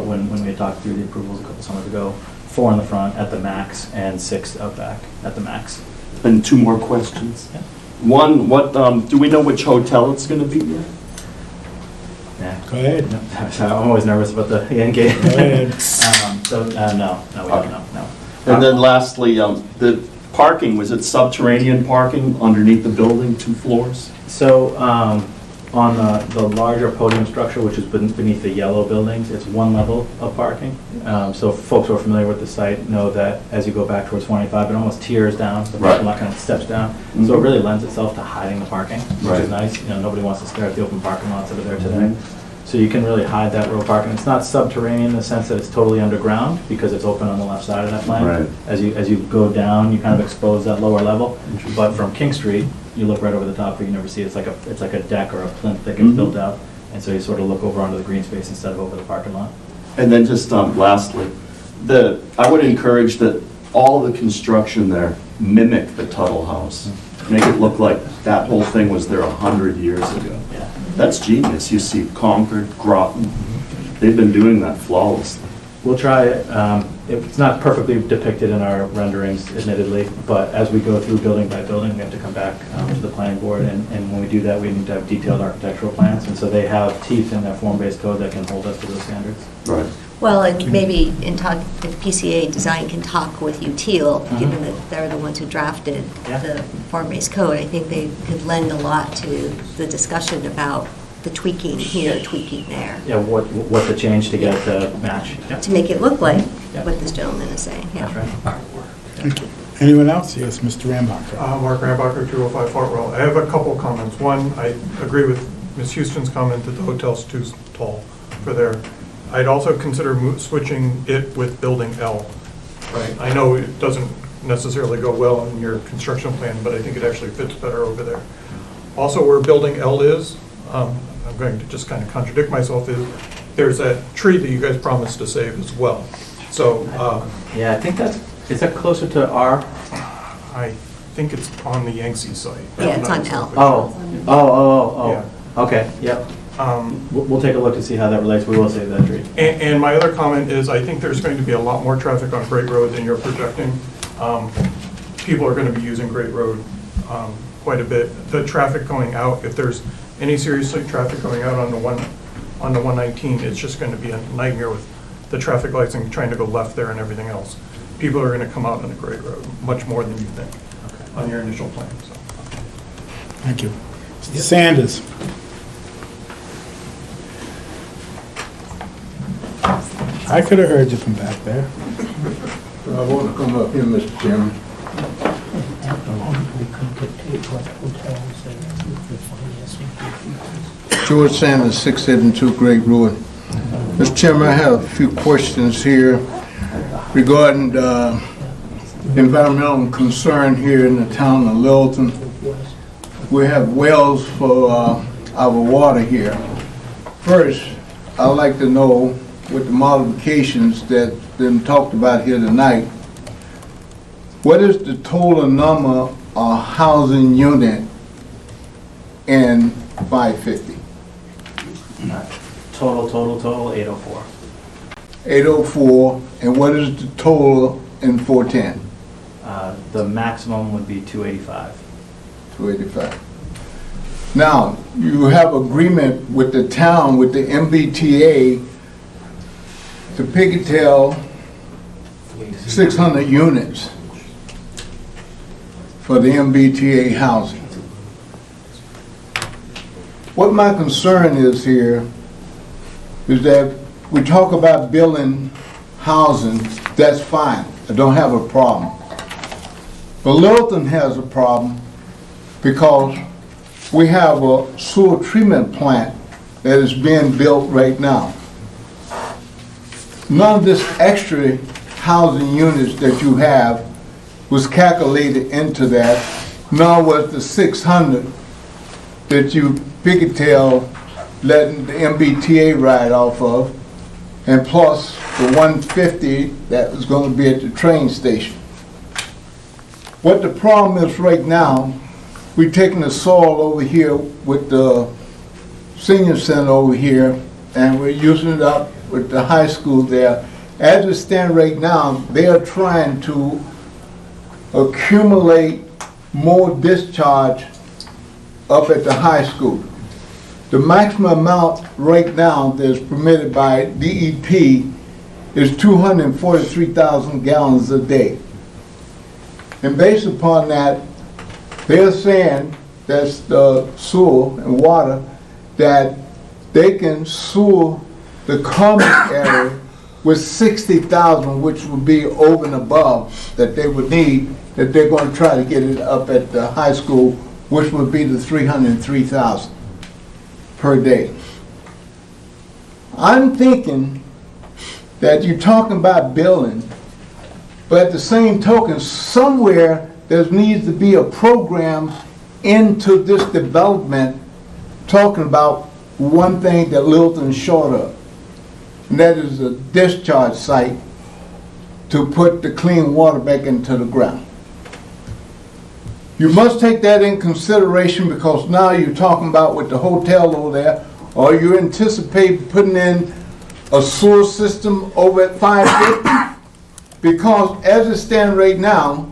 when we had talked through the approvals a couple summers ago, 4 in the front at the max and 6 out back at the max. And 2 more questions. Yeah. One, do we know which hotel it's going to be at? Yeah. Go ahead. I'm always nervous about the end game. Go ahead. No, we don't know, no. And then lastly, the parking, was it subterranean parking underneath the building, 2 floors? So, on the larger podium structure, which is beneath the yellow buildings, it's 1 level of parking. So folks who are familiar with the site know that as you go back towards 25, it almost tears down, the parking lot kind of steps down. So it really lends itself to hiding the parking, which is nice. Nobody wants to stare at the open parking lots that are there today. So you can really hide that row parking. It's not subterranean in the sense that it's totally underground, because it's open on the left side of that plan. Right. As you go down, you kind of expose that lower level. But from King Street, you look right over the top, but you never see it. It's like a deck or a plinth that gets built out, and so you sort of look over onto the green space instead of over the parking lot. And then just lastly, I would encourage that all the construction there mimic the Tuttle House. Make it look like that whole thing was there 100 years ago. Yeah. That's genius. You see Concord, Groton, they've been doing that flawlessly. We'll try it. it's not perfectly depicted in our renderings admittedly, but as we go through building by building, we have to come back to the planning board, and when we do that, we need to have detailed architectural plans, and so they have teeth in their form-based code that can hold us to those standards. Right. Well, and maybe if PCA Design can talk with UTIL, given that they're the ones who drafted the form-based code, I think they could lend a lot to the discussion about the tweaking here, tweaking there. Yeah, what to change to get it to match. Yeah. To make it look like what this gentleman is saying, yeah. That's right. Thank you. Anyone else? Yes, Mr. Rambacher. Mark Rambacher, 205 Fartwell. I have a couple comments. One, I agree with Ms. Houston's comment that the hotel's too tall for there. I'd also consider switching it with Building L. Right. I know it doesn't necessarily go well in your construction plan, but I think it actually fits better over there. Also, where Building L is, I'm going to just kind of contradict myself, is there's that tree that you guys promised to save as well. So, yeah, I think is that closer to R? I think it's on the Yangtze site. Yeah, it's on L. Oh. Yeah. Okay, yep. We'll take a look to see how that relates. We will save that tree. And my other comment is, I think there's going to be a lot more traffic on Great Road than you're projecting. People are going to be using Great Road quite a bit. The traffic going out, if there's any serious traffic going out on the 119, it's just going to be a nightmare with the traffic lights and trying to go left there and everything else. People are going to come out on the Great Road much more than you think on your initial plan. So. Thank you. Sanders. I could have heard you from back there. I want to come up here, Mr. Chairman. George Sanders, 672 Great Road. Mr. Chairman, I have a few questions here regarding the environmental concern here in the town of Littleton. We have wells for our water here. First, I'd like to know, with the modifications that been talked about here tonight, what is the total number of housing unit in 550? Total, 804. 804, and what is the total in 410? The maximum would be 285. 285. Now, you have agreement with the town, with the MBTA, to Pickettell 600 units for the MBTA housing. What my concern is here is that we talk about building housing, that's fine, I don't have a problem. But Littleton has a problem because we have a sewer treatment plant that is being built right now. None of this extra housing units that you have was calculated into that, nor was the 600 that you Pickettell letting the MBTA ride off of, and plus the 150 that was going to be at the train station. What the problem is right now, we're taking the soil over here with the senior center over here, and we're using it up with the high school there. As it stands right now, they are trying to accumulate more discharge up at the high school. The maximum amount right now that's permitted by DEP is 243,000 gallons a day. And based upon that, they're saying, that's the sewer and water, that they can sewer the common area with 60,000, which would be over and above that they would need, that they're going to try to get it up at the high school, which would be the 303,000 per day. I'm thinking that you're talking about building, but at the same token, somewhere there needs to be a program into this development talking about one thing that Littleton's short of, and that is a discharge site to put the clean water back into the ground. You must take that in consideration, because now you're talking about with the hotel over there, or you anticipate putting in a sewer system over at 550. because as it stands right now,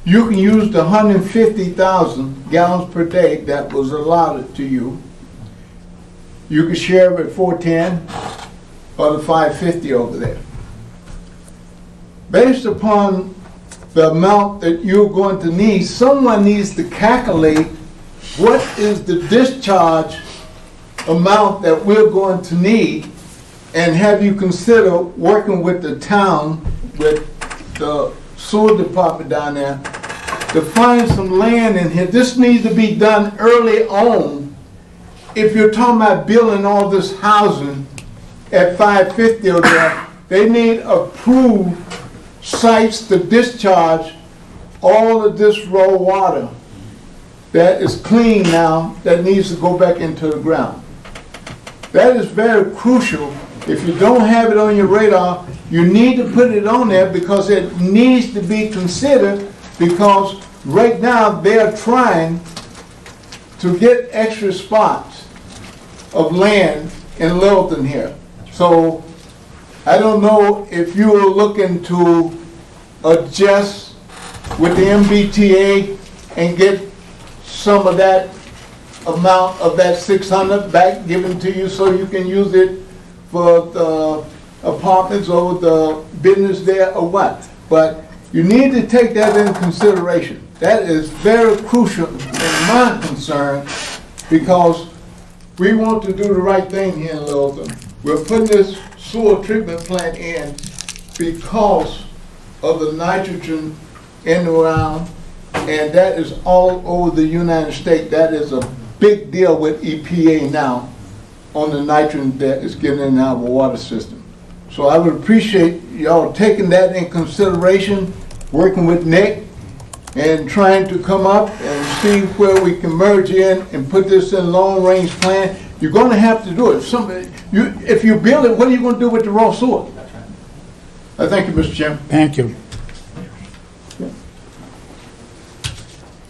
you can use the 150,000 gallons per day that was allotted to you. You can share it at 410 or the 550 over there. Based upon the amount that you're going to need, someone needs to calculate what is the discharge amount that we're going to need, and have you consider working with the town, with the sewer department down there, to find some land in here. This needs to be done early on. If you're talking about building all this housing at 550 or there, they need approved sites to discharge all of this raw water that is clean now, that needs to go back into the ground. That is very crucial. If you don't have it on your radar, you need to put it on there, because it needs to be considered, because right now they are trying to get extra spots of land in Littleton here. So I don't know if you are looking to adjust with the MBTA and get some of that amount of that 600 back given to you, so you can use it for the apartments or the business there, or what. But you need to take that into consideration. That is very crucial in my concern, because we want to do the right thing here in Littleton. We're putting this sewer treatment plant in because of the nitrogen in the ground, and that is all over the United States. That is a big deal with EPA now on the nitrogen that is getting in our water system. So I would appreciate y'all taking that in consideration, working with Nick and trying to come up and see where we can merge in and put this in long-range plan. You're going to have to do it. If you build it, what are you going to do with the raw sewer? That's right. I thank you, Mr. Chairman. Thank you.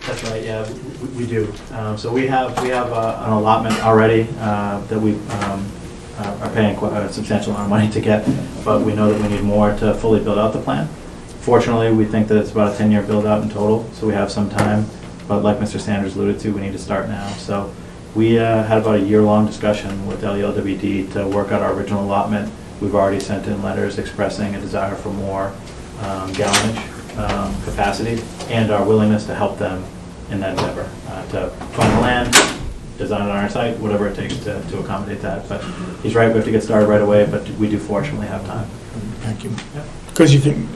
That's right, yeah, we do. So we have an allotment already that we are paying quite a substantial amount of money to get, but we know that we need more to fully build out the plan. Fortunately, we think that it's about a 10-year build-out in total, so we have some time. But like Mr. Sanders alluded to, we need to start now. So we had about a year-long discussion with LELWD to work out our original allotment. We've already sent in letters expressing a desire for more gallonage capacity, and our willingness to help them in that endeavor, to find the land, design it on our site, whatever it takes to accommodate that. But he's right, we have to get started right away, but we do fortunately have time. Thank you. Because you can,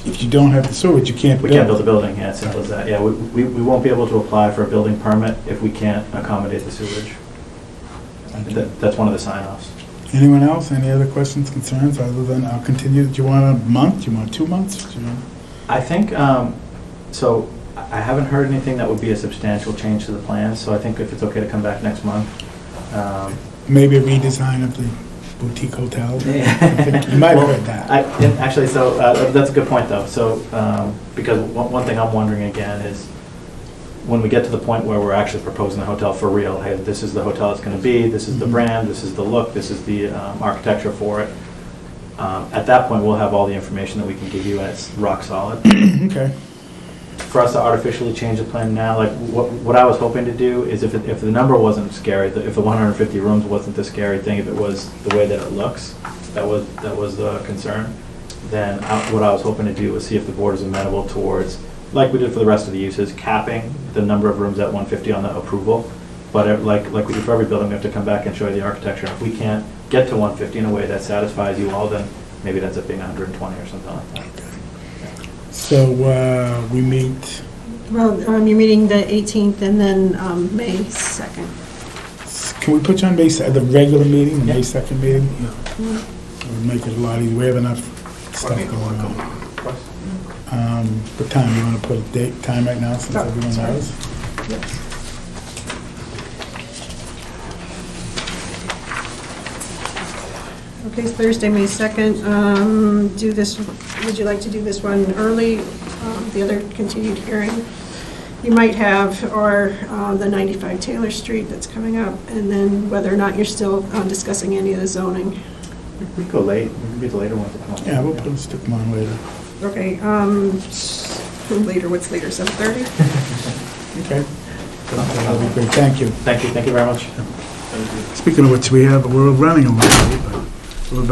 if you don't have the sewage, you can't build. We can't build a building, yeah, it's simple as that. Yeah, we won't be able to apply for a building permit if we can't accommodate the sewage. That's one of the sign-offs. Anyone else? Any other questions, concerns, other than I'll continue? Do you want a month? Do you want 2 months? Do you want... I think, so I haven't heard anything that would be a substantial change to the plan, so I think if it's okay to come back next month. Maybe a redesign of the boutique hotel? You might have heard that. Actually, so that's a good point, though. So, because one thing I'm wondering again is, when we get to the point where we're actually proposing the hotel for real, hey, this is the hotel it's going to be, this is the brand, this is the look, this is the architecture for it. At that point, we'll have all the information that we can give you, and it's rock solid. Okay. For us to artificially change the plan now, like what I was hoping to do is if the number wasn't scary, if the 150 rooms wasn't the scary thing, if it was the way that it looks, that was the concern, then what I was hoping to do was see if the board is amenable towards, like we did for the rest of the uses, capping the number of rooms at 150 on the approval. But like we do for every building, we have to come back and show you the architecture. If we can't get to 150 in a way that satisfies you all, then maybe it ends up being 120 or something like that. So we meet... Well, you're meeting the 18th and then May 2nd. Can we put you on the regular meeting, the Yeah. May 2nd meeting? Yeah. It would make it a lot easier. We have enough stuff going on. What time? You want to put a date, time right now, since everyone knows? Yes. Okay, it's Thursday, May 2nd. Do this, would you like to do this one early? The other continued hearing you might have, or the 95 Taylor Street that's coming up, and then whether or not you're still discussing any of the zoning. We could go late, we could be the later one to come on. Yeah, we'll stick them on later. Okay, later, what's later, 7:30? Okay. That'll be great, thank you. Thank you very much. Speaking of which, we're running a little late, but we've,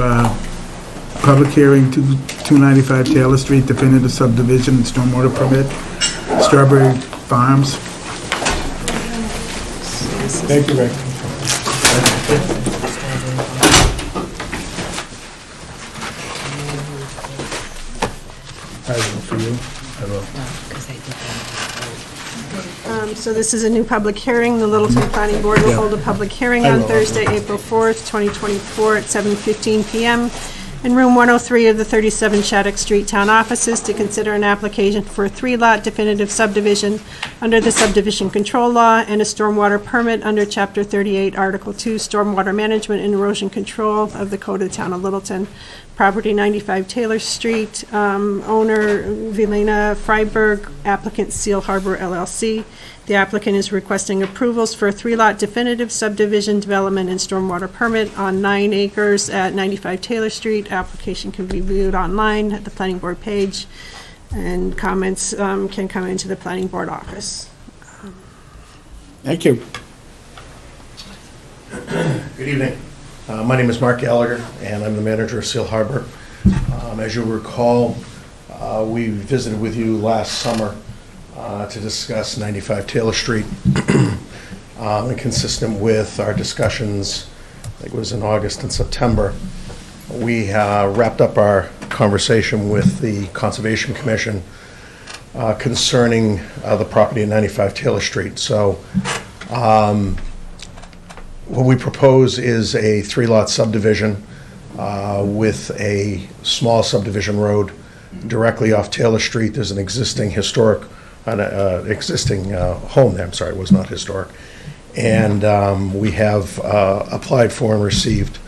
public hearing, 295 Taylor Street, definitive subdivision and stormwater permit, Strawberry Farms. Thank you, Rick. I will for you. I will. So this is a new public hearing. The Littleton Planning Board will hold a public hearing on Thursday, April 4th, 2024 at 7:15 PM in room 103 of the 37 Shattuck Street Town Offices to consider an application for a 3-lot definitive subdivision under the subdivision control law and a stormwater permit under Chapter 38, Article 2, Stormwater Management and Erosion Control of the Code of the Town of Littleton. Property 95 Taylor Street, owner Vilena Freiberg, applicant Seal Harbor LLC. The applicant is requesting approvals for a 3-lot definitive subdivision development and stormwater permit on 9 acres at 95 Taylor Street. Application can be viewed online at the planning board page, and comments can come into the planning board office. Thank you. Good evening. My name is Mark Gallagher, and I'm the manager of Seal Harbor. As you'll recall, we visited with you last summer to discuss 95 Taylor Street. And consistent with our discussions, I think it was in August and September, we wrapped up our conversation with the Conservation Commission concerning the property at 95 Taylor Street. So what we propose is a 3-lot subdivision with a small subdivision road directly off Taylor Street. There's an existing home there. I'm sorry, it was not historic. And we have applied for and received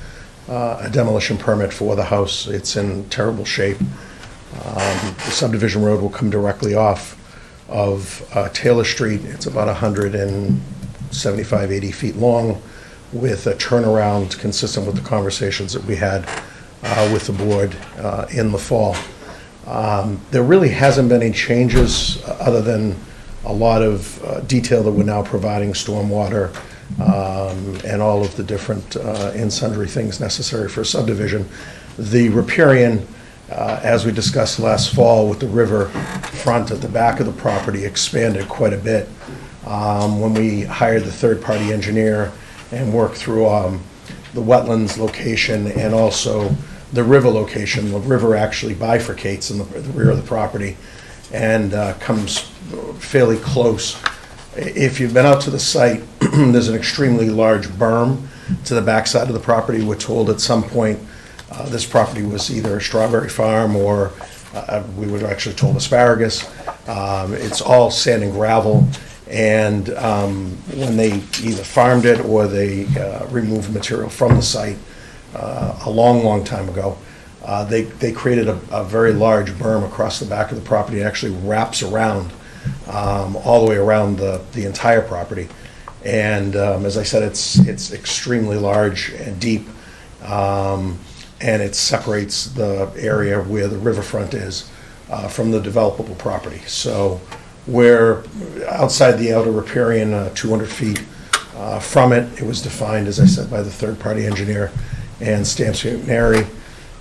a demolition permit for the house. It's in terrible shape. The subdivision road will come directly off of Taylor Street. It's about 175, 80 feet long, with a turnaround consistent with the conversations that we had with the board in the fall. There really hasn't been any changes other than a lot of detail that we're now providing stormwater and all of the different and sundry things necessary for a subdivision. The riparian, as we discussed last fall with the river front at the back of the property, expanded quite a bit when we hired the third-party engineer and worked through the wetlands location and also the river location. The river actually bifurcates in the rear of the property and comes fairly close. If you've been out to the site, there's an extremely large berm to the backside of the property. We're told at some point this property was either a strawberry farm or we were actually told asparagus. It's all sand and gravel. And when they either farmed it or they removed material from the site a long time ago, they created a very large berm across the back of the property. It actually wraps around all the way around the entire property. And as I said, it's extremely large and deep, and it separates the area where the riverfront is from the developable property. So we're outside the outer riparian, 200 feet from it. It was defined, as I said, by the third-party engineer and Stamps Mary,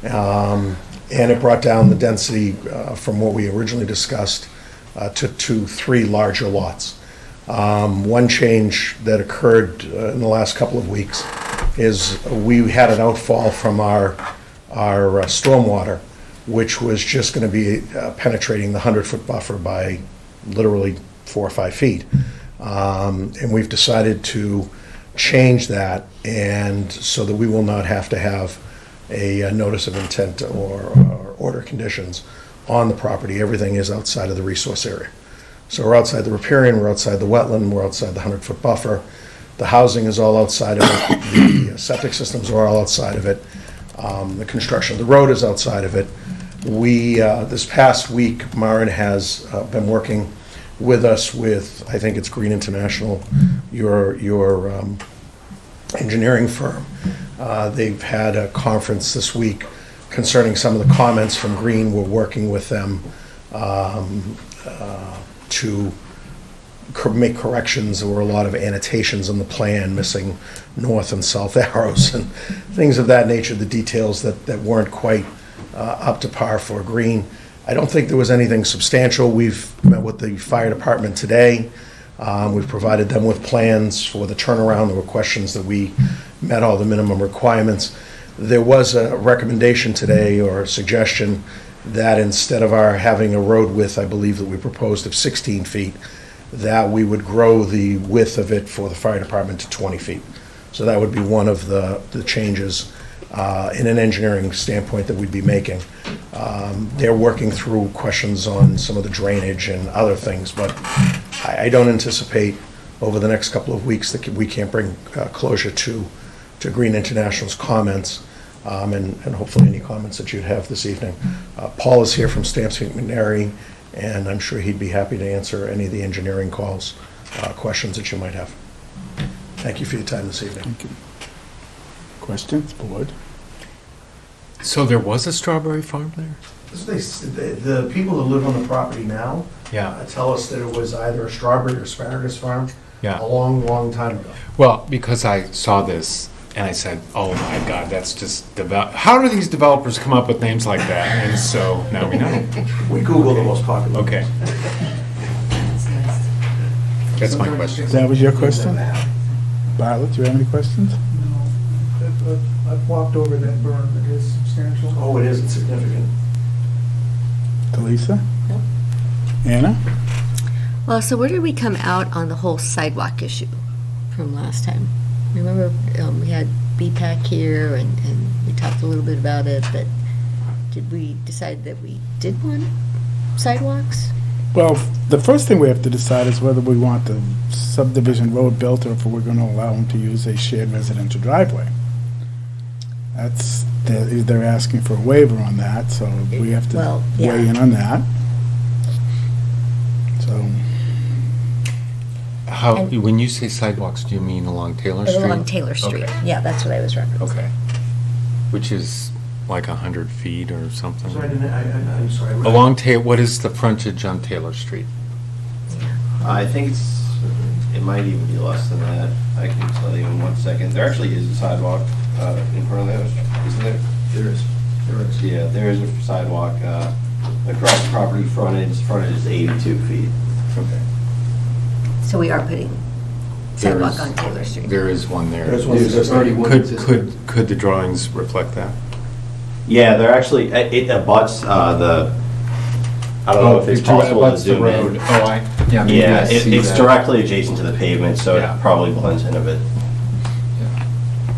and it brought down the density from what we originally discussed to 3 larger lots. One change that occurred in the last couple of weeks is we had an outfall from our stormwater, which was just going to be penetrating the 100-foot buffer by literally 4 or 5 feet. And we've decided to change that, and so that we will not have to have a notice of intent or order conditions on the property. Everything is outside of the resource area. So we're outside the riparian, we're outside the wetland, we're outside the 100-foot buffer. The housing is all outside of it. The septic systems are all outside of it. The construction of the road is outside of it. We, this past week, Maren has been working with us with, I think it's Green International, your engineering firm. They've had a conference this week concerning some of the comments from Green. We're working with them to make corrections. There were a lot of annotations on the plan, missing north and south arrows and things of that nature, the details that weren't quite up to par for Green. I don't think there was anything substantial. We've met with the fire department today. We've provided them with plans for the turnaround. There were questions that we met all the minimum requirements. There was a recommendation today, or a suggestion, that instead of our having a road width, I believe that we proposed of 16 feet, that we would grow the width of it for the fire department to 20 feet. So that would be one of the changes in an engineering standpoint that we'd be making. They're working through questions on some of the drainage and other things, but I don't anticipate over the next couple of weeks that we can't bring closure to Green International's comments, and hopefully any comments that you'd have this evening. Paul is here from Stamps McNary, and I'm sure he'd be happy to answer any of the engineering calls, questions that you might have. Thank you for your time this evening. Thank you. Questions, board? So there was a strawberry farm there? The people that live on the property now tell us that it was either a strawberry or asparagus farm a long, long time ago. Well, because I saw this and I said, oh my God, that's just how do these developers come up with names like that? And so now we know. We Google the most popular. Okay. That's my question. That was your question? Violet, do you have any questions? No. I've walked over that berm. It is substantial. Oh, it is. It's significant. Talisa? No. Anna? Well, so where did we come out on the whole sidewalk issue from last time? Remember, we had BPAC here, and we talked a little bit about it, but did we decide that we did want sidewalks? Well, the first thing we have to decide is whether we want the subdivision road built or if we're going to allow them to use a shared residential driveway. They're asking for a waiver on that, so we have to weigh in on that. So. When you say sidewalks, do you mean along Taylor Street? Along Taylor Street. Okay. Yeah, that's what I was referencing. Okay. Which is like 100 feet or something? So I'm sorry. Along what is the frontage on Taylor Street? I think it might even be less than that. I can tell you in 1 second. There actually is a sidewalk in front of the house, isn't there? There is. Yeah, there is a sidewalk across the property frontage. Frontage is 82 feet. Okay. So we are putting sidewalk on Taylor Street. There is one there. There's one Could the drawings reflect that? Yeah, they're actually, it abuts the, I don't know if it's possible to zoom in. Yeah, it's directly adjacent to the pavement, so it probably blends in a bit.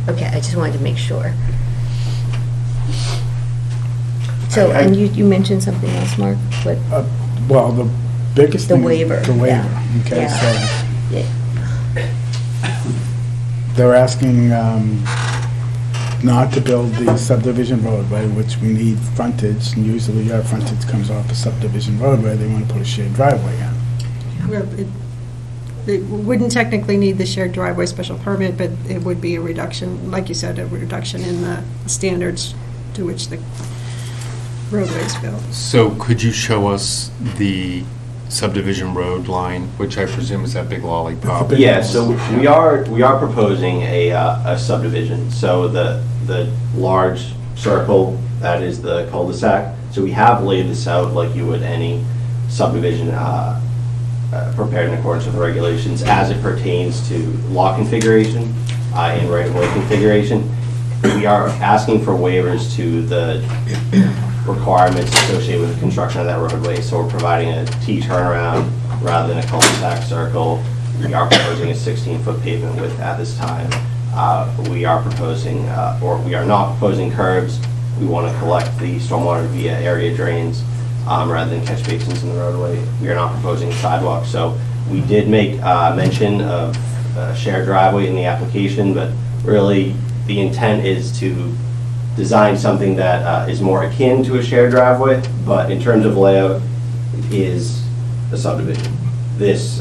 Okay, I just wanted to make sure. So, and you mentioned something else, Mark? What? Well, the biggest thing. The waiver. The waiver, yeah. okay, Yeah. so. They're asking not to build the subdivision roadway, which we need frontage, and usually our frontage comes off a subdivision roadway. They want to put a shared driveway in. Well, it wouldn't technically need the shared driveway special permit, but it would be a reduction, like you said, a reduction in the standards to which the roadway is built. So could you show us the subdivision road line, which I presume is that big lollipop? Yeah, so we are proposing a subdivision. So the large circle, that is the cul-de-sac. So we have laid this out like you would any subdivision prepared in accordance with the regulations as it pertains to lot configuration and right-of-way configuration. We are asking for waivers to the requirements associated with the construction of that roadway. So we're providing a T turnaround rather than a cul-de-sac circle. We are proposing a 16-foot pavement width at this time. We are proposing, or we are not proposing curbs. We want to collect the stormwater via area drains rather than catch basins in the roadway. We are not proposing sidewalks. So we did make mention of a shared driveway in the application, but really the intent is to design something that is more akin to a shared driveway, but in terms of layout is a subdivision. This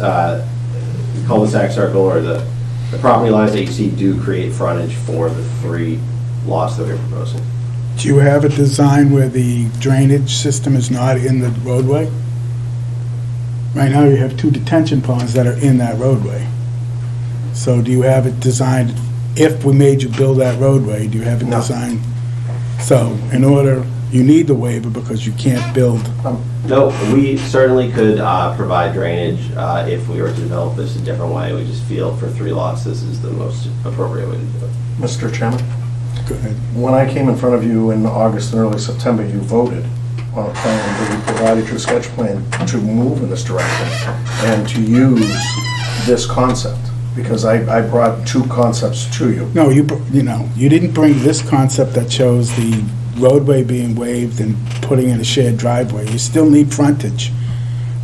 cul-de-sac circle or the The property lines that you see do create frontage for the 3 lots that we're proposing. Do you have a design where the drainage system is not in the roadway? Right now, you have 2 detention ponds that are in that roadway. So do you have it designed, if we made you build that roadway, do you have it designed? So in order, you need the waiver because you can't build. No, we certainly could provide drainage if we were to develop this a different way. We just feel for 3 lots, this is the most appropriate way to do it. Mr. Chairman? Go ahead. When I came in front of you in August and early September, you voted on a plan that we provided your sketch plan to move in this direction and to use this concept, because I brought 2 concepts to you. No, you didn't bring this concept that shows the roadway being waived and putting in a shared driveway. You still need frontage.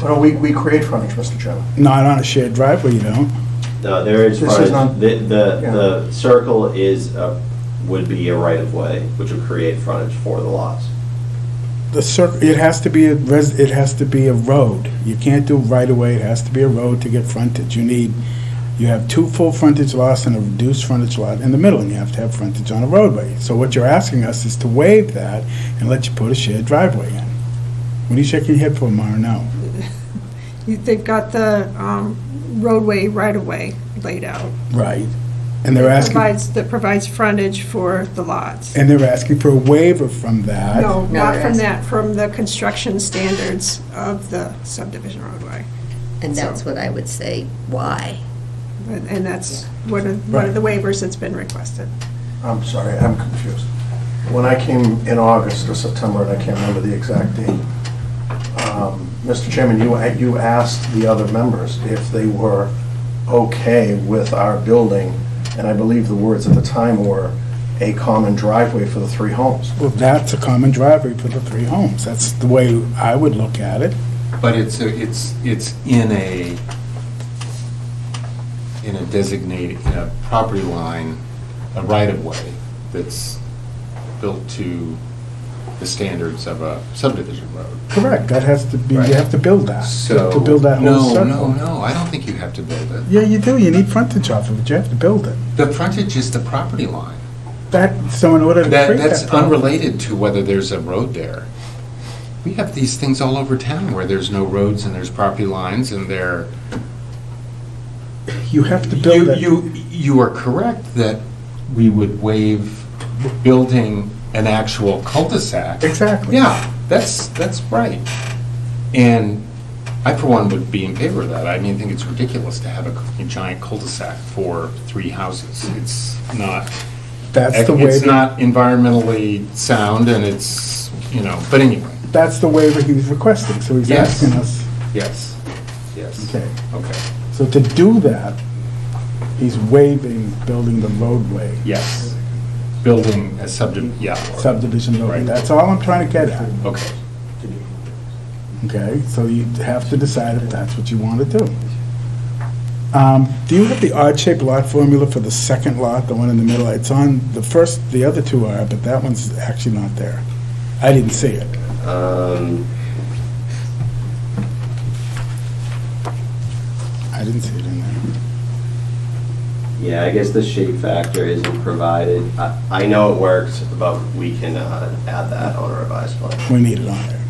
No, we create frontage, Mr. Chairman. Not on a shared driveway, you don't. No, there is This is frontage. not- The circle would be a right-of-way, which would create frontage for the lots. The circle, it has to be a road. You can't do right away. It has to be a road to get frontage. You have 2 full frontage lots and a reduced frontage lot in the middle, and you have to have frontage on a roadway. So what you're asking us is to waive that and let you put a shared driveway in. What are you shaking your head for, Mara? No. They've got the roadway right-of-way laid out. Right. And they're asking, That provides frontage for the lots. and they're asking for a waiver from that. No, No, not they're from asking- that, from the construction standards of the subdivision roadway. And that's what I would say, why? And that's one of the waivers that's been requested. I'm sorry, I'm confused. When I came in August or September, and I can't remember the exact date, Mr. Chairman, you asked the other members if they were okay with our building, and I believe the words at the time were a common driveway for the 3 homes. Well, that's a common driveway for the 3 homes. That's the way I would look at it. But it's in a designated, in a property line, a right-of-way that's built to the standards of a subdivision road. Correct. That has to be, Right. you have to build that. So, To build that whole circle. No, I don't think you have to build it. Yeah, you do. You need frontage off of it. You have to build it. The frontage is the property line. So in order to create that. That's unrelated to whether there's a road there. We have these things all over town where there's no roads and there's property lines and they're... You have to build it. You are correct that we would waive building an actual cul-de-sac. Exactly. Yeah, that's right. And I, for one, would be in favor of that. I mean, I think it's ridiculous to have a giant cul-de-sac for 3 houses. It's not... That's the way. It's not environmentally sound and it's, but anyway. That's the waiver he's requesting, so he's Yes. asking us. Yes. Okay. Okay. So to do that, he's waiving building the roadway. Yes. Building a Subdivision roadway. Right. That's all I'm trying to get at. Okay. Okay, so you have to decide if that's what you want to do. Do you have the odd-shaped lot formula for the second lot, the one in the middle? It's on the first, the other 2 are, but that one's actually not there. I didn't see it. I didn't see it in there. Yeah, I guess the shape factor isn't provided. I know it works, but we can add that on a revised plan. We need it on there.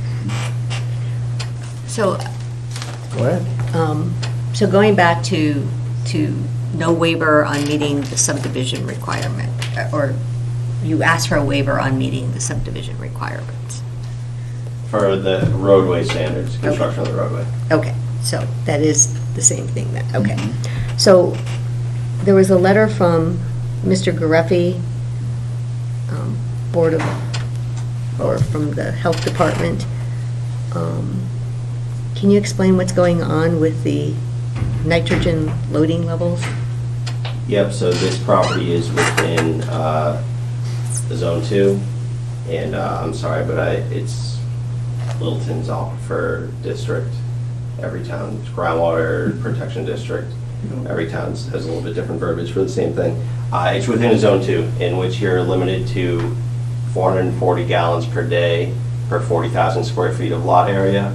So, Go ahead. so going back to no waiver on meeting the subdivision requirement, or you asked for a waiver on meeting the subdivision requirements. For the roadway standards, construction of the roadway. Okay, so that is the same thing then, okay. So there was a letter from Mr. Gareffi, Board of, or from the Health Department. Can you explain what's going on with the nitrogen loading levels? Yep, so this property is within Zone 2, and I'm sorry, but it's Littleton's Aquifer District. Every town's groundwater protection district. Every town has a little bit different verbiage for the same thing. It's within a Zone 2, in which you're limited to 440 gallons per day per 40,000 square feet of lot area.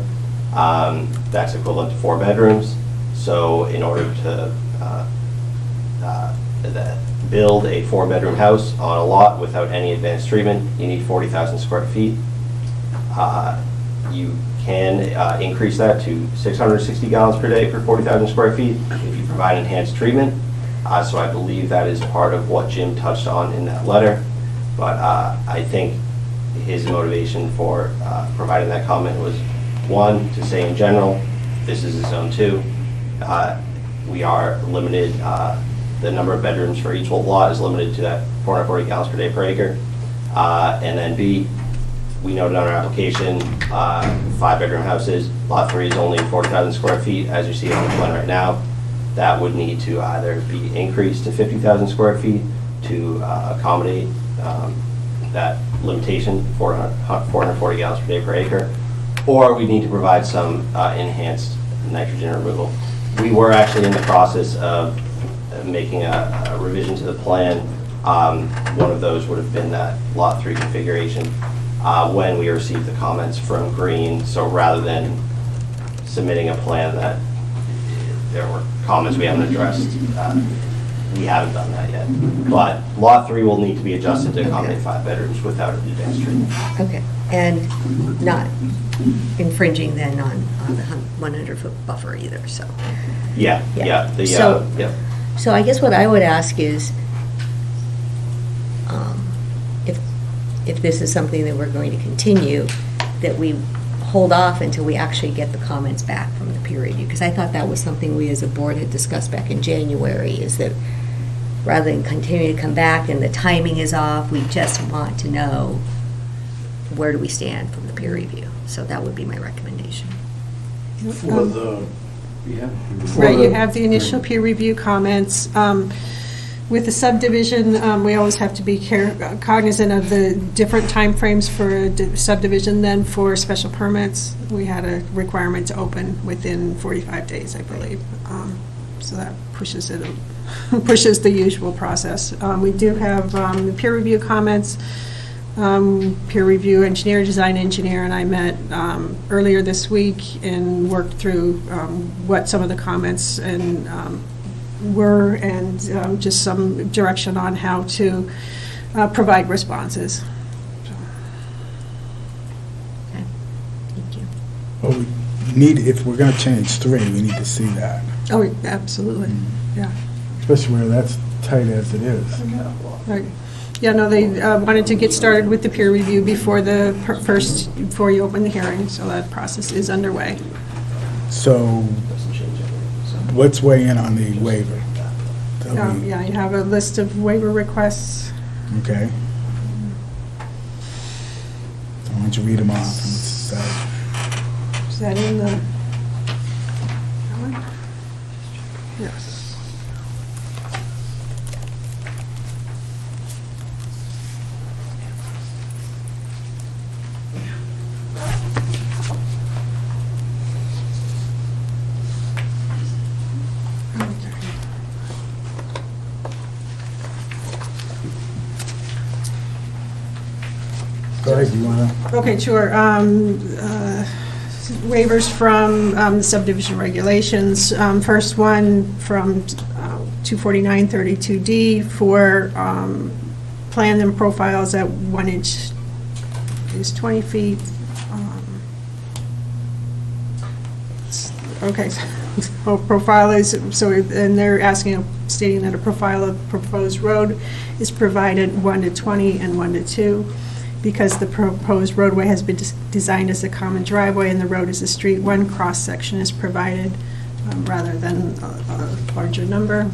That's equivalent to 4 bedrooms. So in order to build a 4-bedroom house on a lot without any advanced treatment, you need 40,000 square feet. You can increase that to 660 gallons per day for 40,000 square feet if you provide enhanced treatment. So I believe that is part of what Jim touched on in that letter. But I think his motivation for providing that comment was, one, to say in general, this is a zone 2. We are limited, the number of bedrooms for each lot is limited to that 440 gallons per day per acre. And then B, we noted on our application, 5-bedroom houses, lot 3 is only 40,000 square feet, as you see on the plan right now. That would need to either be increased to 50,000 square feet to accommodate that limitation, 440 gallons per day per acre, or we need to provide some enhanced nitrogen removal. We were actually in the process of making a revision to the plan. One of those would have been that lot 3 configuration when we received the comments from Green. So rather than submitting a plan that there were comments we haven't addressed, we haven't done that yet. But lot 3 will need to be adjusted to accommodate 5 bedrooms without advanced treatment. Okay, and not infringing then on the 100-foot buffer either, so. Yeah. So I guess what I would ask is, if this is something that we're going to continue, that we hold off until we actually get the comments back from the peer review, because I thought that was something we as a board had discussed back in January, is that rather than continue to come back and the timing is off, we just want to know where do we stand from the peer review. So that would be my recommendation. For the, Right, you have the initial peer review comments. With the subdivision, we always have to be cognizant of the different timeframes for a subdivision than for special permits. We had a requirement to open within 45 days, I believe. So that pushes the usual process. We do have the peer review comments. Peer review engineer, design engineer, and I met earlier this week and worked through what some of the comments and were, and just some direction on how to provide responses. Okay, thank you. Well, we need, if we're gonna change 3, we need to see that. Oh, absolutely, yeah. Especially where that's tight as it is. Right. Yeah, no, they wanted to get started with the peer review before before you open the hearing, so that process is underway. So, let's weigh in on the waiver. Yeah, you have a list of waiver requests. Okay. So why don't you read them off? Is that in the? That one? Yes. Go ahead, you wanna? Okay, sure. Waivers from the subdivision regulations. First one from 24932D for plan and profiles at 1 inch is 20 feet. Okay, so profile is, so, and they're asking, stating that a profile of proposed road is provided 1 to 20 and 1 to 2. Because the proposed roadway has been designed as a common driveway and the road is a street, 1 cross-section is provided rather than a larger number.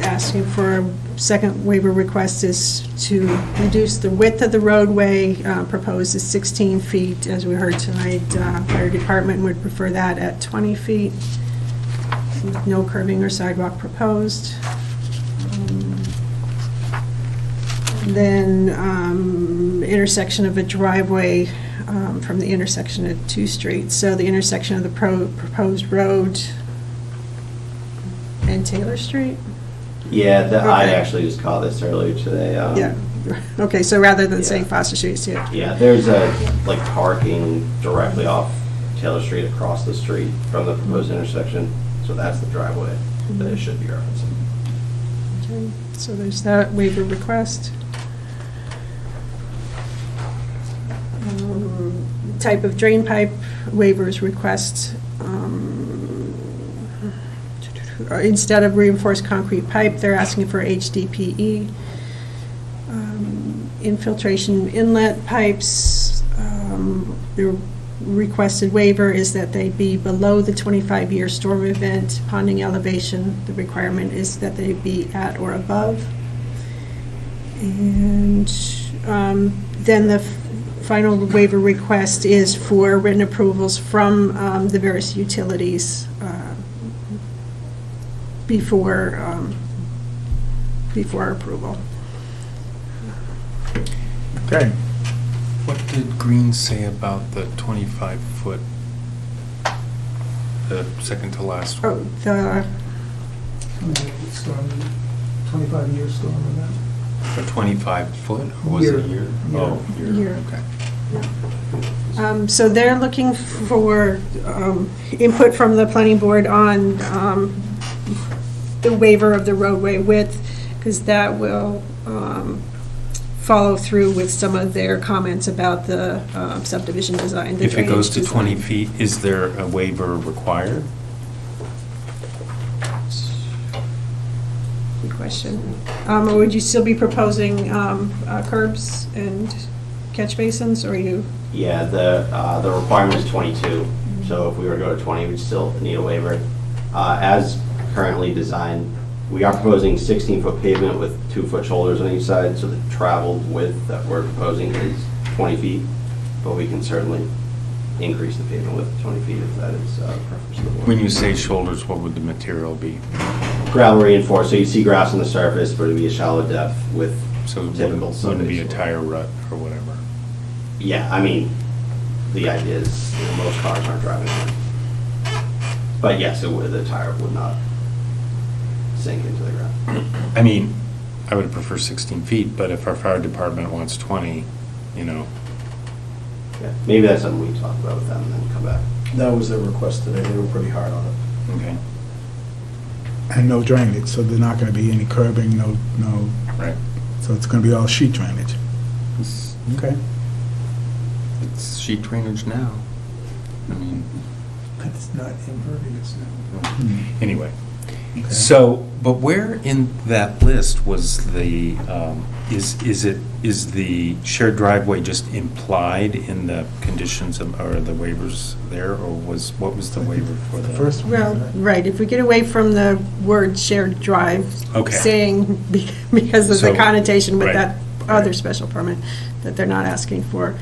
Asking for a second waiver request is to reduce the width of the roadway, proposed is 16 feet. As we heard tonight, fire department would prefer that at 20 feet. No curbing or sidewalk proposed. Then intersection of a driveway from the intersection of 2 streets. So the intersection of the proposed road and Taylor Street? Yeah, I Okay. actually just caught this earlier today. Yeah, okay, so rather than saying Foster Street, yeah. Yeah, there's like parking directly off Taylor Street across the street from the proposed intersection. So that's the driveway that it should be referencing. Okay, so there's that waiver request. Type of drain pipe waivers request. Instead of reinforced concrete pipe, they're asking for HDPE. Infiltration inlet pipes, the requested waiver is that they be below the 25-year storm event ponding elevation. The requirement is that they be at or above. And then the final waiver request is for written approvals from the various utilities before approval. Okay. What did Green say about the 25-foot, the second to last one? Oh, the, Storm, 25-year storm event. A 25-foot, or was it a year? Oh, Year. okay. So they're looking for input from the planning board on the waiver of the roadway width, because that will follow through with some of their comments about the subdivision design. If it goes to 20 feet, is there a waiver required? Good question. Or would you still be proposing curbs and catch basins, or you? Yeah, the requirement is 22, so if we were to go to 20, we'd still need a waiver. As currently designed, we are proposing 16-foot pavement with 2-foot shoulders on each side, so the traveled width that we're proposing is 20 feet, but we can certainly increase the pavement width to 20 feet if that is preference of the board. When you say shoulders, what would the material be? Gravel reinforced, so you see grass on the surface, but it'd be a shallow depth with typical Wouldn't be a subdivision. tire rut or whatever? Yeah, I mean, the idea is, you know, most cars aren't driving on it. But yes, it would, the tire would not sink into the ground. I mean, I would prefer 16 feet, but if our fire department wants 20, you know. Yeah, maybe that's something we can talk about with them and then come back. That was their request today. They were pretty hard on it. Okay. And no drainage, so there's not going to be any curbing, no. Right. So it's going to be all sheet drainage. Okay. It's sheet drainage now. I mean, It's not impervious now. anyway. So, but where in that list was the, is the shared driveway just implied in the conditions of, or the waivers there, or what was the waiver for the? First one. Well, right, if we get away from the word shared drive, Okay. saying, because of So, the connotation with right, that other special permit that they're not asking for.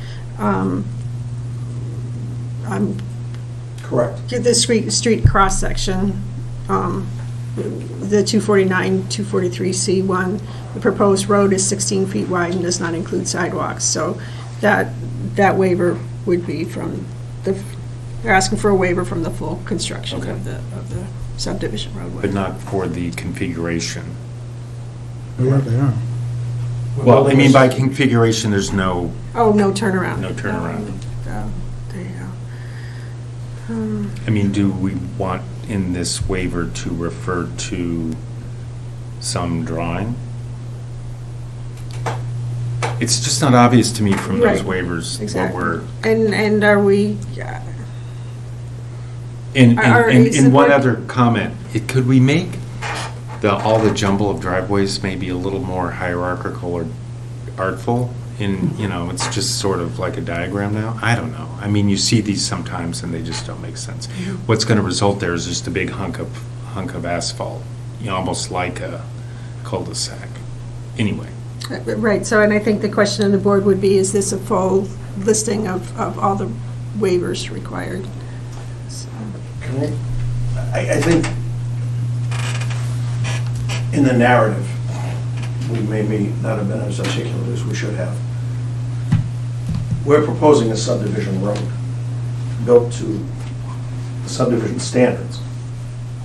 Correct. The street cross-section, the 249, 243C1, the proposed road is 16 feet wide and does not include sidewalks. So that waiver would be from they're asking for a waiver from the full construction Okay. of the subdivision roadway. But not for the configuration. Yeah, they are. Well, I mean, by configuration, there's no, Oh, no turnaround. no turnaround. There you go. I mean, do we want in this waiver to refer to some drawing? It's just not obvious to me from those Right. waivers what Exactly. we're, And are we, in is the one board- other comment, could we make all the jumble of driveways maybe a little more hierarchical or artful? It's just sort of like a diagram now? I don't know. I mean, you see these sometimes and they just don't make sense. What's going to result there is just a big hunk of asphalt, almost like a cul-de-sac. Anyway. right, so, and I think the question on the board would be, is this a full listing of all the waivers required? So, I think in the narrative, we maybe not have been as articulate as we should have. We're proposing a subdivision road built to the subdivision standards.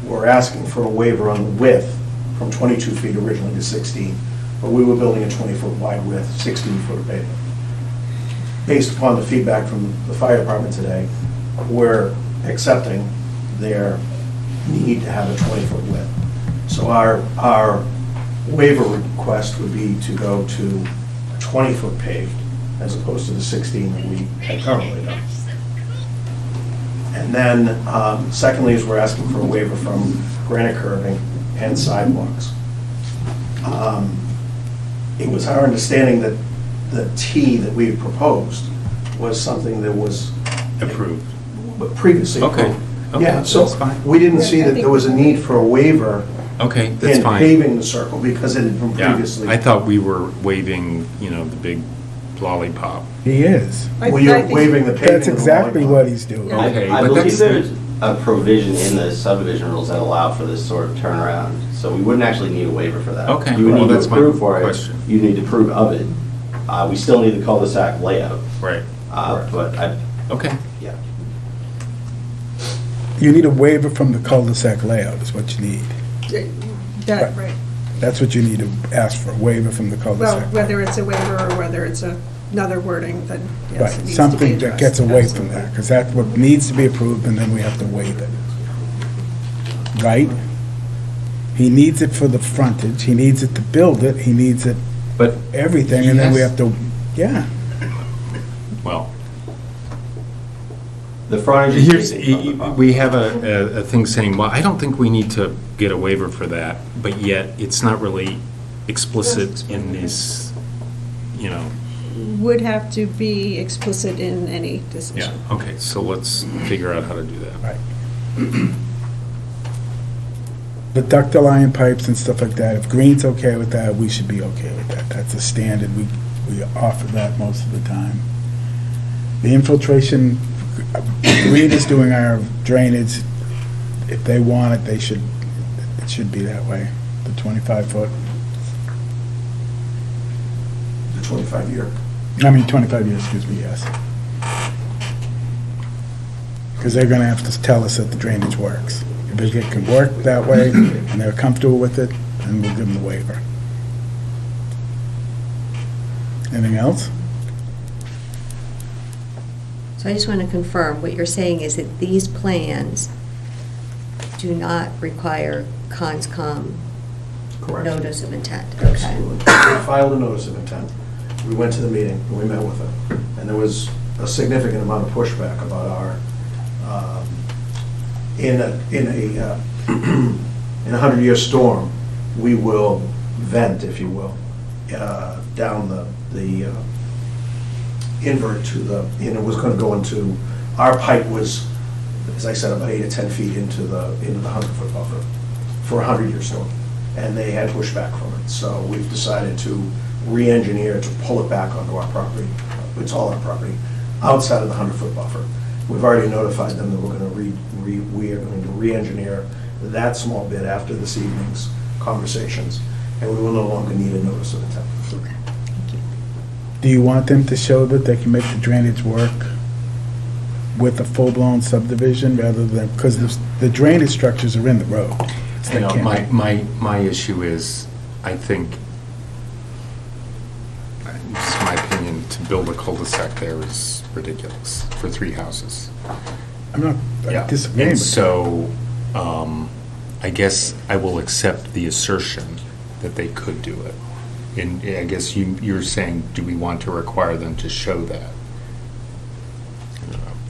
We're asking for a waiver on the width from 22 feet originally to 16, but we were building a 20-foot wide width, 16-foot of pavement. Based upon the feedback from the fire department today, we're accepting their need to have a 20-foot width. So our waiver request would be to go to a 20-foot paved as opposed to the 16 that we had currently done. And then, secondly, is we're asking for a waiver from granite curbing and sidewalks. It was our understanding that the T that we had proposed was something that was Approved. previously Okay. approved. Okay, Yeah, so that's fine. we didn't see that there was a need for a waiver Okay, that's in fine. paving the circle because it had been Yeah, previously. I thought we were waiving, the big lollipop. He is. Well, you're waiving the paving. That's exactly what he's doing. Okay, I but believe that's- there's a provision in the subdivision rules that allow for this sort of turnaround, so we wouldn't actually need a waiver for that. Okay, You would well, need to that's my approve for it, question. you need to approve of it. We still need the cul-de-sac layout, Right. but Okay. yeah. You need a waiver from the cul-de-sac layout is what you need. That, right. That's what you need to ask for, a waiver from the Well, cul-de-sac. whether it's a waiver or whether it's another wording, then yes, it Right, needs to be something that addressed. gets away from Absolutely. that, because that's what needs to be approved, and then we have to waive it. Right? He needs it for the frontage, he needs it to build it, he needs it, But everything, and then we Yes. have to, yeah. Well, The frontage is here's, taken from the property. we have a thing saying, well, I don't think we need to get a waiver for that, but yet it's not really explicit in this, Would have to be explicit in any yeah, decision. okay, so let's figure out how to do that. Right. The ductile iron pipes and stuff like that, if Green's okay with that, we should be okay with that. That's a standard, we offer that most of the time. The infiltration, Green is doing our drainage. If they want it, it should be that way, the 25-foot. The 25-year. 25 years, excuse me, yes. Because they're gonna have to tell us that the drainage works. If it can work that way, and they're comfortable with it, then we'll give them the waiver. Anything else? So I just want to confirm, what you're saying is that these plans do not require CONSCOM Correct. notice of intent? Okay. Absolutely. We filed a notice of intent. We went to the meeting, and we met with them. And there was a significant amount of pushback about our, in a 100-year storm, we will vent, if you will, down the invert to the, it was going to go into, our pipe was, as I said, about 8 or 10 feet into the 100-foot buffer for a 100-year storm. And they had pushback from it. So we've decided to re-engineer, to pull it back onto our property. It's all our property, outside of the 100-foot buffer. We've already notified them that we're going to we are going to re-engineer that small bit after this evening's conversations, and we will no longer need a notice of intent. Okay, thank you. Do you want them to show that they can make the drainage work with a full-blown subdivision rather than, because the drainage structures are in the road? It's You they know, can't- my issue is, I think, this is my opinion, to build a cul-de-sac there is ridiculous for 3 houses. I'm not Yeah. disagreeing And with so, I guess I will accept the assertion that they could do it. And I guess you're saying, do we want to require them to show that?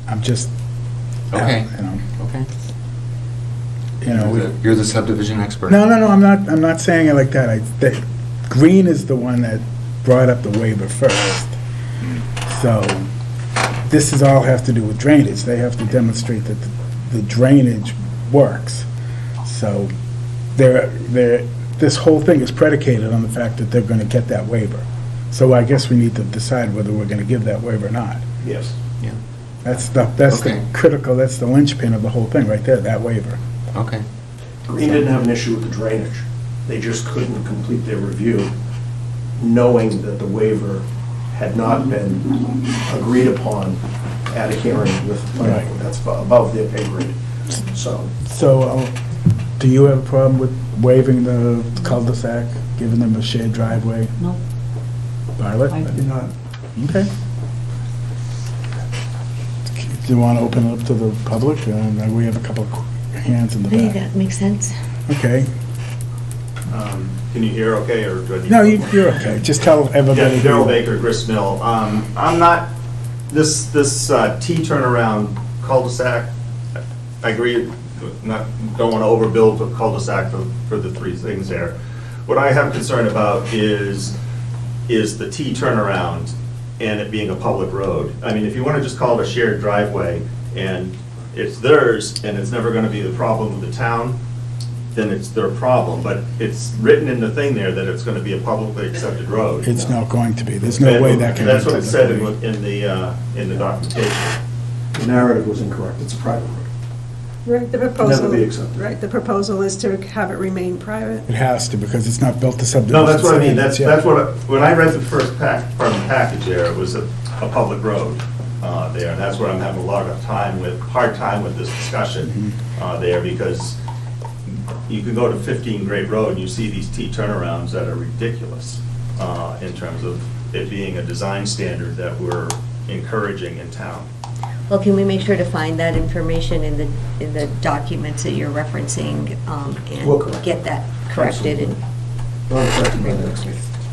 I'm just, Okay. Okay. You're the subdivision expert. No, I'm not saying it like that. Green is the one that brought up the waiver first. So, this is all have to do with drainage. They have to demonstrate that the drainage works. So, this whole thing is predicated on the fact that they're gonna get that waiver. So I guess we need to decide whether we're gonna give that waiver or not. Yes. Yeah. That's the Okay. critical, that's the linchpin of the whole thing, right there, that waiver. Okay. Green didn't have an issue with the drainage. They just couldn't complete their review, knowing that the waiver had not been agreed upon at a hearing with the planning board. That's above their pay grade. So, So, do you have a problem with waiving the cul-de-sac, giving them a shared driveway? No. Violet? I do not. Okay. Do you want to open it up to the public? We have a couple of hands in the I think back. that makes sense. Okay. Can you hear okay, or do I need? No, you're okay. Just tell everybody. Yeah, Daryl Baker, Grist Mill. I'm not, this T turnaround cul-de-sac, I agree, don't want to overbuild the cul-de-sac for the three things there. What I have concern about is the T turnaround and it being a public road. I mean, if you want to just call it a shared driveway and it's theirs and it's never going to be the problem with the town, then it's their problem. But it's written in the thing there that it's going to be a publicly accepted road. It's not going to be. There's no way that can be. That's what it said publicly. in the documentation. The narrative was incorrect, it's a private road. Right, the proposal. Never be accepted. Right, the proposal is to have it remain private. It has to, because it's not built to subdivision. No, that's what I mean, that's standards, yeah. when I read the first part of the package there, it was a public road there, and that's where I'm having a lot of hard time with this discussion there, because you can go to 15 Great Road and you see these T turnarounds that are ridiculous in terms of it being a design standard that we're encouraging in town. Well, can we make sure to find that information in the documents that you're referencing, We'll and correct get that corrected? And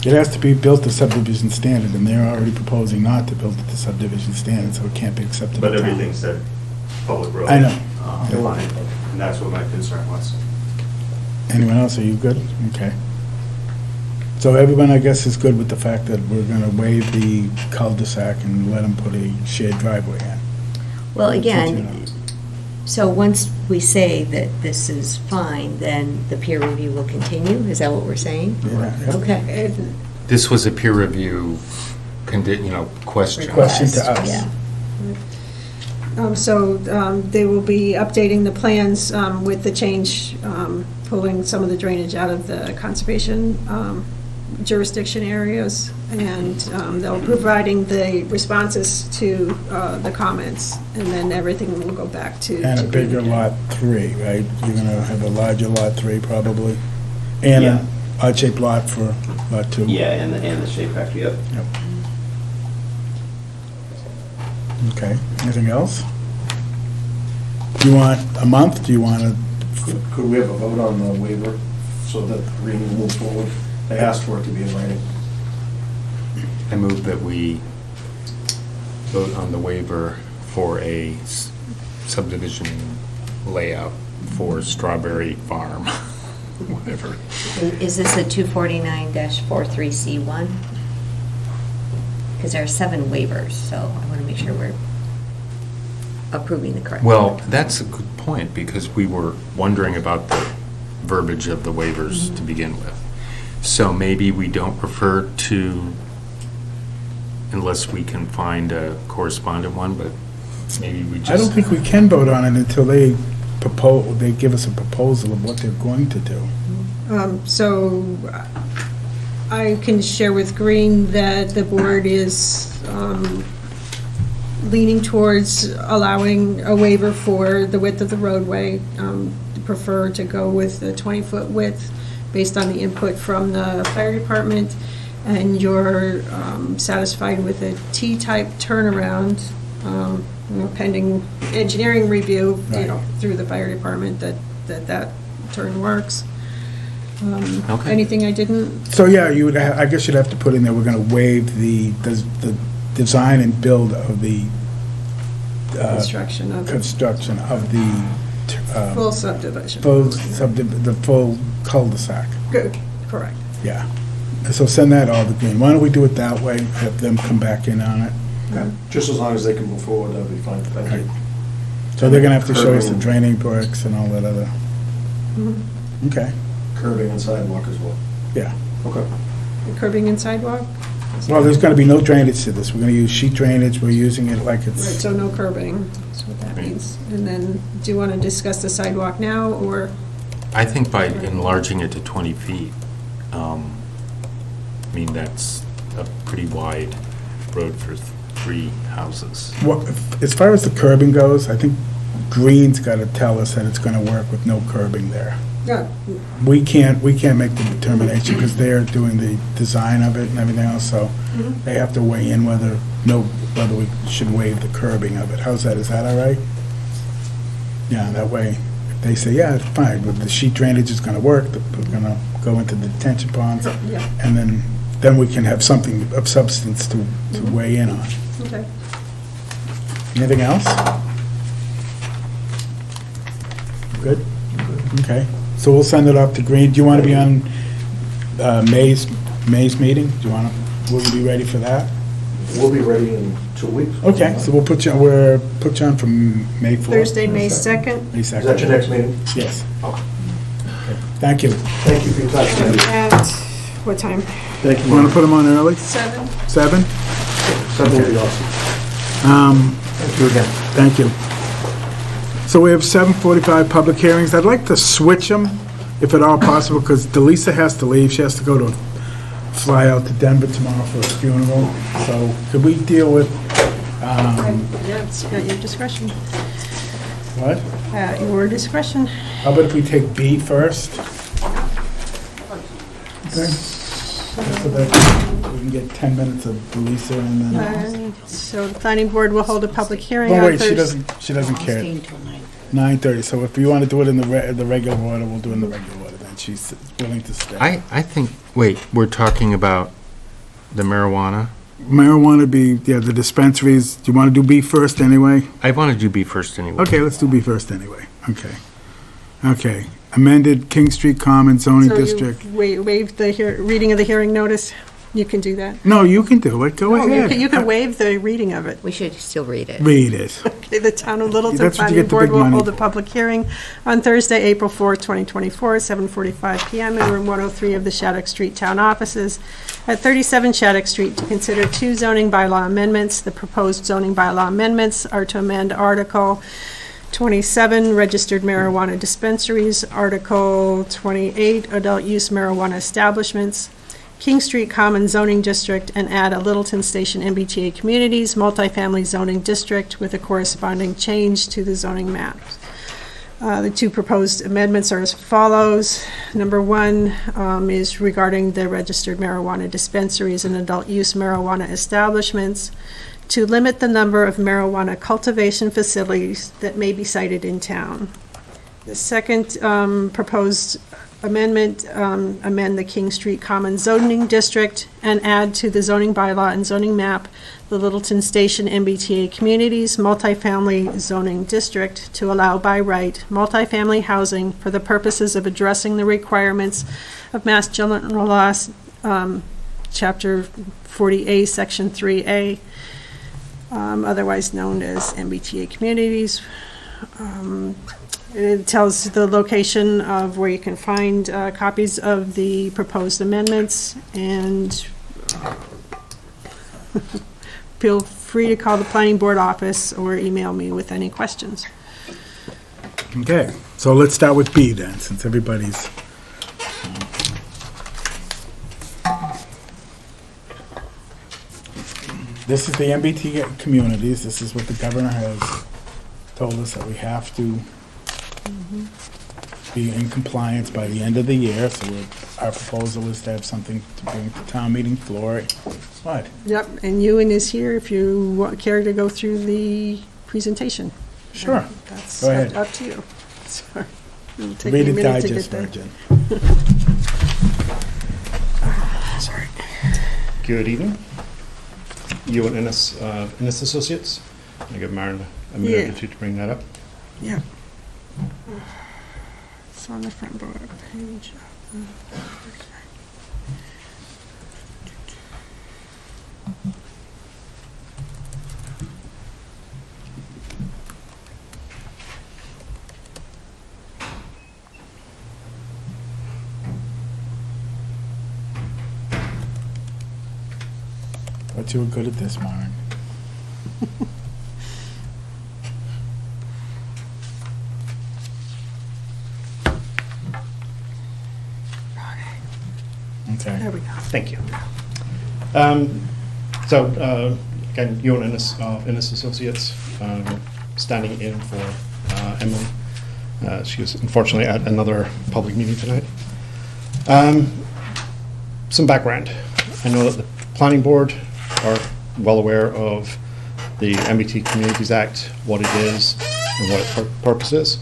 It has to be built to subdivision standard, and they're already proposing not to build it to subdivision standard, so it can't be accepted. But in town. everything said public road. I know. And that's what my concern was. Anyone else, are you good? Okay. So everyone, I guess, is good with the fact that we're gonna waive the cul-de-sac and let them put a shared driveway in. Well, again, so once we say that this is fine, then the peer review will continue? Is that what we're saying? Yeah. Okay. This was a peer review, question. Question to us. Yeah. So they will be updating the plans with the change, pulling some of the drainage out of the conservation jurisdiction areas, and they'll be providing the responses to the comments, and then everything will go back to. And a bigger lot 3, right? You're gonna have a larger lot 3 probably, and Yeah. an odd-shaped lot for lot 2. Yeah, and the shape factory, yep. Yep. Okay, anything else? Do you want a month? Do you want to? Could we have a vote on the waiver so that Green will move forward? They asked for it to be in writing. I move that we vote on the waiver for a subdivision layout for Strawberry Farm, whatever. Is this a 249-43C1? Because there are 7 waivers, so I want to make sure we're approving the correct. Well, that's a good point, because we were wondering about the verbiage of the waivers to begin with. So maybe we don't refer to, unless we can find a correspondent one, but maybe we just. I don't think we can vote on it until they give us a proposal of what they're going to do. So I can share with Green that the board is leaning towards allowing a waiver for the width of the roadway. Prefer to go with the 20-foot width based on the input from the fire department, and you're satisfied with a T-type turnaround, pending engineering review, through the fire department, that turn works. Okay. Anything I didn't? So, yeah, you would, I guess you'd have to put in there, we're gonna waive the design and build of the Construction of the full subdivision. the full cul-de-sac. Good, correct. Yeah. So send that all to Green. Why don't we do it that way, have them come back in on it? Okay. Just as long as they can move forward, that'll be fine. Thank you. So they're gonna have to show us the Curbing. draining bricks and all that other, okay, Curbing and sidewalk as well. yeah. Okay. Curbing and sidewalk? Well, there's gonna be no drainage to this. We're gonna use sheet drainage, we're using it like Right, it's, so no curbing, that's what that means. And then, do you want to discuss the sidewalk now, or? I think by enlarging it to 20 feet, I mean, that's a pretty wide road for 3 houses. as far as the curbing goes, I think Green's gotta tell us that it's gonna work with no curbing there. Yeah. We can't make the determination because they're doing the design of it and everything else, so they have to weigh in whether we should waive the curbing of it. How's that? Is that all right? Yeah, that way, they say, yeah, it's fine, but the sheet drainage is gonna work, we're gonna go into the detention ponds, Yeah. and then we can have something of substance to weigh in on. Okay. Anything else? Good? Okay, so we'll send it up to Green. Do you want to be on May's meeting? Do you want to, will you be ready for that? We'll be ready in 2 weeks. Okay, so we'll put you on from May 4th. Thursday, May 2nd. May 2nd. Is that your next meeting? Yes. Okay. Thank you. Thank you for your time. At what time? Thank You want to put them on early? 7? 7? 7 would be awesome. Thank you again. Thank you. So we have 7:45 public hearings. I'd like to switch them, if at all possible, because Delisa has to leave. She has to go to fly out to Denver tomorrow for a funeral. So could we deal with, Yeah, it's at your discretion. what? At your discretion. How about if we take B first? Okay. So that we can get 10 minutes of Delisa and then... So the planning board will hold a public hearing Oh, on wait, Thursday. she doesn't care. 9:30, so if you want to do it in the regular order, we'll do it in the regular order, then she's willing to stay. I think, wait, we're talking about the marijuana? Marijuana the dispensaries, do you want to do B first anyway? I want to do B first anyway. Okay, let's do B first anyway, okay. Okay, amended King Street Common zoning district. So you waive the reading of the hearing notice? You can do that. No, you can do it, go ahead. You can waive the reading of it. We should still read it. Read it. Okay, the Town of Littleton That's what you Planning get the Board big will money. hold a public hearing on Thursday, April 4th, 2024, at 7:45 PM in room 103 of the Shattuck Street Town Offices at 37 Shattuck Street to consider 2 zoning bylaw amendments. The proposed zoning bylaw amendments are to amend Article 27, registered marijuana dispensaries, Article 28, adult use marijuana establishments, King Street Common Zoning District, and add a Littleton Station MBTA Communities multifamily zoning district with a corresponding change to the zoning map. The 2 proposed amendments are as follows. Number 1 is regarding the registered marijuana dispensaries and adult use marijuana establishments to limit the number of marijuana cultivation facilities that may be sited in town. The second proposed amendment, amend the King Street Common Zoning District and add to the zoning bylaw and zoning map the Littleton Station MBTA Communities multifamily zoning district to allow by right multifamily housing for the purposes of addressing the requirements of Mass General Law, Chapter 40A, Section 3A, otherwise known as MBTA Communities. It tells the location of where you can find copies of the proposed amendments, and feel free to call the planning board office or email me with any questions. Okay, so let's start with B then, since everybody's... This is the MBTA communities. This is what the governor has told us, that we have to be in compliance by the end of the year. So our proposal is to have something to bring to town meeting floor. What? Yep, and Ewan is here if you care to go through the presentation. Sure. That's Go ahead. up to you. Sorry. It'll take Read me a it minute to digest, get there. Virgin. Sorry. Good evening. You and Innes Associates. I give Maren a minute or two to bring that up. Yeah. It's on the front board page. But you were good at this, Maren. Okay. There we go. Thank you. Again, you and Innes Associates, standing in for Emily. She was unfortunately at another public meeting tonight. Some background. I know that the planning board are well aware of the MBT Communities Act, what it is and what its purpose is.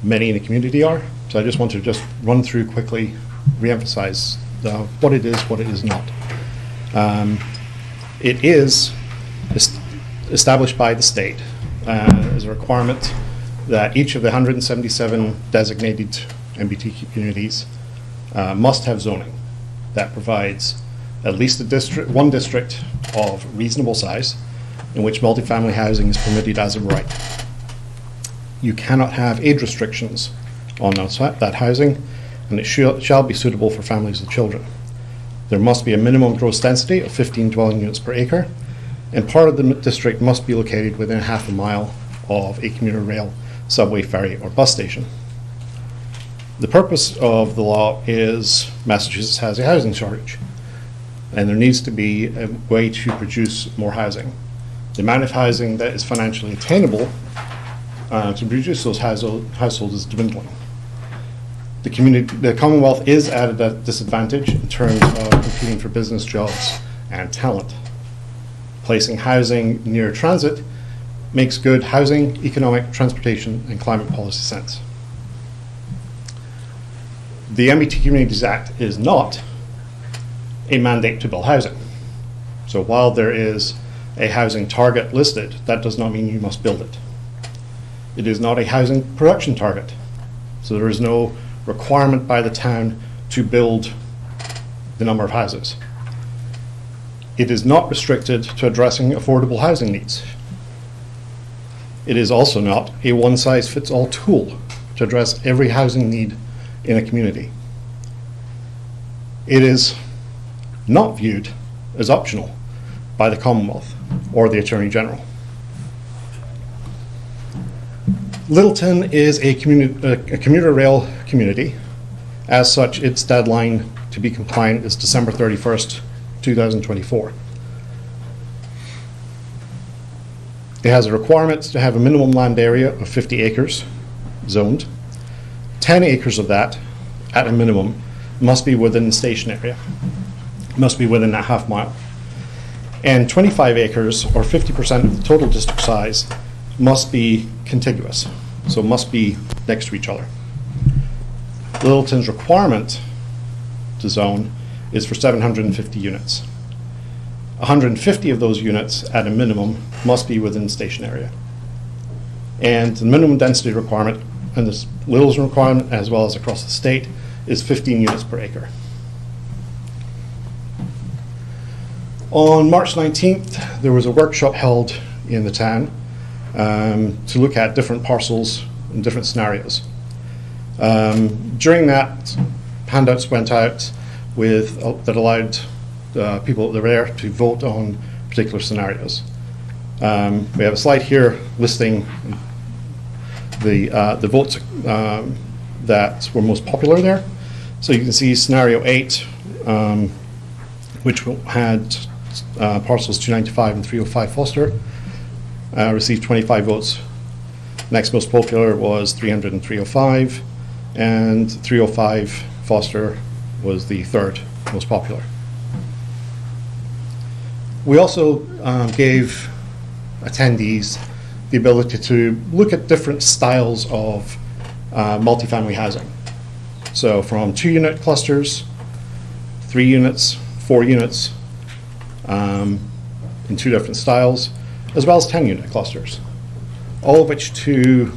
many in the community are. So I just want to just run through quickly, reemphasize what it is not. It is established by the state as a requirement that each of the 177 designated MBT communities must have zoning that provides at least one district of reasonable size in which multifamily housing is permitted as a right. You cannot have age restrictions on that housing, and it shall be suitable for families with children. There must be a minimum gross density of 15 dwelling units per acre, and part of the district must be located within half a mile of a commuter rail, subway, ferry, or bus station. The purpose of the law is Massachusetts has a housing shortage, and there needs to be a way to produce more housing. The amount of housing that is financially attainable to produce those households is dwindling. The Commonwealth is at a disadvantage in terms of competing for business, jobs, and talent. Placing housing near transit makes good housing, economic, transportation, and climate policy sense. The MBT Communities Act is not a mandate to build housing. So while there is a housing target listed, that does not mean you must build it. It is not a housing production target. So there is no requirement by the town to build the number of houses. It is not restricted to addressing affordable housing needs. It is also not a one-size-fits-all tool to address every housing need in a community. It is not viewed as optional by the Commonwealth or the Attorney General. Littleton is a commuter rail community. As such, its deadline to be compliant is December 31st, 2024. It has a requirement to have a minimum land area of 50 acres zoned. 10 acres of that, at a minimum, must be within the station area, must be within that half mile. And 25 acres, or 50% of the total district size, must be contiguous, so must be next to each other. Littleton's requirement to zone is for 750 units. 150 of those units, at a minimum, must be within the station area. And the minimum density requirement, and this Littleton requirement, as well as across the state, is 15 units per acre. On March 19th, there was a workshop held in the town to look at different parcels and different scenarios. During that, handouts went out that allowed people that were there to vote on particular scenarios. We have a slide here listing the votes that were most popular there. So you can see scenario 8, which had parcels 295 and 305 Foster, received 25 votes. Next most popular was 300 and 305, and 305 Foster was the third most popular. We also gave attendees the ability to look at different styles of multifamily housing. So from 2-unit clusters, 3 units, 4 units, in 2 different styles, as well as 10-unit clusters, all of which to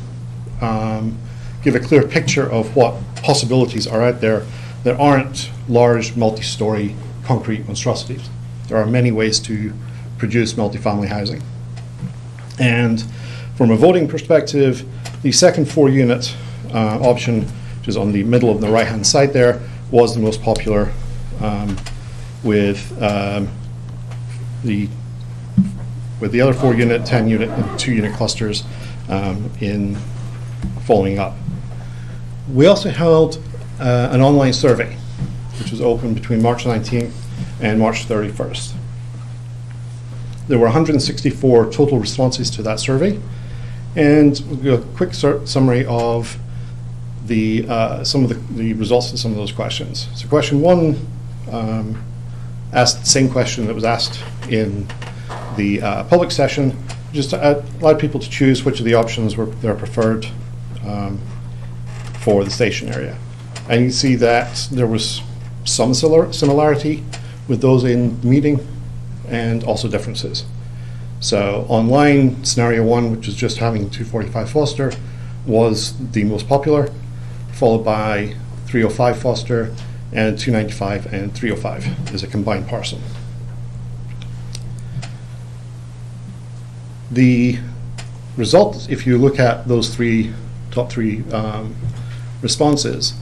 give a clear picture of what possibilities are out there that aren't large multi-story concrete monstrosities. There are many ways to produce multifamily housing. And from a voting perspective, the second 4-unit option, which is on the middle of the right-hand side there, was the most popular, with the other 4-unit, 10-unit, and 2-unit clusters in following up. We also held an online survey, which was open between March 19th and March 31st. There were 164 total responses to that survey, and we'll do a quick summary of some of the results of some of those questions. So question 1 asked the same question that was asked in the public session, just to allow people to choose which of the options were their preferred. for the station area. And you see that there was some similarity with those in the meeting and also differences. So online, scenario 1, which is just having 245 Foster, was the most popular, followed by 305 Foster and 295 and 305 is a combined parcel. The results, if you look at those top three responses,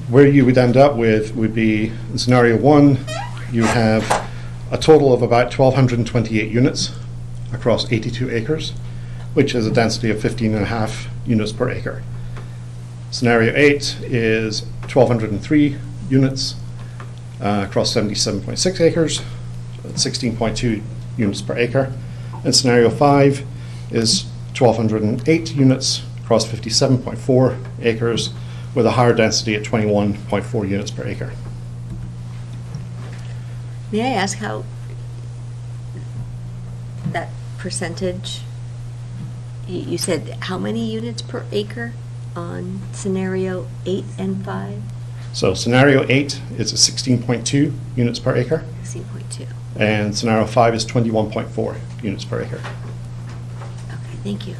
where you would end up with would be in scenario 1, you have a total of about 1,228 units across 82 acres, which is a density of 15.5 units per acre. Scenario 8 is 1,203 units across 77.6 acres, 16.2 units per acre. And scenario 5 is 1,208 units across 57.4 acres with a higher density at 21.4 units per acre. May I ask how that percentage, you said how many units per acre on scenario 8 and 5? So scenario 8 is a 16.2 units per acre. 16.2. And scenario 5 is 21.4 units per acre. Okay, thank you.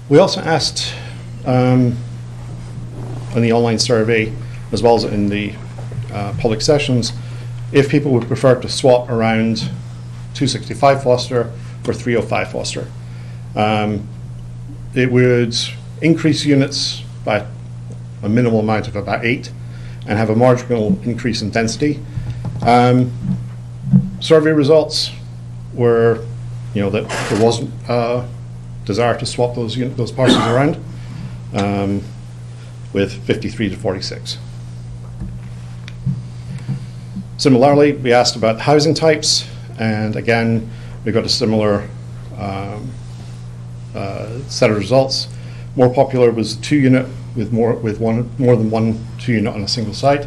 We also asked in the online survey, as well as in the public sessions, if people would prefer to swap around 265 Foster or 305 Foster. It would increase units by a minimal amount of about 8 and have a marginal increase in density. Survey results were, that there wasn't a desire to swap those parcels around, with 53 to 46. Similarly, we asked about housing types, and again, we got a similar set of results. More popular was the 2-unit with more than one 2-unit on a single site,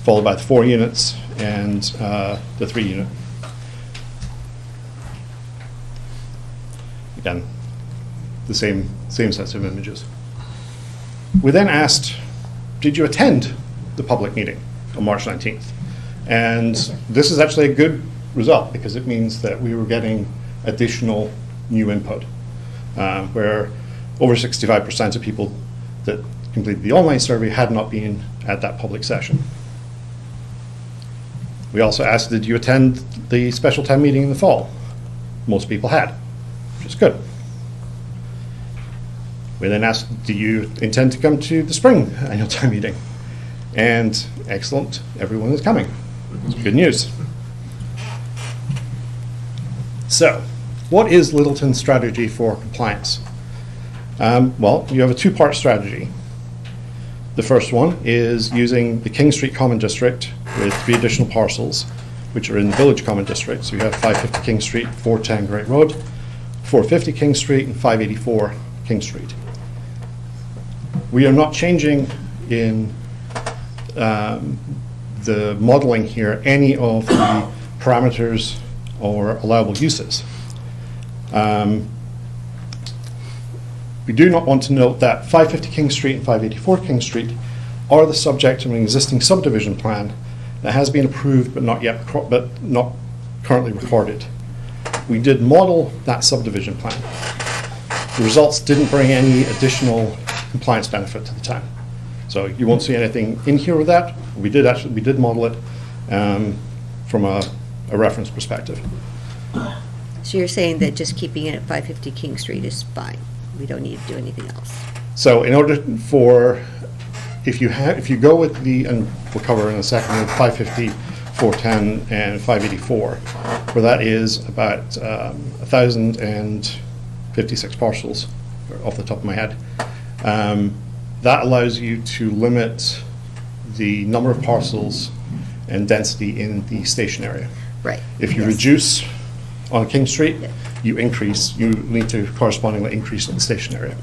followed by the 4 units and the 3-unit. Again, the same sets of images. We then asked, did you attend the public meeting on March 19th? And this is actually a good result because it means that we were getting additional new input, where over 65% of people that completed the online survey had not been at that public session. We also asked, did you attend the special town meeting in the fall? Most people had, which is good. We then asked, do you intend to come to the spring annual town meeting? And excellent, everyone is coming. It's good news. So, what is Littleton's strategy for compliance? Well, you have a 2-part strategy. The first one is using the King Street Common District with 3 additional parcels, which are in the Village Common District. So you have 550 King Street, 410 Great Road, 450 King Street, and 584 King Street. We are not changing in the modeling here any of the parameters or allowable uses. We do not want to note that 550 King Street and 584 King Street are the subject of an existing subdivision plan that has been approved but not currently recorded. We did model that subdivision plan. The results didn't bring any additional compliance benefit to the town. So you won't see anything in here with that. We did model it from a reference perspective. So you're saying that just keeping it at 550 King Street is fine? We don't need to do anything else? So in order for, if you go with the, and we'll cover in a second, with 550, 410, and 584, where that is about 1,056 parcels, off the top of my head, that allows you to limit the number of parcels and density in the station area. Right. If you reduce on King Street, you need to correspondingly increase in the station area.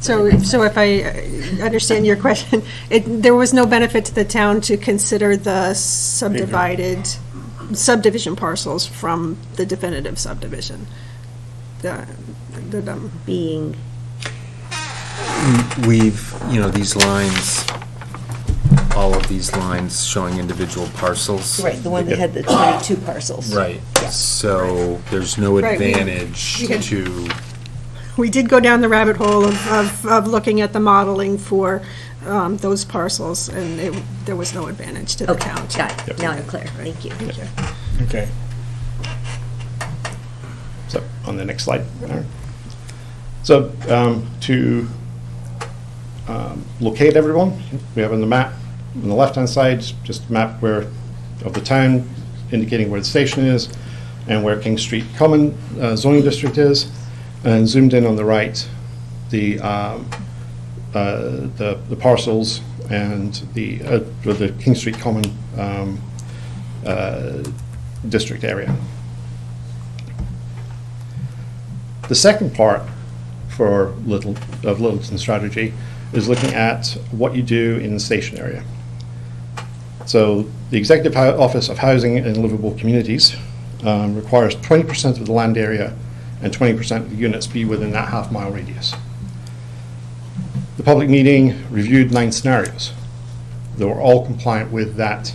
So if I understand your question, there was no benefit to the town to consider the subdivision parcels from the definitive subdivision. The being? We've, these lines, all of these lines showing individual parcels. Right, the one that had the 22 parcels. Right. So there's no Right, advantage we had- to, We did go down the rabbit hole of looking at the modeling for those parcels, and there was no advantage to the Okay, town. got it. Now I'm clear. Thank you. Okay. So, on the next slide. So, to locate everyone, we have on the map, on the left-hand side, just a map of the town, indicating where the station is, and where King Street Common zoning district is, and zoomed in on the right, the parcels and the King Street Common district area. The second part for Littleton strategy is looking at what you do in the station area. So the Executive Office of Housing and Livable Communities requires 20% of the land area and 20% of the units be within that half-mile radius. The public meeting reviewed 9 scenarios that were all compliant with that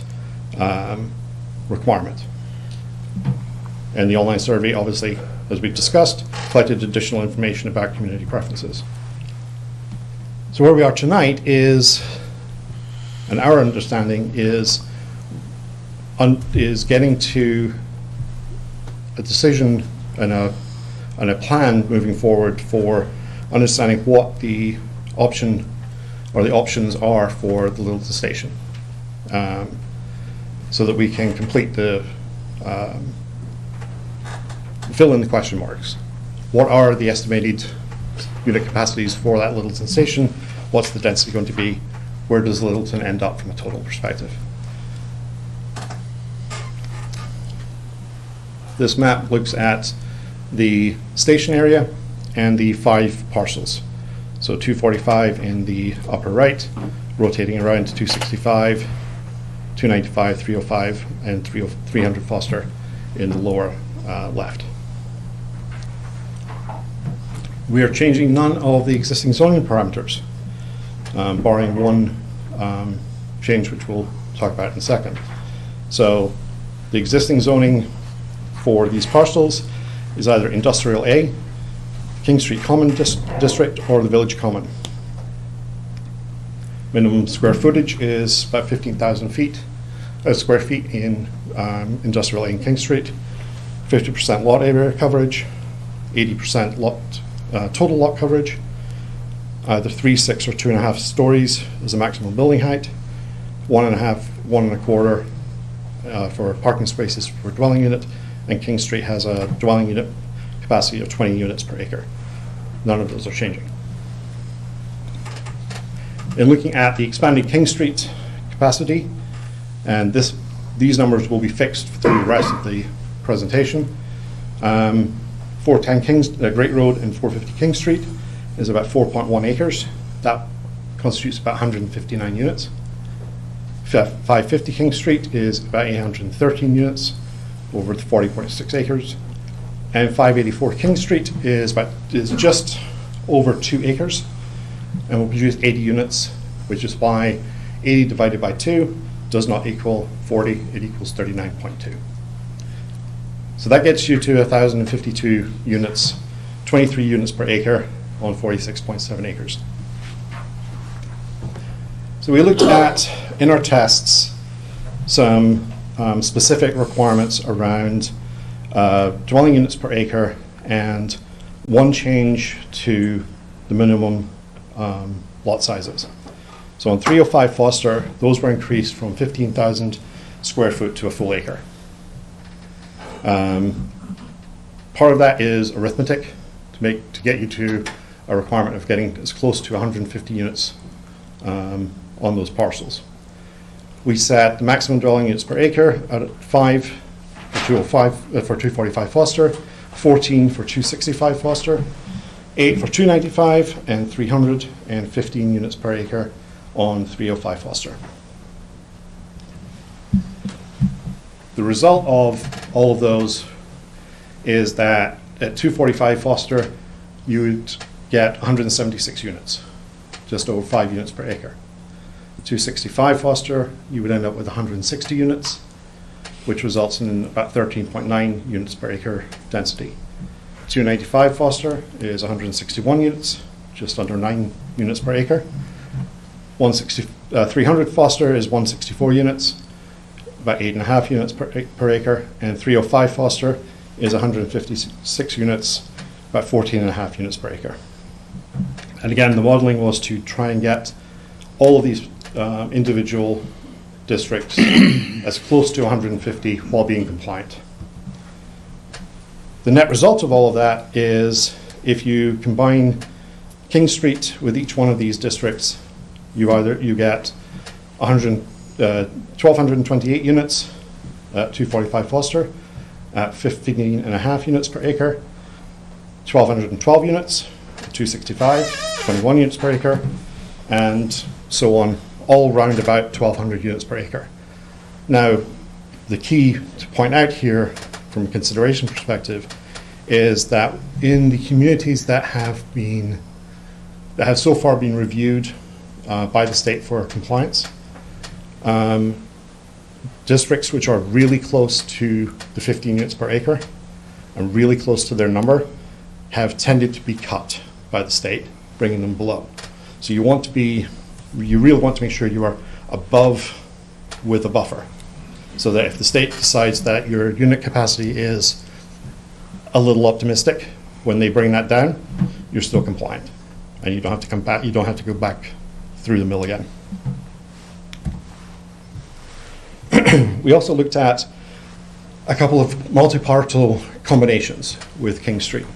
requirement. And the online survey, obviously, as we've discussed, collected additional information about community preferences. So where we are tonight is, and our understanding is getting to a decision and a plan moving forward for understanding what the option or the options are for the Littleton station, so that we can complete the fill in the question marks. What are the estimated unit capacities for that Littleton station? What's the density going to be? Where does Littleton end up from a total perspective? This map looks at the station area and the 5 parcels. So 245 in the upper right, rotating around to 265, 295, 305, and 300 Foster in the lower left. We are changing none of the existing zoning parameters, barring one change which we'll talk about in a second. So the existing zoning for these parcels is either Industrial A, King Street Common District, or the Village Common. Minimum square footage is about 15,000 square feet in Industrial A and King Street, 50% lot area coverage, 80% total lot coverage, either 3, 6, or 2.5 stories is the maximum building height, 1.5, 1.25 for parking spaces per dwelling unit, and King Street has a dwelling unit capacity of 20 units per acre. None of those are changing. In looking at the expanded King Street capacity, and these numbers will be fixed through the rest of the presentation. 410 Great Road and 450 King Street is about 4.1 acres. That constitutes about 159 units. 550 King Street is about 813 units over 40.6 acres. And 584 King Street is just over 2 acres and will produce 80 units, which is why 80 divided by 2 does not equal 40, it equals 39.2. So that gets you to 1,052 units, 23 units per acre on 46.7 acres. So we looked at, in our tests, some specific requirements around dwelling units per acre and one change to the minimum lot sizes. So on 305 Foster, those were increased from 15,000 square foot to a full acre. Part of that is arithmetic to get you to a requirement of getting as close to 150 units on those parcels. We set the maximum dwelling units per acre at 5 for 245 Foster, 14 for 265 Foster, 8 for 295, and 315 units per acre on 305 Foster. The result of all of those is that at 245 Foster, you would get 176 units, just over 5 units per acre. 265 Foster, you would end up with 160 units, which results in about 13.9 units per acre density. 295 Foster is 161 units, just under 9 units per acre. 300 Foster is 164 units, about 8.5 units per acre, and 305 Foster is 156 units, about 14.5 units per acre. And again, the modeling was to try and get all of these individual districts as close to 150 while being compliant. The net result of all of that is if you combine King Street with each one of these districts, you get 1,228 units at 245 Foster at 15.5 units per acre, 1,212 units at 265, 21 units per acre, and so on, all round about 1,200 units per acre. Now, the key to point out here from a consideration perspective is that in the communities that have so far been reviewed by the state for compliance, districts which are really close to the 15 units per acre and really close to their number have tended to be cut by the state, bringing them below. So you really want to make sure you are above with a buffer, so that if the state decides that your unit capacity is a little optimistic, when they bring that down, you're still compliant, and you don't have to come back. You don't have to go back through the mill again. We also looked at a couple of multi-parcel combinations with King Street.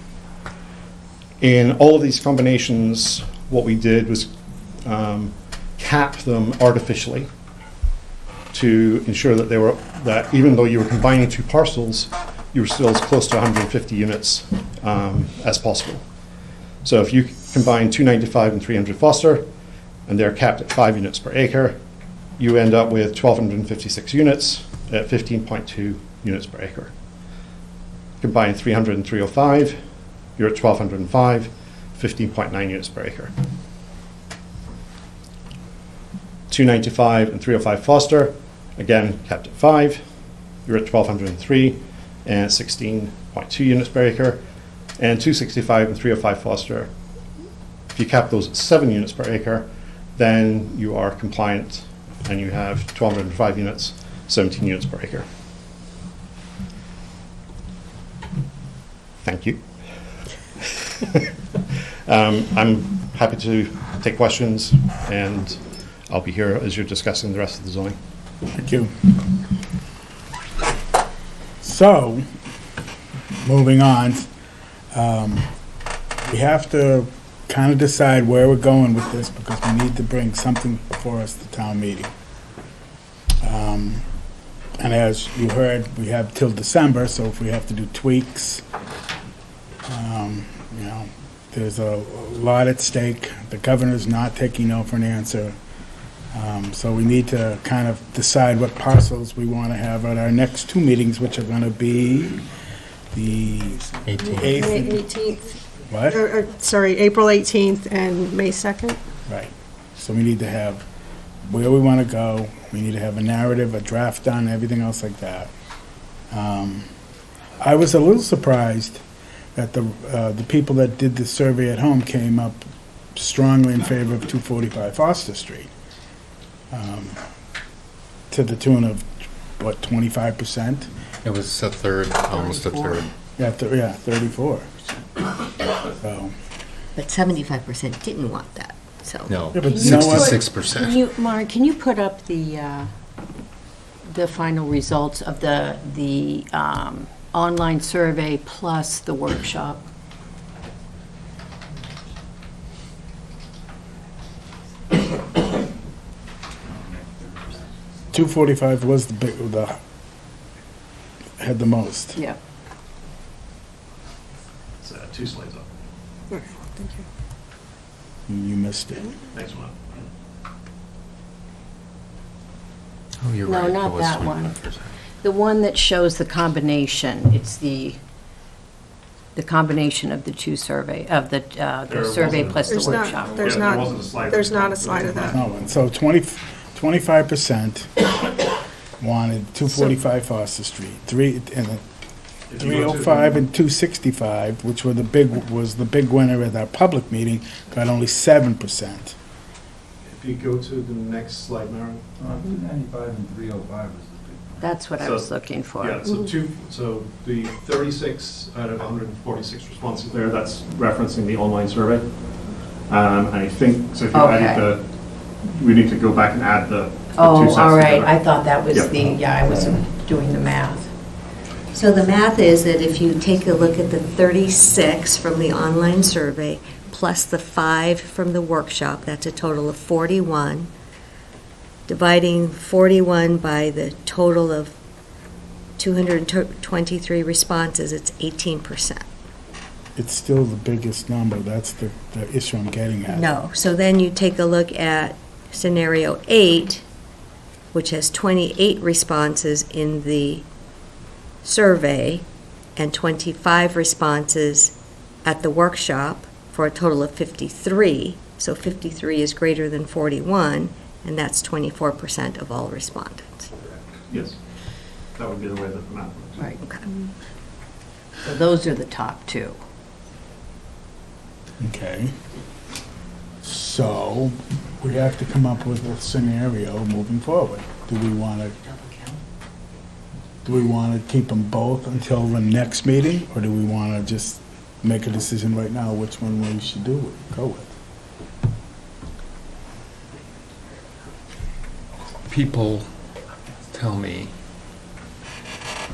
In all of these combinations, what we did was cap them artificially to ensure that even though you were combining two parcels, you were still as close to 150 units as possible. So if you combine 295 and 300 Foster, and they're capped at 5 units per acre, you end up with 1,256 units at 15.2 units per acre. Combine 300 and 305, you're at 1,205, 15.9 units per acre. 295 and 305 Foster, again capped at 5, you're at 1,203 and 16.2 units per acre. And 265 and 305 Foster, if you cap those at 7 units per acre, then you are compliant and you have 1,205 units, 17 units per acre. Thank you. I'm happy to take questions, and I'll be here as you're discussing the rest of the zoning. Thank you. So, moving on, we have to kind of decide where we're going with this, because we need to bring something before us to town meeting. And as you heard, we have till December, so if we have to do tweaks, there's a lot at stake. The governor's not taking no for an answer. So we need to kind of decide what parcels we want to have at our next two meetings, which are going to be the 18th. What? Sorry, April 18th and May 2nd. Right. So we need to have where we want to go. We need to have a narrative, a draft done, everything else like that. I was a little surprised that the people that did the survey at home came up strongly in favor of 245 Foster Street, to the tune of, what, 25%? It was a third, almost a third. Yeah, 34. So. But 75% didn't want that, so. No, Yeah, but you know what? 66%. Mark, can you put up the final results of the online survey plus the workshop? $245 was had the most. Yeah. It's 2 slides up. Thank you. You missed it. Next one. Oh, you're No, right. not It was that one. 25%. The one that shows the combination, it's the the combination of the two survey, of the survey plus the There's not- workshop. There's not, there's not a slide of that. No, and so 25% wanted 245 Foster Street, 305 and 265, which was the big winner at our public meeting, got only 7%. If you go to the next slide, Mary. 295 and 305 is the big. That's what I was looking for. Yeah, so the 36 out of 146 responses there, that's referencing the online survey. And I think, so if you added we need to go back and add the two sets Oh, all right, together. I thought that was Yeah. I wasn't doing the math. So the math is that if you take a look at the 36 from the online survey, plus the 5 from the workshop, that's a total of 41. Dividing 41 by the total of 223 responses, it's 18%. It's still the biggest number, that's the issue I'm getting at. No, so then you take a look at scenario 8, which has 28 responses in the survey and 25 responses at the workshop for a total of 53. So 53 is greater than 41, and that's 24% of all respondents. Yes, that would be the way that the math works. Right. Okay. So those are the top two. Okay. So we have to come up with a scenario moving forward. Do we want to keep them both until the next meeting, or do we want to just make a decision right now which one we should go with? People tell me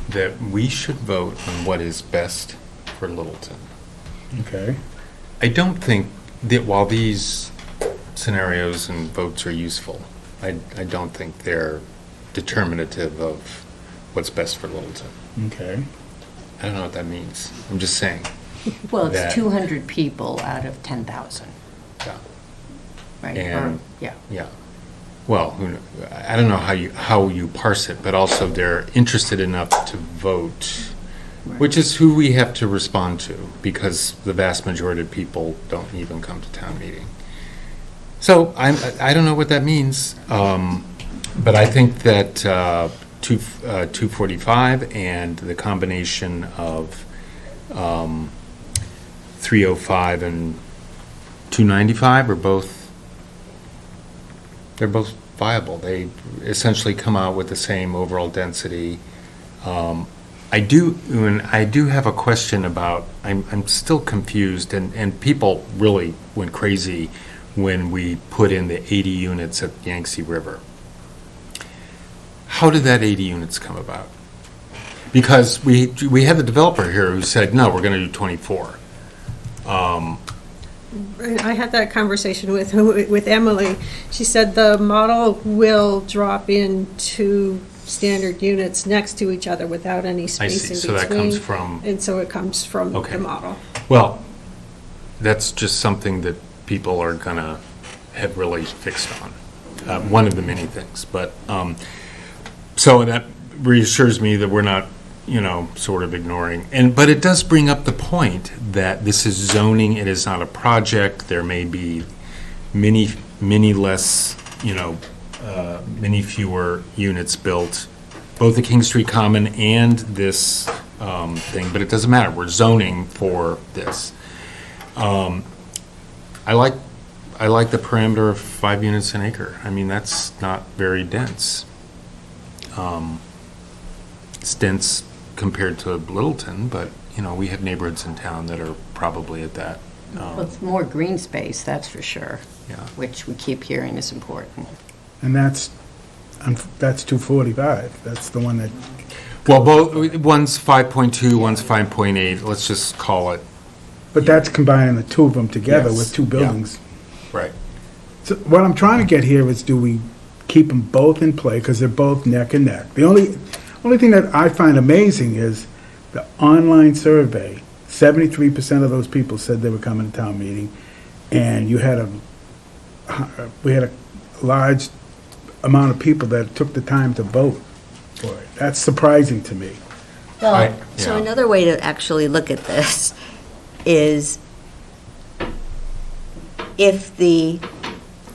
that we should vote on what is best for Littleton. Okay. I don't think that while these scenarios and votes are useful, I don't think they're determinative of what's best for Littleton. Okay. I don't know what that means. I'm just saying. Well, it's that- 200 people out of 10,000. Yeah. Right? And, Yeah. yeah. Well, I don't know how you parse it, but also they're interested enough to vote, which is who we have to respond to, because the vast majority of people don't even come to town meeting. So I don't know what that means, but I think that 245 and the combination of 305 and 295 are both viable. They essentially come out with the same overall density. I do have a question about, I'm still confused, and people really went crazy when we put in the 80 units at Yangtze River. How did that 80 units come about? Because we had the developer here who said, no, we're going to do 24. I had that conversation with Emily. She said the model will drop in two standard units next to each other without any space in between. So that comes from... And so it comes from the model. Well, that's just something that people are going to have really fixed on. One of the many things. But so that reassures me that we're not, sort of ignoring. But it does bring up the point that this is zoning. It is not a project. There may be many less, many fewer units built, both the King Street Common and this thing. But it doesn't matter. We're zoning for this. I like the parameter of 5 units an acre. I mean, that's not very dense. It's dense compared to Littleton, but, we have neighborhoods in town that are probably at that. Well, it's more green space, that's for sure. Yeah. Which we keep hearing is important. And that's 245. That's the one that... Well, one's 5.2, one's 5.8. Let's just call it. But that's combining the two of them together Yes. with two buildings. Yeah. Right. So what I'm trying to get here is, do we keep them both in play, because they're both neck and neck? The only thing that I find amazing is the online survey. 73% of those people said they were coming to town meeting, and we had a large amount of people that took the time to vote for it. That's surprising to me. So another way to actually look at this is if the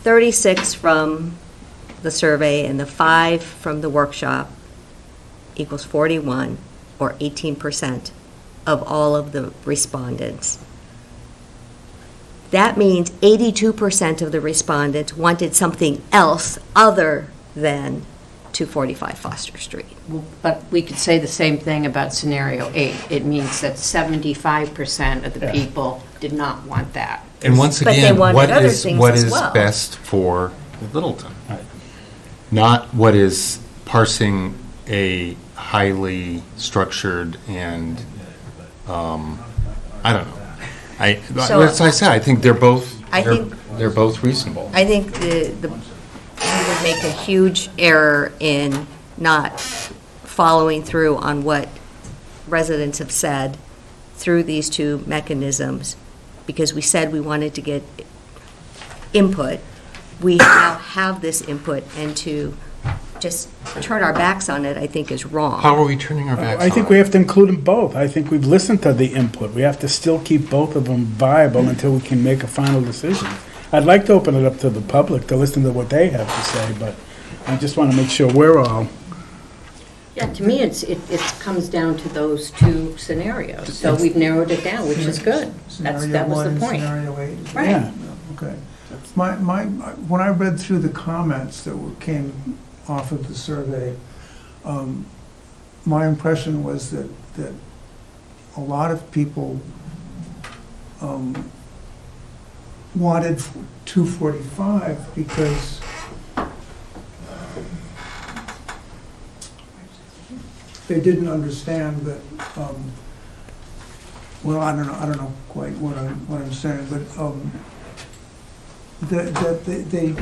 36 from the survey and the 5 from the workshop equals 41, or 18% of all of the respondents, that means 82% of the respondents wanted something else other than 245 Foster Street. But we could say the same thing about scenario 8. It means that 75% of the people did not want that. And once But they again, wanted what other is things what as is well. best for Littleton? Not what is parsing a highly structured and, I don't know. So- As I said, I think they're both, I think- they're both reasonable. I think we would make a huge error in not following through on what residents have said through these two mechanisms, because we said we wanted to get input. We now have this input, and to just turn our backs on it, I think, is wrong. How are we turning our backs on I think we have to include them both. I think we've listened to the input. We have to still keep both of them viable until we can make a final decision. I'd like to open it up to the public to listen to what they have to say, but I just want to make sure we're all, Yeah, to me, it comes down to those two scenarios. So we've narrowed it down, which is good. That was the point. Scenario 8. Right. yeah. Okay. When I read through the comments that came off of the survey, my impression was that a lot of people wanted 245 because they didn't understand that, well, I don't know quite what I'm saying, but that they,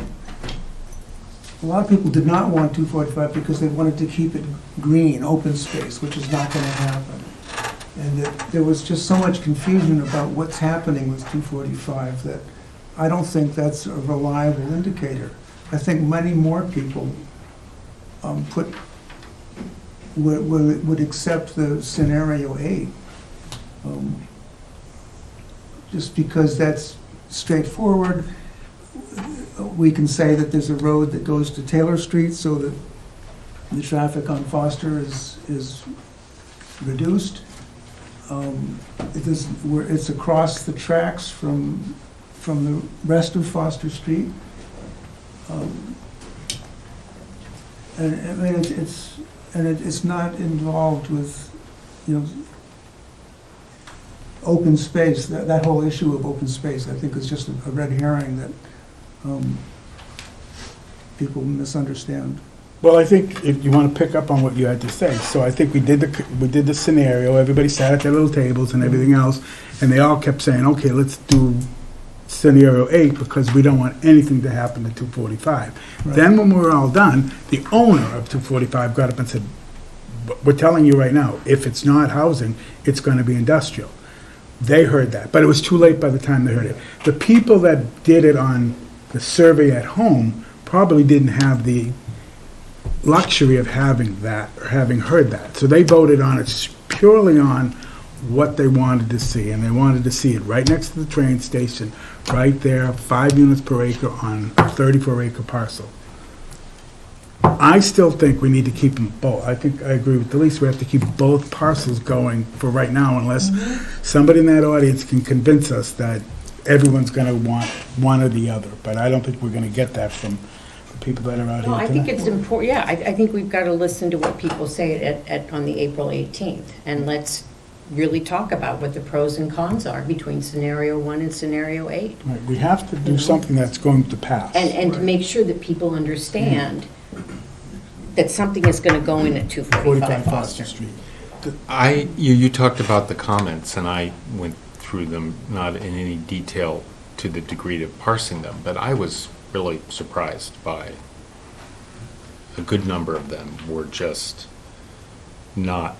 a lot of people did not want 245 because they wanted to keep it green, open space, which is not going to happen. And that there was just so much confusion about what's happening with 245 that I don't think that's a reliable indicator. I think many more people would accept the scenario 8, just because that's straightforward. We can say that there's a road that goes to Taylor Street so that the traffic on Foster is reduced. It's across the tracks from the rest of Foster Street. And I mean, it's not involved with, open space. That whole issue of open space, I think, is just a red herring that people misunderstand. Well, I think if you want to pick up on what you had to say, so I think we did the scenario, everybody sat at their little tables and everything else, and they all kept saying, okay, let's do scenario 8 because we don't want anything to happen to 245. Right. Then when we were all done, the owner of 245 got up and said, we're telling you right now, if it's not housing, it's going to be industrial. They heard that, but it was too late by the time they heard it. The people that did it on the survey at home probably didn't have the luxury of having that or having heard that. So they voted on it purely on what they wanted to see, and they wanted to see it right next to the train station, right there, 5 units per acre on a 34-acre parcel. I still think we need to keep them both. I think I agree with Delise. We have to keep both parcels going for right now unless somebody in that audience can convince us that everyone's going to want one or the other. But I don't think we're going to get that from the people that are out Well, here I think tonight. it's important, yeah, I think we've got to listen to what people say on the April 18th, and let's really talk about what the pros and cons are between scenario 1 and scenario 8. Right, we have to do something that's going to pass. And to make sure that people understand that something is going to go in at 245 Foster. Street. You talked about the comments, and I went through them, not in any detail to the degree of parsing them, but I was really surprised by a good number of them were just not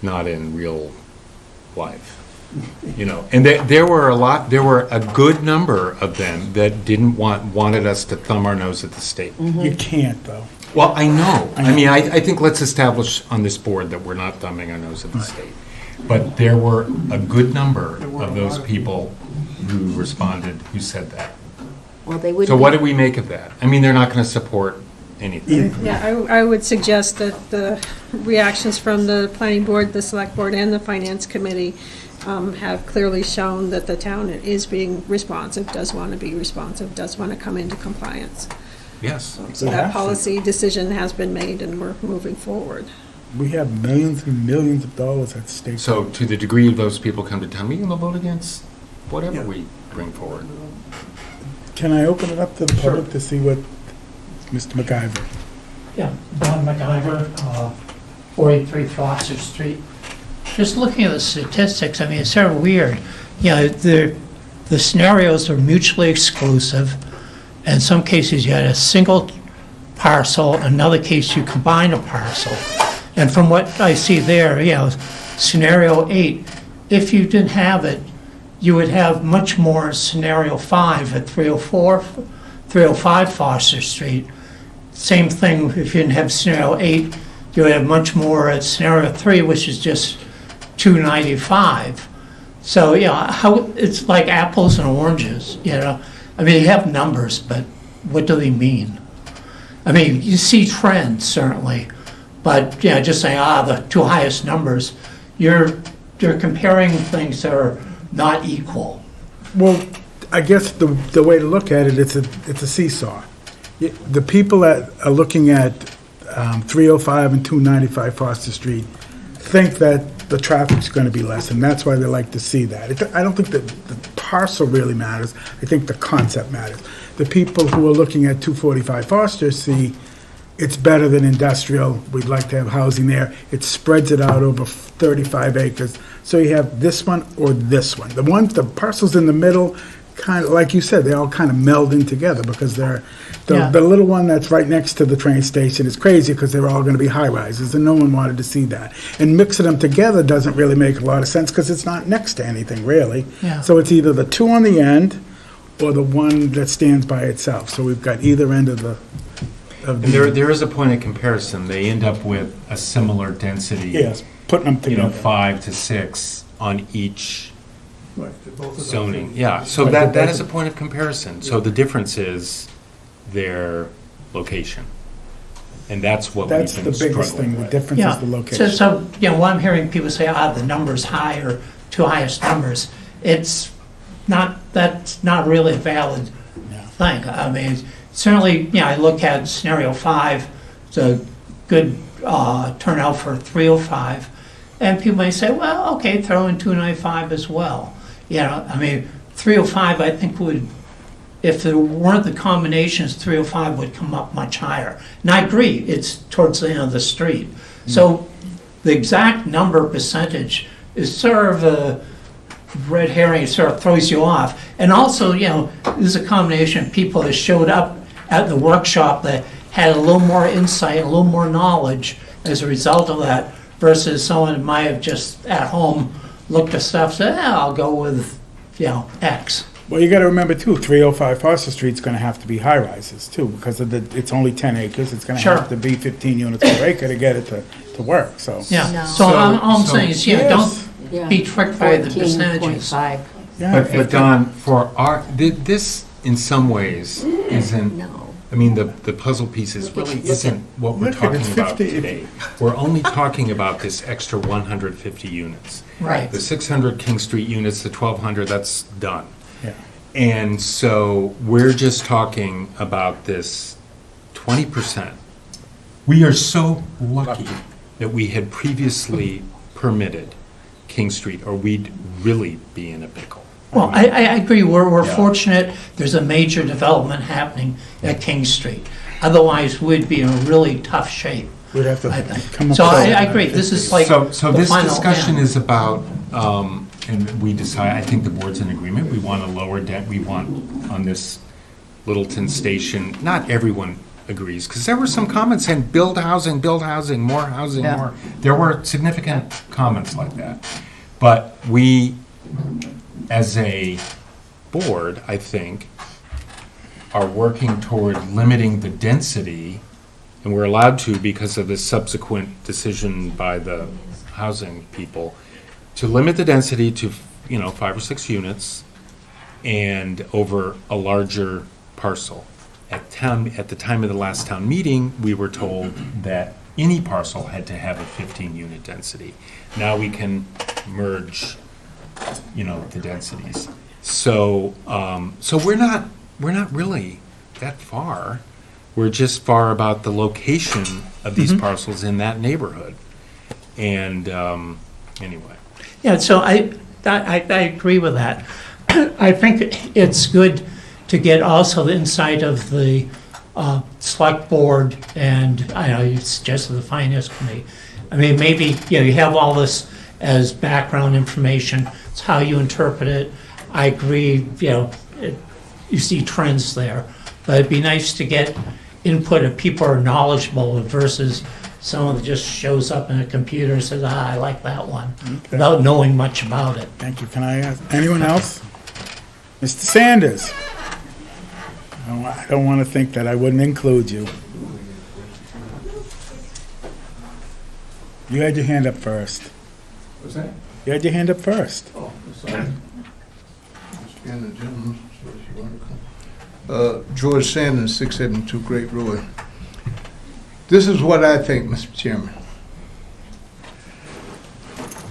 in real life. And there were a good number of them that wanted us to thumb our nose at the state. You can't, though. Well, I know. I mean, I think let's establish on this board that we're not thumbing our nose at the state. But there were a good number of those people who responded, who said that. Well, they would. So what do we make of that? I mean, they're not going to support anything. Yeah, I would suggest that the reactions from the planning board, the select board, and the finance committee have clearly shown that the town is being responsive, does want to be responsive, does want to come into compliance. Yes. So that policy decision has been made and we're moving forward. We have millions and millions of dollars at stake. So to the degree of those people come to town meeting, they'll vote against whatever we bring forward. Can I open it up to the public to see what Mr. McIver? Yeah, Don McIver, 43 Foster Street. Just looking at the statistics, I mean, it's sort of weird. You know, the scenarios are mutually exclusive. In some cases, you had a single parcel, another case you combine a parcel. And from what I see there, you know, scenario 8, if you didn't have it, you would have much more in scenario 5 at 305 Foster Street. Same thing, if you didn't have scenario 8, you would have much more at scenario 3, which is just 295. So, yeah, it's like apples and oranges, you know. I mean, you have numbers, but what do they mean? I mean, you see trends, certainly, but, yeah, just saying, the two highest numbers, you're comparing things that are not equal. Well, I guess the way to look at it, it's a seesaw. The people that are looking at 305 and 295 Foster Street think that the traffic's going to be less, and that's why they like to see that. I don't think that the parcel really matters. I think the concept matters. The people who are looking at 245 Foster see it's better than industrial. We'd like to have housing there. It spreads it out over 35 acres. So you have this one or this one. The parcels in the middle, kind of, like you said, they all kind of meld in together because the little one that's right next to the train station is crazy because they're all going to be high-rises, and no one wanted to see that. And mixing them together doesn't really make a lot of sense because it's not next to anything, really. Yeah. So it's either the two on the end or the one that stands by itself. So we've got either end of the... And there is a point of comparison. They end up with a similar density. Yes, putting them together. 5 to 6 on each zoning. things. Yeah, so Right, that but is a point of comparison. So the difference is their location. And that's what we've been That's the biggest struggling thing, the with. difference is the location. So, you know, when I'm hearing people say, the number's high or two highest numbers, that's not really a valid thing. I mean, certainly, you know, I look at scenario 5, it's a good turnout for 305, and people may say, well, okay, throw in 295 as well. You know, I mean, 305, I think would, if there weren't the combinations, 305 would come up much higher. And I agree, it's towards the end of the street. So the exact number percentage is sort of a red herring, it sort of throws you off. And also, you know, there's a combination of people that showed up at the workshop that had a little more insight, a little more knowledge as a result of that, versus someone that might have just at home looked at stuff, said, I'll go with, you know, X. Well, you got to remember too, 305 Foster Street's going to have to be high-rises too, because it's only 10 acres. It's going to have to be 15 units per acre to get it to work, so. Yeah, No. so all I'm saying is, Yes. don't be tricked by the percentages. 14.5. Yeah. But Don, for this in some ways isn't, I mean, the puzzle pieces really isn't what we're Look at it, talking it's about 50 today. We're only talking about this extra 150 units. Right. The 600 King Street units, the 1,200, that's done. Yeah. And so we're just talking about this 20%. We are so lucky that we had previously permitted King Street, or we'd really be in a pickle. Well, I agree, we're Yeah. fortunate, there's a major development happening at King Street. Otherwise, we'd be in a really tough shape, We'd have to I think. come up So with. I agree, this is like So the this final, discussion yeah. is about, and we decide, I think the board's in agreement, we want a lower debt, we want on this Littleton station, not everyone agrees, because there were some comments saying, build housing, more housing, Yeah. more. There were significant comments like that. But we, as a board, I think, are working toward limiting the density, and we're allowed to because of the subsequent decision by the housing people, to limit the density to, 5 or 6 units and over a larger parcel. At the time of the last town meeting, we were told that any parcel had to have a 15-unit density. Now we can merge, the densities. So, we're not really that far. We're just far about the location of these parcels in that neighborhood. And, anyway. Yeah, so I agree with that. I think it's good to get also the insight of the select board and, I know you suggested the finance committee. I mean, maybe, you have all this as background information. It's how you interpret it. I agree, you see trends there. But it'd be nice to get input if people are knowledgeable versus someone that just shows up in a computer and says, I like that one, without knowing much about it. Thank you. Can I ask, anyone else? Mr. Sanders? I don't want to think that I wouldn't include you. You had your hand up first. What's that? You had your hand up first. Oh, sorry. George Sanders, 672 Great Road. This is what I think, Mr. Chairman.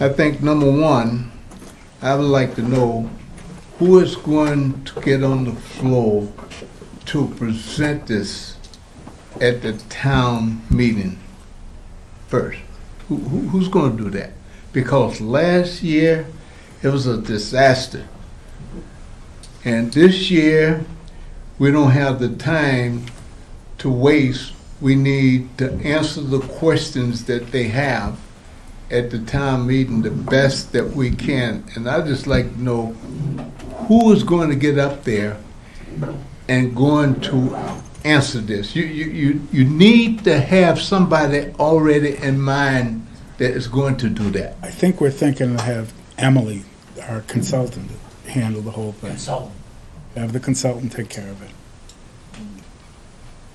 I think, number one, I would like to know who is going to get on the floor to present this at the town meeting first. Who's going to do that? Because last year, it was a disaster. And this year, we don't have the time to waste. We need to answer the questions that they have at the town meeting the best that we can. And I'd just like to know who is going to get up there and going to answer this. You need to have somebody already in mind that is going to do that. I think we're thinking to have Emily, our consultant, handle the whole thing. Consultant. Have the consultant take care of it.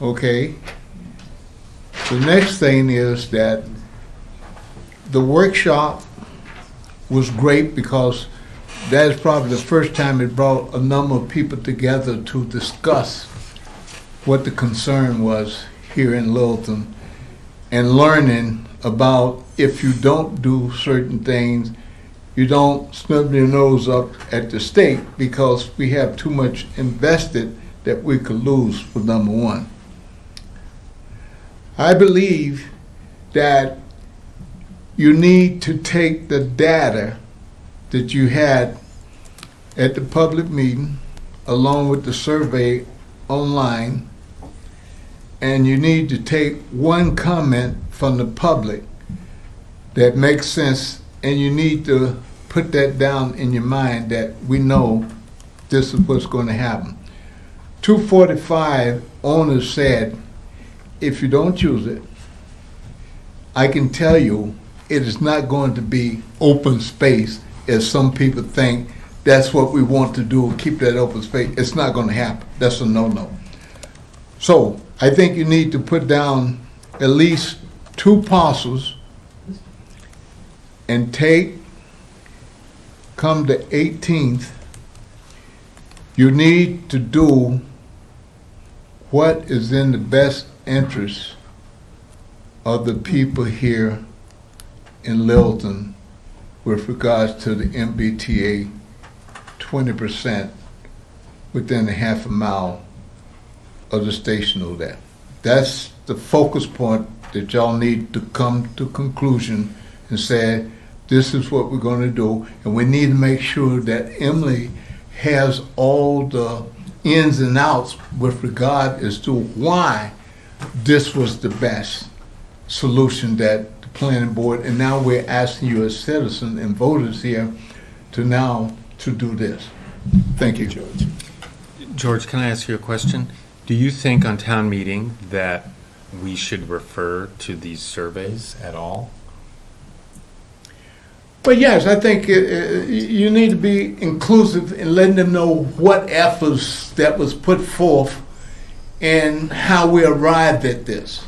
Okay. The next thing is that the workshop was great because that is probably the first time it brought a number of people together to discuss what the concern was here in Littleton and learning about if you don't do certain things, you don't snub your nose up at the state because we have too much invested that we could lose for number one. I believe that you need to take the data that you had at the public meeting along with the survey online, and you need to take one comment from the public that makes sense, and you need to put that down in your mind that we know this is what's going to happen. 245 owners said, if you don't use it, I can tell you it is not going to be open space as some people think that's what we want to do, keep that open space. It's not going to happen. That's a no-no. So I think you need to put down at least 2 parcels and come the 18th, you need to do what is in the best interest of the people here in Littleton with regards to the MBTA 20% within a half a mile of the station over there. That's the focus point that y'all need to come to conclusion and say, this is what we're going to do, and we need to make sure that Emily has all the ins and outs with regard as to why this was the best solution that the planning board, and now we're asking you as citizens and voters here to do this. Thank you, George. George, can I ask you a question? Do you think on town meeting that we should refer to these surveys at all? Well, yes, I think you need to be inclusive in letting them know what efforts that was put forth and how we arrived at this.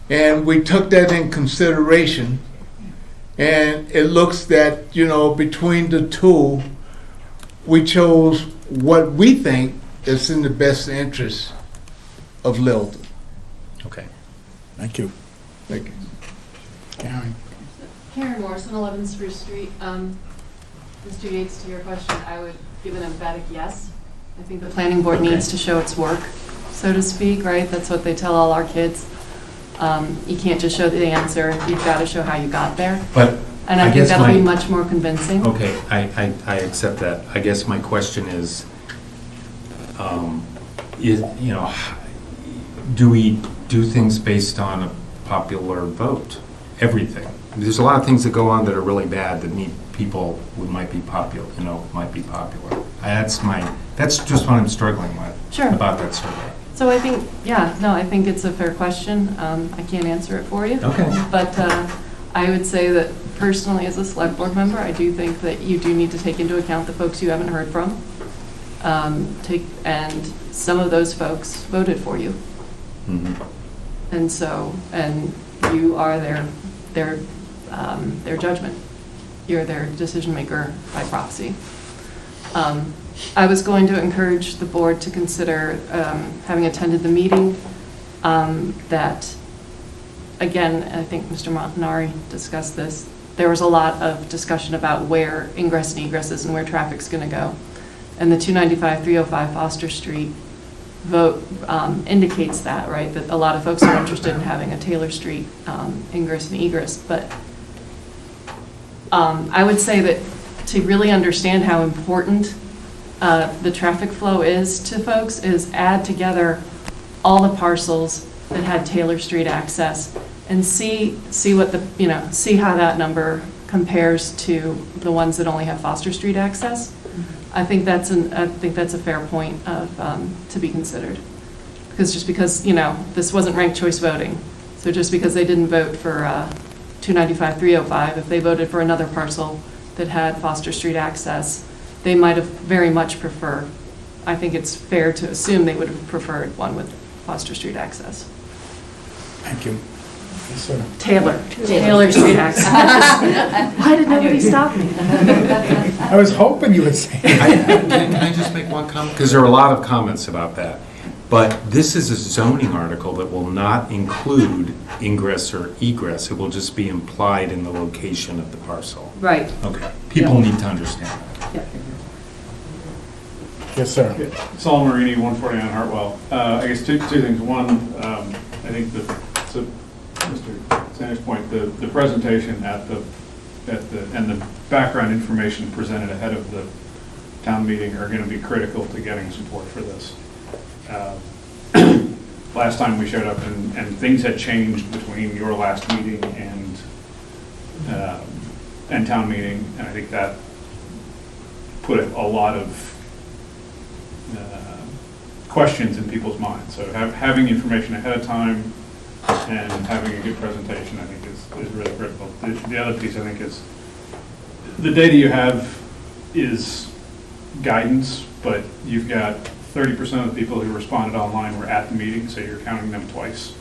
And we took that in consideration, And it looks that, between the two, we chose what we think is in the best interest of Littleton. Okay. Thank you. Thank you. Karen? Karen Morrison, 11 Spruce Street. Mr. Yates, to your question, I would give an emphatic yes. I think the planning board needs to show its work, so to speak, right? That's what they tell all our kids. You can't just show the answer, you've got to show how you got there. But And I think that'll be much more convincing. Okay, I accept that. I guess my question is, do we do things based on a popular vote? Everything. There's a lot of things that go on that are really bad that need people who might be popular, might be popular. That's just what I'm struggling with. Sure. About that survey. So I think, I think it's a fair question. I can't answer it for you. Okay. But I would say that personally, as a select board member, I do think that you do need to take into account the folks you haven't heard from. And some of those folks voted for you. Mm-hmm. And you are their judgment. You're their decision maker by proxy. I was going to encourage the board to consider, having attended the meeting, that, again, I think Mr. Montanari discussed this, there was a lot of discussion about where ingress and egress is and where traffic's going to go. And the 295-305 Foster Street vote indicates that, right? That a lot of folks are interested in having a Taylor Street ingress and egress. But I would say that to really understand how important the traffic flow is to folks is add together all the parcels that had Taylor Street access and see what see how that number compares to the ones that only have Foster Street access. I think that's a fair point to be considered. Because this wasn't ranked choice voting, so just because they didn't vote for 295-305, if they voted for another parcel that had Foster Street access, they might have very much preferred. I think it's fair to assume they would have preferred one with Foster Street access. Thank you. Yes, sir. Taylor Street access. Why did nobody stop me? I was hoping you would say. Can I just make one comment? Because there are a lot of comments about that. But this is a zoning article that will not include ingress or egress. It will just be implied in the location of the parcel. Right. Okay. People need to understand that. Yeah. Yes, sir. Saul Marini, 149 Hartwell. I guess two things. One, I think to Mr. Sanders' point, the presentation and the background information presented ahead of the town meeting are going to be critical to getting support for this. Last time we showed up and things had changed between your last meeting and town meeting, and I think that put a lot of questions in people's minds. So having information ahead of time and having a good presentation, I think, is really critical. The other piece, I think, is the data you have is guidance, but you've got 30% of the people who responded online were at the meeting, so you're counting them twice.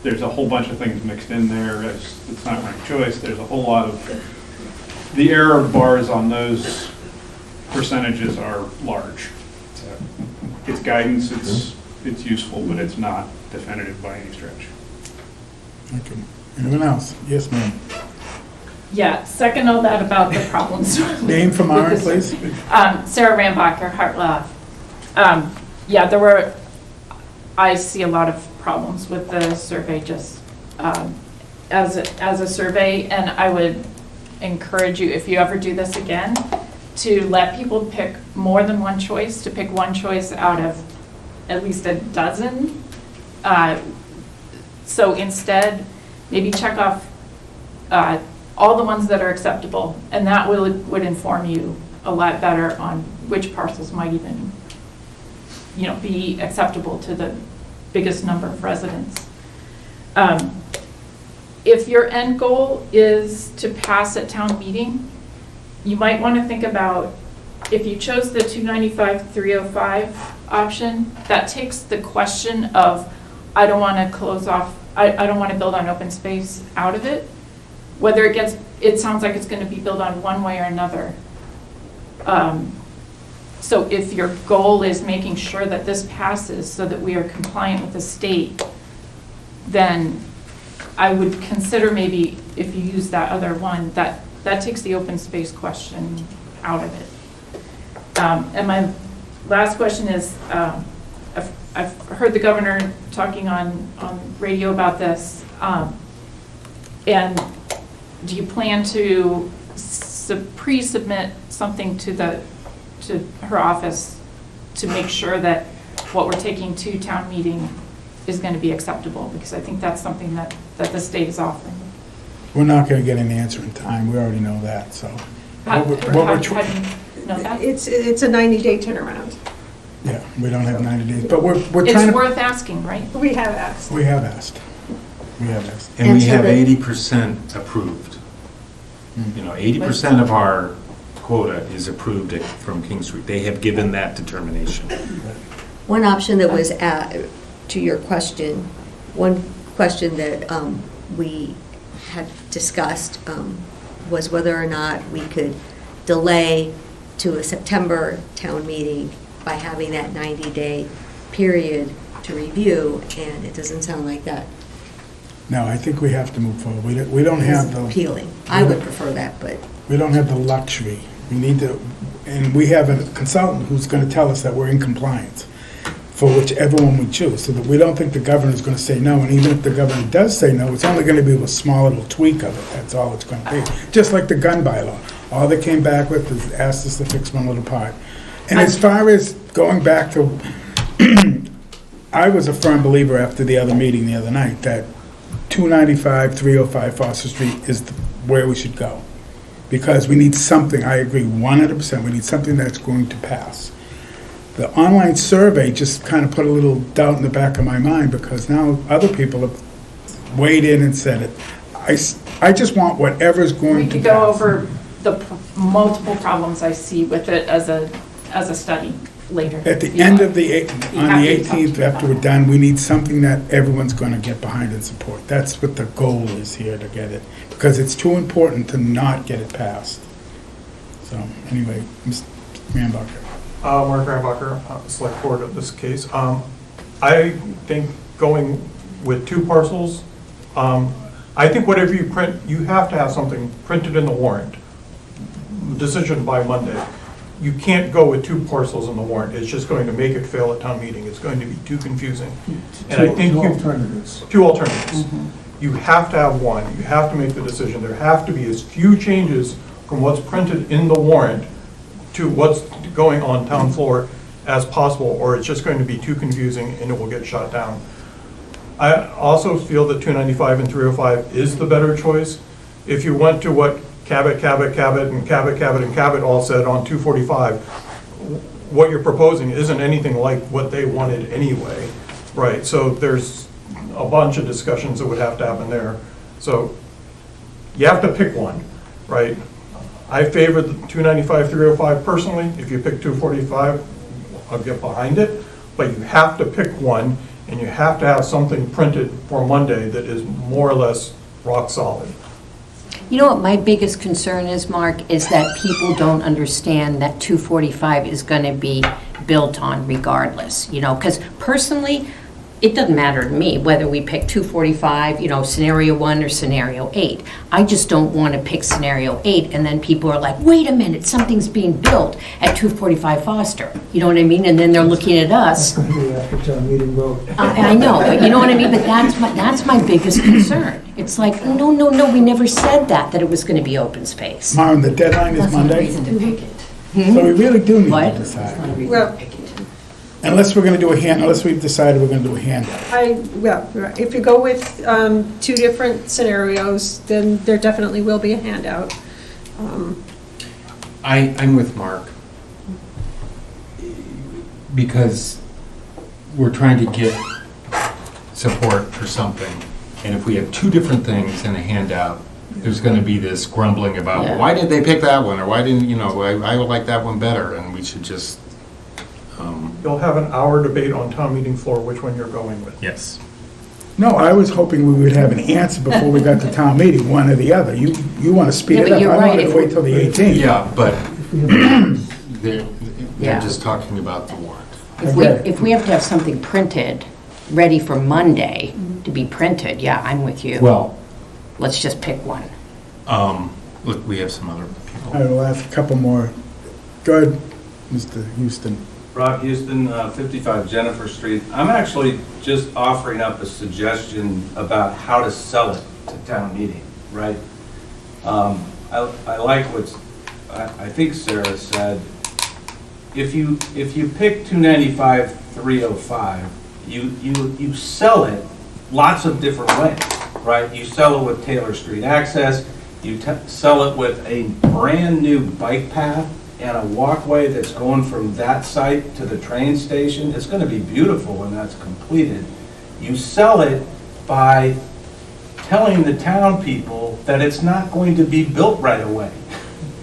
There's a whole bunch of things mixed in there. It's not ranked choice. There's a whole lot of... The error bars on those percentages are large. So it's guidance, it's useful, but it's not definitive by any stretch. Thank you. Anyone else? Yes, ma'am. Yeah, second all that about the problems. Name from Aaron, please. Sarah Rambacher, Hartlaw. I see a lot of problems with the survey just as a survey, and I would encourage you, if you ever do this again, to let people pick more than one choice, to pick one choice out of at least a dozen. So instead, maybe check off all the ones that are acceptable, and that would inform you a lot better on which parcels might even be acceptable to the biggest number of residents. If your end goal is to pass at town meeting, you might want to think about, if you chose the 295-305 option, that takes the question of, I don't want to close off, I don't want to build on open space out of it. whether it sounds like it's going to be built on one way or another. So if your goal is making sure that this passes so that we are compliant with the state, then I would consider maybe if you use that other one, that takes the open space question out of it. And my last question is, I've heard the governor talking on radio about this, and do you plan to pre-submit something to her office to make sure that what we're taking to town meeting is going to be acceptable? Because I think that's something that the state is offering. We're not going to get an answer in time. We already know that, so. How do you know that? It's a 90-day turnaround. Yeah, we don't have 90 days, but we're It's trying to. worth asking, right? We have asked. We have asked. We have asked. And we so have the- 80% approved. You know, 80% of our quota is approved from King Street. They have given that determination. One option that was, to your question, one question that we had discussed was whether or not we could delay to a September town meeting by having that 90-day period to review, and it doesn't sound like that No, I think we have to move forward. We don't have is the. appealing. I would prefer that, but We don't have the luxury. We need to, and we have a consultant who's going to tell us that we're in compliance for whichever one we choose, so that we don't think the governor's going to say no, and even if the governor does say no, it's only going to be a small little tweak of it, that's all it's going to be. Just like the gun bylaw. All they came back with is asked us to fix one little part. And as far as going back to, I was a firm believer after the other meeting the other night that 295, 305 Foster Street is where we should go. Because we need something, I agree 100%, we need something that's going to pass. The online survey just kind of put a little doubt in the back of my mind, because now other people have weighed in and said it. I just want whatever's going We to could pass. go over the multiple problems I see with it as a study later. At the end of on the happy to talk to 18th, you after we're done, we need something that everyone's going to get behind and support. That's what the goal is here, to get it, because it's too important to not get it passed. So, anyway, Mr. Rambacher. Mark Rambacher, Select Board of this case. I think going with two parcels, I think whatever you print, you have to have something printed in the warrant. Decision by Monday. You can't go with two parcels in the warrant. It's just going to make it fail at town meeting. It's going to be too confusing. And I think Two alternatives. Two alternatives. You have to have one. You have to make the decision. There have to be as few changes from what's printed in the warrant to what's going on town floor as possible, or it's just going to be too confusing and it will get shot down. I also feel that 295 and 305 is the better choice. If you went to what Cabot, and Cabot all said on 245, what you're proposing isn't anything like what they wanted anyway, right? So there's a bunch of discussions that would have to happen there. So you have to pick one, right? I favor the 295, 305 personally. If you pick 245, I'll get behind it. But you have to pick one, and you have to have something printed for Monday that is more or less rock solid. You know what my biggest concern is, Mark, is that people don't understand that 245 is going to be built on regardless, you know, because personally, it doesn't matter to me whether we pick 245, you know, scenario 1 or scenario 8. I just don't want to pick scenario 8 and then people are like, wait a minute, something's being built at 245 Foster. You know what I mean? And then they're looking at us. After town meeting vote. I know, but you know what I mean? But that's my biggest concern. It's like, no, we never said that it was going to be open space. Marvin, the deadline is Monday, to pick it. so we really do need What? to decide. Well, Unless we're going to do unless we've decided we're going to do a handout. if you go with two different scenarios, then there definitely will be a handout. I'm with Mark, because we're trying to get support for something, and if we have two different things in a handout, there's going to be this grumbling about, Yeah. why did they pick that one, or why didn't, I would like that one better, and we should just, You'll have an hour debate on town meeting floor which one you're going with. yes. No, I was hoping we would have an answer before we got to town meeting, one or the other. You want to speed Yeah, it but up. you're I right. wanted to wait till the 18th. Yeah, but they're Yeah. just talking about the warrant. If we have to have something printed, ready for Monday to be printed, yeah, I'm with you. Well, Let's just pick one. look, we have some other people. I will ask a couple more. Go ahead, Mr. Houston. Rob Houston, 55 Jennifer Street. I'm actually just offering up a suggestion about how to sell it to town meeting, right? I like what I think Sarah said. If you pick 295, 305, you sell it lots of different ways, right? You sell it with Taylor Street access. You sell it with a brand-new bike path and a walkway that's going from that site to the train station. It's going to be beautiful when that's completed. You sell it by telling the town people that it's not going to be built right away,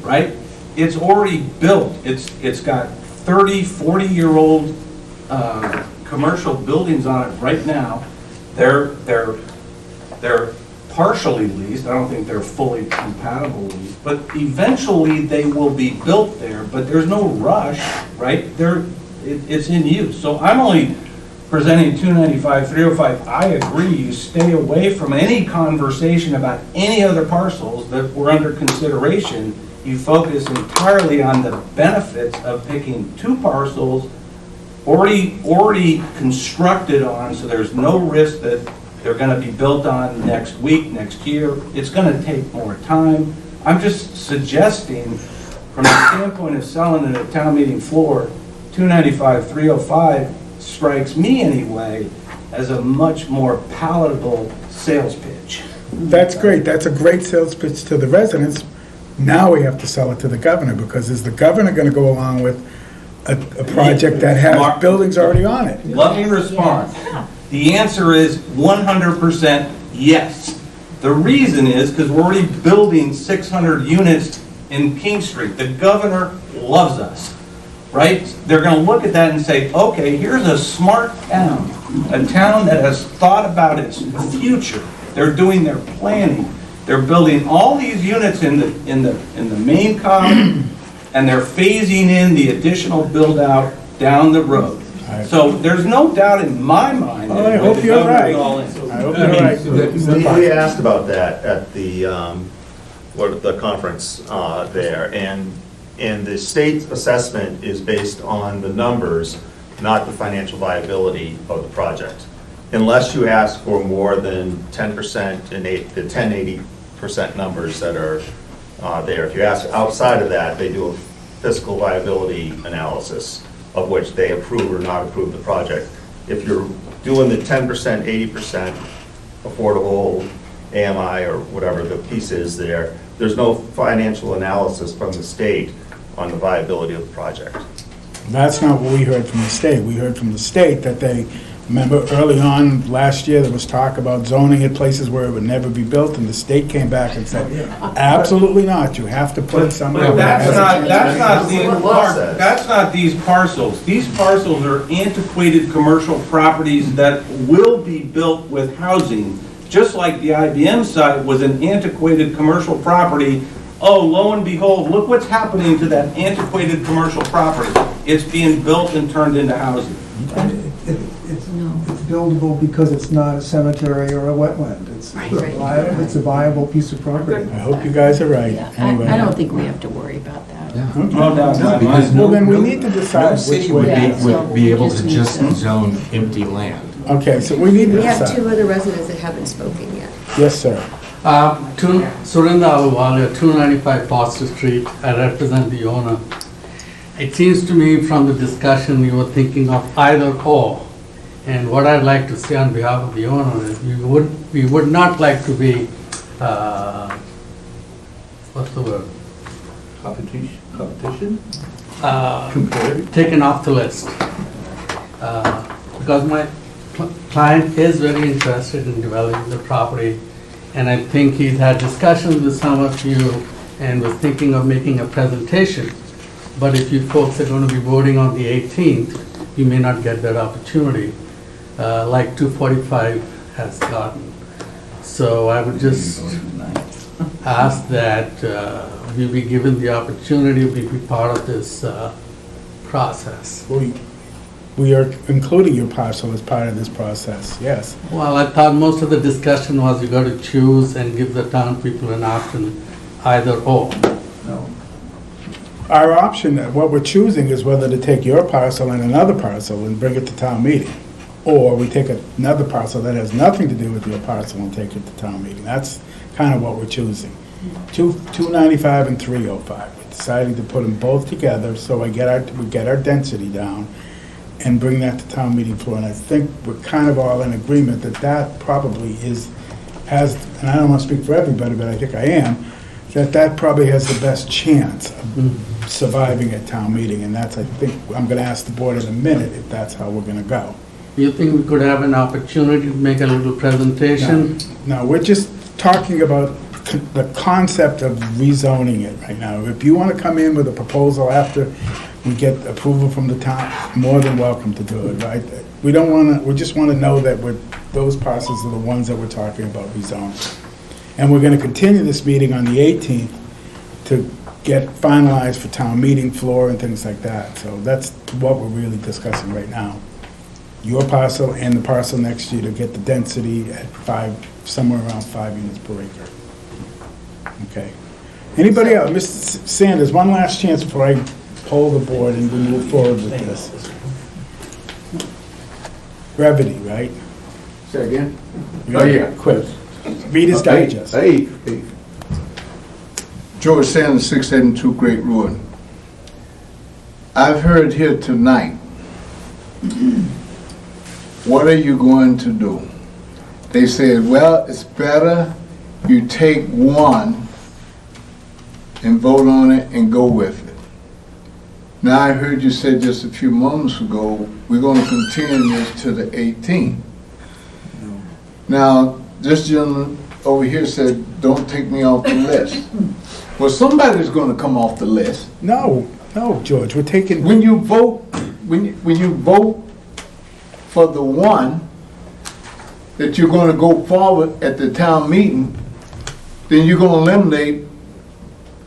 right? It's already built. It's got 30, 40-year-old commercial buildings on it right now. They're partially leased. I don't think they're fully compatible leased, but eventually they will be built there, but there's no rush, right? It's in use. So I'm only presenting 295, 305. I agree, you stay away from any conversation about any other parcels that were under consideration. You focus entirely on the benefits of picking two parcels already constructed on, so there's no risk that they're going to be built on next week, next year. It's going to take more time. I'm just suggesting, from the standpoint of selling it at town meeting floor, 295, 305 strikes me anyway as a much more palatable sales pitch. That's great. That's a great sales pitch to the residents. Now we have to sell it to the governor, because is the governor going to go along with a project that has buildings already on it? Let me respond. The answer is 100% yes. The reason is because we're already building 600 units in King Street. The governor loves us, right? They're going to look at that and say, okay, here's a smart town, a town that has thought about its future. They're doing their planning. They're building all these units in the main column, and they're phasing in the additional build out down the road. So there's no doubt in my mind. Well, I hope you're right. I hope you're right. We asked about that at the conference there, and the state's assessment is based on the numbers, not the financial viability of the project. Unless you ask for more than 10% and the 10-80% numbers that are there. If you ask outside of that, they do a fiscal viability analysis of which they approve or not approve the project. If you're doing the 10%, 80% affordable AMI or whatever the piece is there, there's no financial analysis from the state on the viability of the project. That's not what we heard from the state. We heard from the state that they, remember early on last year, there was talk about zoning at places where it would never be built, and the state came back and said, absolutely not, you have to put it somewhere. But that's not these parcels. These parcels are antiquated commercial properties that will be built with housing, just like the IBM site was an antiquated commercial property. Oh, lo and behold, look what's happening to that antiquated commercial property. It's being built and turned into housing. It's buildable because it's not a cemetery or a wetland. It's a viable piece of property. I hope you guys are right. Anyway. I don't think we have to worry about that. Well, then we need to decide No which city way. would be able to just zone empty land. Okay, so we need to We have decide. two other residents that haven't spoken yet. Yes, sir. Surinder Ahluwalia, 295 Foster Street. I represent the owner. It seems to me from the discussion you were thinking of either or. And what I'd like to say on behalf of the owner is we would not like to be, what's the word? Competition? Taken off the list. Because my client is very interested in developing the property, and I think he's had discussions with some of you and was thinking of making a presentation. But if you folks are going to be voting on the 18th, you may not get that opportunity. Like 245 has gotten. So I would just ask that we be given the opportunity, we be part of this process. We are including your parcel as part of this process, yes. Well, I thought most of the discussion was you got to choose and give the town people an option, either or. Our option, what we're choosing is whether to take your parcel and another parcel and bring it to town meeting. Or we take another parcel that has nothing to do with your parcel and take it to town meeting. That's kind of what we're choosing. 295 and 305. We're deciding to put them both together so we get our density down and bring that to town meeting floor. And I think we're kind of all in agreement that that probably has, and I don't want to speak for everybody, but I think I am, that probably has the best chance of surviving at town meeting. And that's, I think, I'm going to ask the board in a minute if that's how we're going to go. You think we could have an opportunity to make a little presentation? No, we're just talking about the concept of rezoning it right now. If you want to come in with a proposal after we get approval from the town, more than welcome to do it, right? We don't want to, we just want to know that those parcels are the ones that we're talking about rezoning. And we're going to continue this meeting on the 18th to get finalized for town meeting floor and things like that. So that's what we're really discussing right now. Your parcel and the parcel next to you to get the density at somewhere around 5 units per acre. Okay. Anybody else? Mr. Sanders, one last chance before I poll the board and we move forward with this. Brevity, right? Say again? Oh, yeah, quick. Reader's Digest. Hey. George Sanders, 672 Great Ruin. I've heard here tonight, what are you going to do? They said, well, it's better you take one and vote on it and go with it. Now I heard you say just a few moments ago, we're going to continue this to the 18th. Now, this gentleman over here said, don't take me off the list. Well, somebody's going to come off the list. No, George, we're taking... When you vote, when you vote for the one that you're going to go forward at the town meeting, then you're going to eliminate,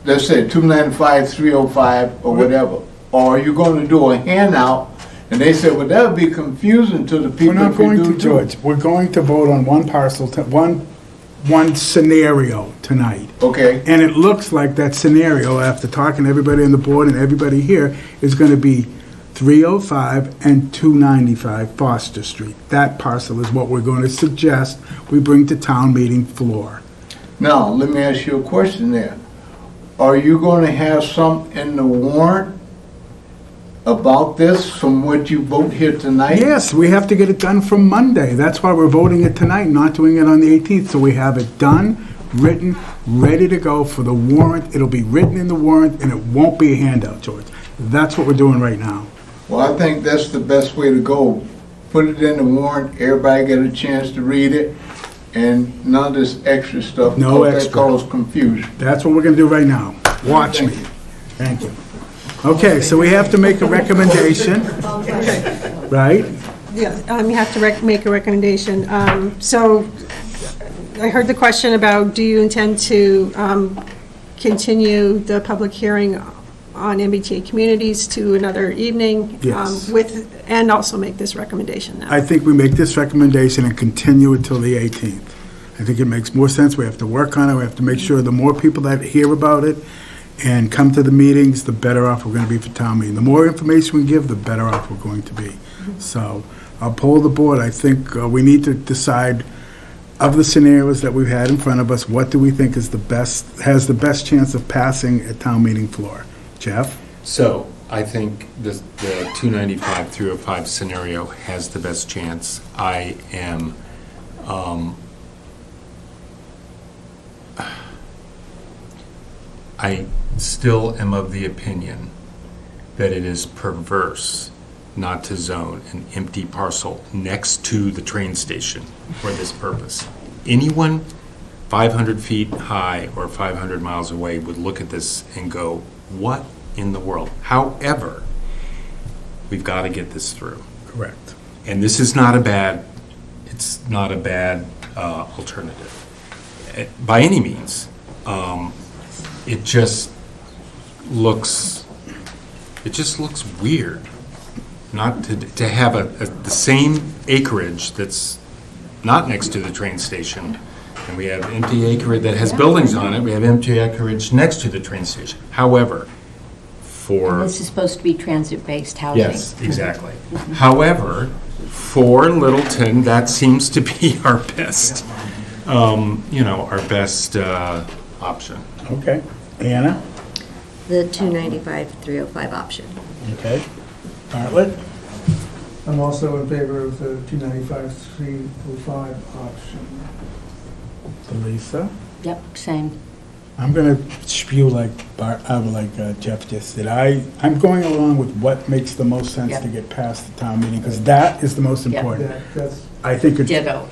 let's say, 295, 305, or whatever. Or you're going to do a handout, and they said, well, that would be confusing to the people. We're not going to, George. We're going to vote on one parcel, one scenario tonight. Okay. And it looks like that scenario, after talking to everybody on the board and everybody here, is going to be 305 and 295 Foster Street. That parcel is what we're going to suggest we bring to town meeting floor. Now, let me ask you a question there. Are you going to have some in the warrant about this from what you vote here tonight? Yes, we have to get it done from Monday. That's why we're voting it tonight, not doing it on the 18th. So we have it done, written, ready to go for the warrant. It'll be written in the warrant, and it won't be a handout, George. That's what we're doing right now. Well, I think that's the best way to go. Put it in the warrant, everybody get a chance to read it, and none of this extra stuff. No because extra. That causes confusion. That's what we're going to do right now. Watch me. Thank you. Okay, so we have to make a recommendation, right? Yeah, you have to make a recommendation. So I heard the question about, do you intend to continue the public hearing on MBTA communities to another evening? Yes. And also make this recommendation now? I think we make this recommendation and continue it till the 18th. I think it makes more sense. We have to work on it. We have to make sure the more people that hear about it and come to the meetings, the better off we're going to be for town meeting. The more information we give, the better off we're going to be. So I'll poll the board. I think we need to decide, of the scenarios that we've had in front of us, what do we think is has the best chance of passing at town meeting floor? Jeff? So I think the 295, 305 scenario has the best chance. I am I still am of the opinion that it is perverse not to zone an empty parcel next to the train station for this purpose. Anyone 500 feet high or 500 miles away would look at this and go, what in the world? However, we've got to get this through. Correct. And this is not a bad, it's not a bad alternative by any means. It just looks weird not to have the same acreage that's not next to the train station, and we have empty acreage that has buildings on it. We have empty acreage next to the train station. However, And this is supposed to be transit-based housing. yes, exactly. However, for Littleton, that seems to be our best, our best option. Okay. Anna? The 295-305 option. Okay. Bartlett? I'm also in favor of the 295-305 option. Lisa? Yep, same. I'm going to spew like Jeff just did. I'm going along with what makes the most sense Yep. to get past the town meeting, because that is the most Yep. important. That's, I think it's, Ditto.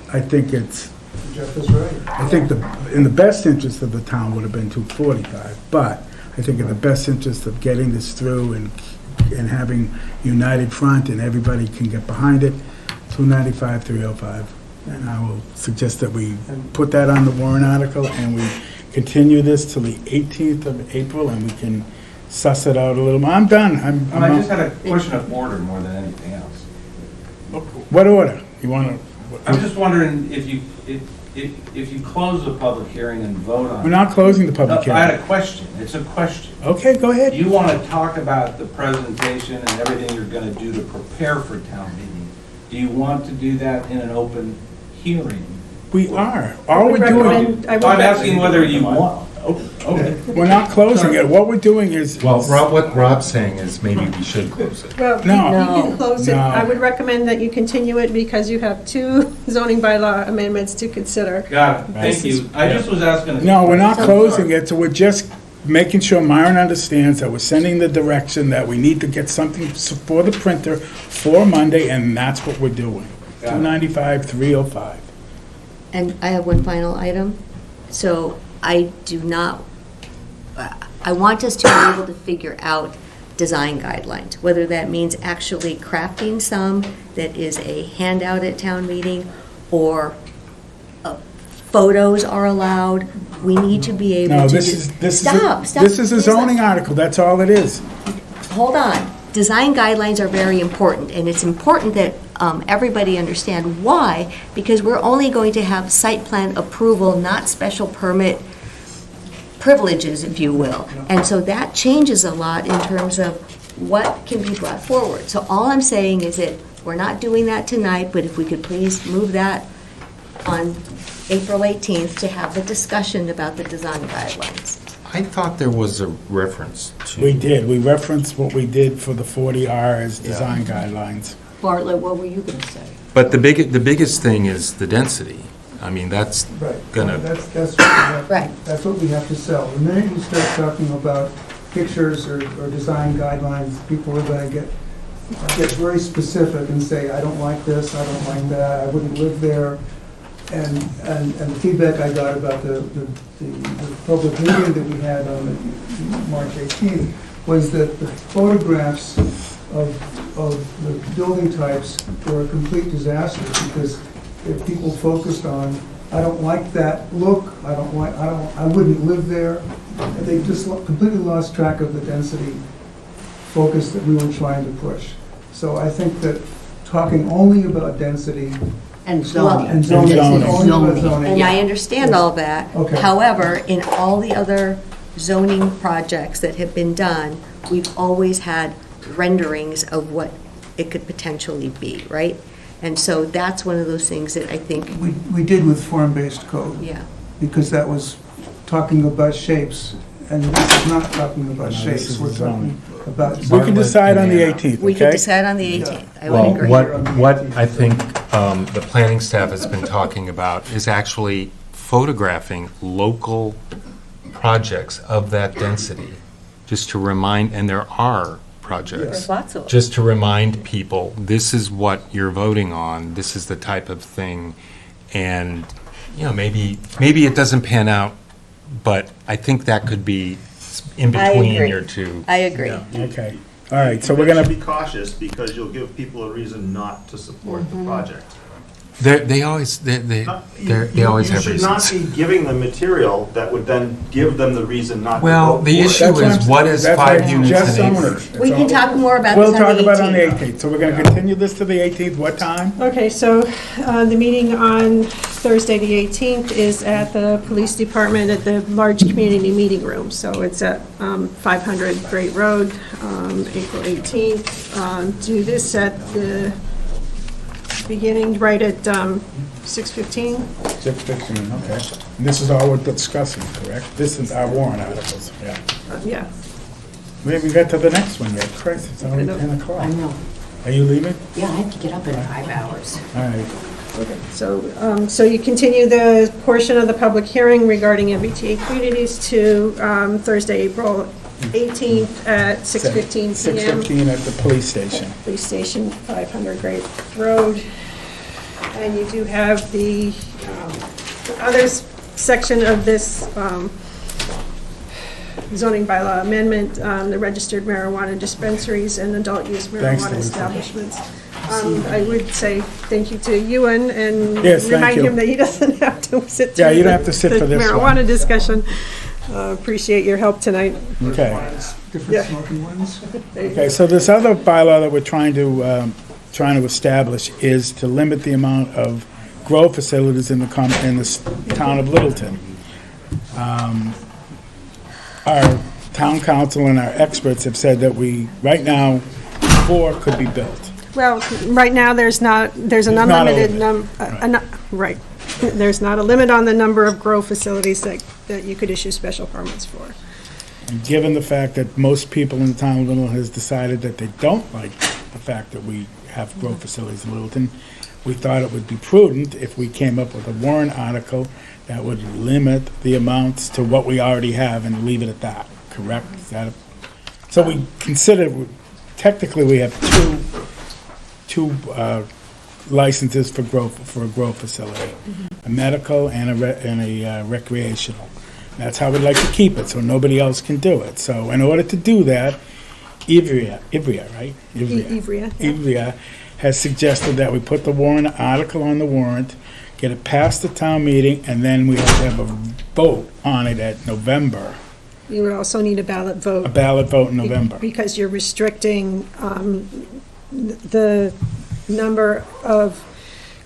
Jeff is right. I think in the best interest of the town would have been 245, but I think in the best interest of getting this through and having united front and everybody can get behind it, 295, 305. And I will suggest that we put that on the warrant article and we continue this till the 18th of April and we can suss it out a little more. I'm done. I just had a question of order more than anything else. What order? You want to? I'm just wondering if you close the public hearing and vote on it. We're not closing the public hearing. I had a question. It's a question. Okay, go ahead. You want to talk about the presentation and everything you're going to do to prepare for town meeting. Do you want to do that in an open hearing? We are. All we're doing, I'm asking whether you want. Okay. we're not closing it. What we're doing is. Well, Rob, what Rob's saying is maybe we should close it. Well, No. you can close it. No. I would recommend that you continue it because you have 2 zoning bylaw amendments to consider. Got it. Thank you. I just was asking. No, we're not closing it, so we're just making sure Myron understands that we're sending the direction that we need to get something for the printer for Monday, and that's what we're doing. 295, 305. And I have one final item. So I want us to be able to figure out design guidelines, whether that means actually crafting some that is a handout at town meeting or photos are allowed. We need to be able to. No, this is Stop. This is a zoning article, that's all it is. Hold on. Design guidelines are very important, and it's important that everybody understand why, because we're only going to have site plan approval, not special permit privileges, if you will. And so that changes a lot in terms of what can be brought forward. So all I'm saying is that we're not doing that tonight, but if we could please move that on April 18th to have the discussion about the design guidelines. I thought there was a reference to. We did, we referenced what we did for the 40R as design guidelines. Bartlett, what were you going to say? But the biggest thing is the density. I mean, that's gonna. That's what we have to sell. The minute you start talking about pictures or design guidelines, people are going to get very specific and say, I don't like this, I don't like that, I wouldn't live there. And the feedback I got about the public meeting that we had on March 18th was that the photographs of the building types were a complete disaster because if people focused on, I don't like that look, I wouldn't live there, and they just completely lost track of the density focus that we were trying to push. So I think that talking only about density And zoning. and zoning. And Only about zoning. And I understand all that. Okay. However, in all the other zoning projects that have been done, we've always had renderings of what it could potentially be, right? And so that's one of those things that I think, We did with form-based code. yeah. Because that was talking about shapes, and this is not talking about No, this shapes, is we're zoning. talking about. We can decide on the 18th, We could okay? decide on the 18th. I would Well, agree. what I think the planning staff has been talking about is actually photographing local projects of that density, just to remind, and there are projects. There's lots of them. Just to remind people, this is what you're voting on, this is the type of thing, and, maybe it doesn't pan out, but I think that could be in I between agree. your two. I agree. Okay, all right, so we're gonna Be cautious because you'll give people a reason not to support the project. They always have You should not reasons. be giving them material that would then give them the reason not to vote Well, the for it. issue is, what is That's 5 why units just an own acre? it. We can talk more about We'll this on talk the about it on the 18th. 18th. So we're going to continue this to the 18th. What time? Okay, so the meeting on Thursday, the 18th, is at the police department at the large community meeting room. So it's at 500 Great Road, April 18th. Do this at the beginning, right at 6:15. 6:15, okay. And this is all we're discussing, correct? This is our warrant articles, yeah. Yeah. We haven't got to the next one yet. Christ, it's only 10 o'clock. I know. Are you leaving? Yeah, I have to get up in 5 hours. All right. Okay, so you continue the portion of the public hearing regarding MBTA communities to Thursday, April 18th at 6:15 PM. 6:15 at the police station. Police Station, 500 Great Road. And you do have the other section of this zoning bylaw amendment, the registered marijuana dispensaries and adult use Thanks, marijuana Lisa. establishments. I would say thank you to Ewan and Yes, thank remind you. him that he doesn't have to sit Yeah, through you don't have to sit the for this one. marijuana discussion. Appreciate your help tonight. Okay. Different Yeah. smoking ones? Okay, so this other bylaw that we're trying to establish is to limit the amount of grow facilities in the town of Littleton. Our town council and our experts have said that right now, 4 could be built. Well, right now, there's an not a unlimited limit, right. There's not a limit on the number of grow facilities that you could issue special permits for. And given the fact that most people in the town of Littleton has decided that they don't like the fact that we have grow facilities in Littleton, we thought it would be prudent if we came up with a warrant article that would limit the amounts to what we already have and leave it at that, correct? So we consider, technically, we have two licenses for a grow facility, a medical and a recreational. That's how we'd like to keep it, so nobody else can do it. So in order to do that, Ivrea, right? Ivrea. Ivrea has suggested that we put the warrant article on the warrant, get it past the town meeting, and then we have to have a vote on it at November, You would also need a ballot vote. a ballot vote in November. Because you're restricting the number of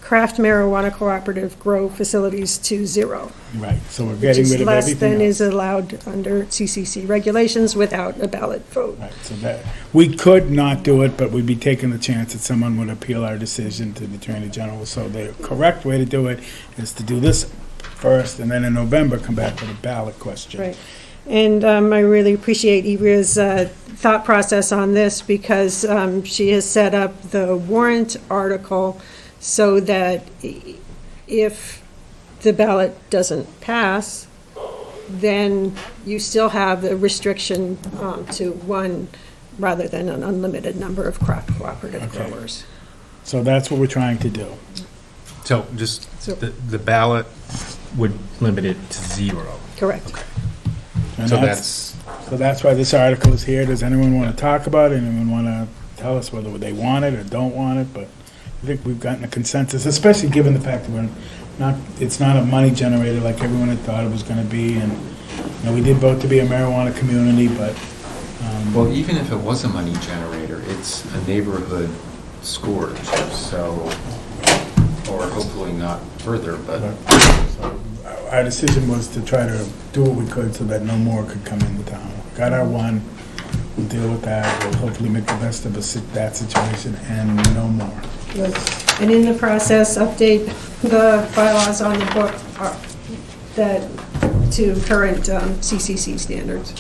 craft marijuana cooperative grow facilities to 0. Right, so we're Which getting is rid of less everything than is else. allowed under CCC regulations without a ballot vote. Right, so that, we could not do it, but we'd be taking the chance that someone would appeal our decision to the Attorney General. So the correct way to do it is to do this first, and then in November, come back with a ballot question. Right. And I really appreciate Ivrea's thought process on this because she has set up the warrant article so that if the ballot doesn't pass, then you still have the restriction to 1 rather than an unlimited number of craft cooperative growers. So that's what we're trying to do. So just, the ballot would limit it to 0. Correct. And So so that's why this article is here. Does anyone want to talk about it? Anyone want to tell us whether they want it or don't want it? But I think we've gotten a consensus, especially given the fact that it's not a money generator like everyone had thought it was going to be. And, we did vote to be a marijuana community, but. Well, even if it was a money generator, it's a neighborhood scourge, so, or hopefully not further, but. Our decision was to try to do what we could so that no more could come into town. Got our 1, we'll deal with that, we'll hopefully make the best of that situation, and no more. Good. And in the process, update the bylaws on the book to current CCC standards.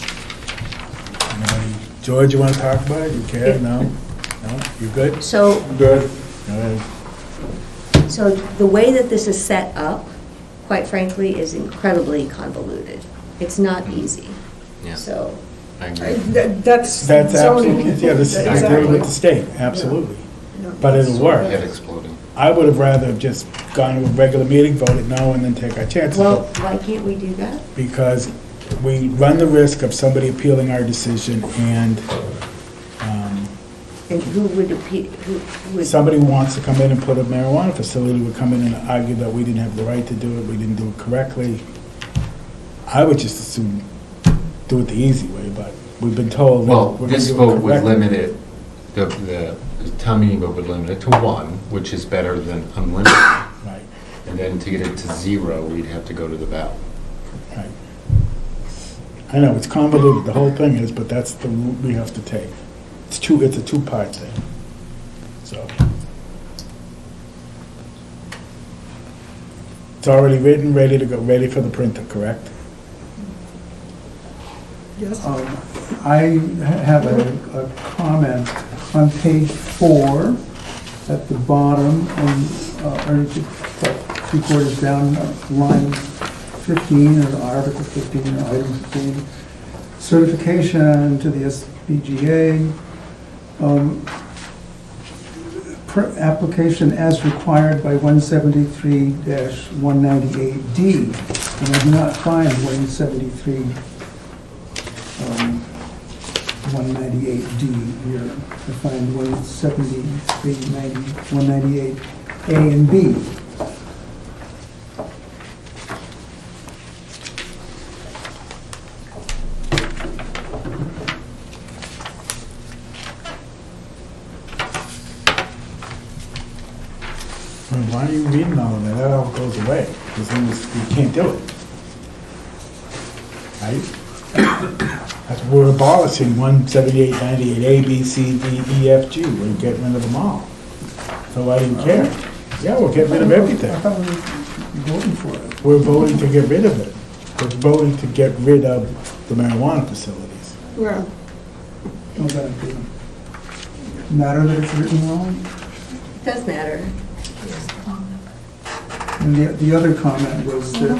Anybody? George, you want to talk about it? You care? No? No? You good? So, Good. Go ahead. so the way that this is set up, quite frankly, is incredibly convoluted. It's not easy. Yeah. So, I agree. That's That's zoning. absolutely, yeah, this is I agree with the state, absolutely. But it'll work. Head exploding. I would have rather just gone to a regular meeting, voted no, and then take our chances. well, why can't we do that? Because we run the risk of somebody appealing our decision, and And who would, Somebody who wants to come in and put a marijuana facility would come in and argue that we didn't have the right to do it, we didn't do it correctly. I would just assume do it the easy way, but we've been told that Well, we're going to this do it vote would correctly. limit it, the town meeting vote would limit it to 1, which is better than unlimited. Right. And then to get it to 0, we'd have to go to the ballot. Right. I know, it's convoluted, the whole thing is, but that's the route we have to take. It's a two-part thing, so. It's already written, ready to go, ready for the printer, correct? Yes. I have a comment on page 4 at the bottom, or 3/4 down, line 15, or Article 15, or Item 15. Certification to the SPGA. Application as required by 173-198D. And I do not find 198D here. I find 198A and B. Why are you reading all of that? That all goes away, because then you can't do it. Right? That's, we're abolishing 178, 98, A, B, C, D, E, F, G. We're getting rid of them all. So why do you care? Yeah, we're getting rid of everything. I thought we were voting for it. We're voting to get rid of it. We're voting to get rid of the marijuana facilities. Well, Don't that matter that it's written wrong? it does matter. And the other comment was that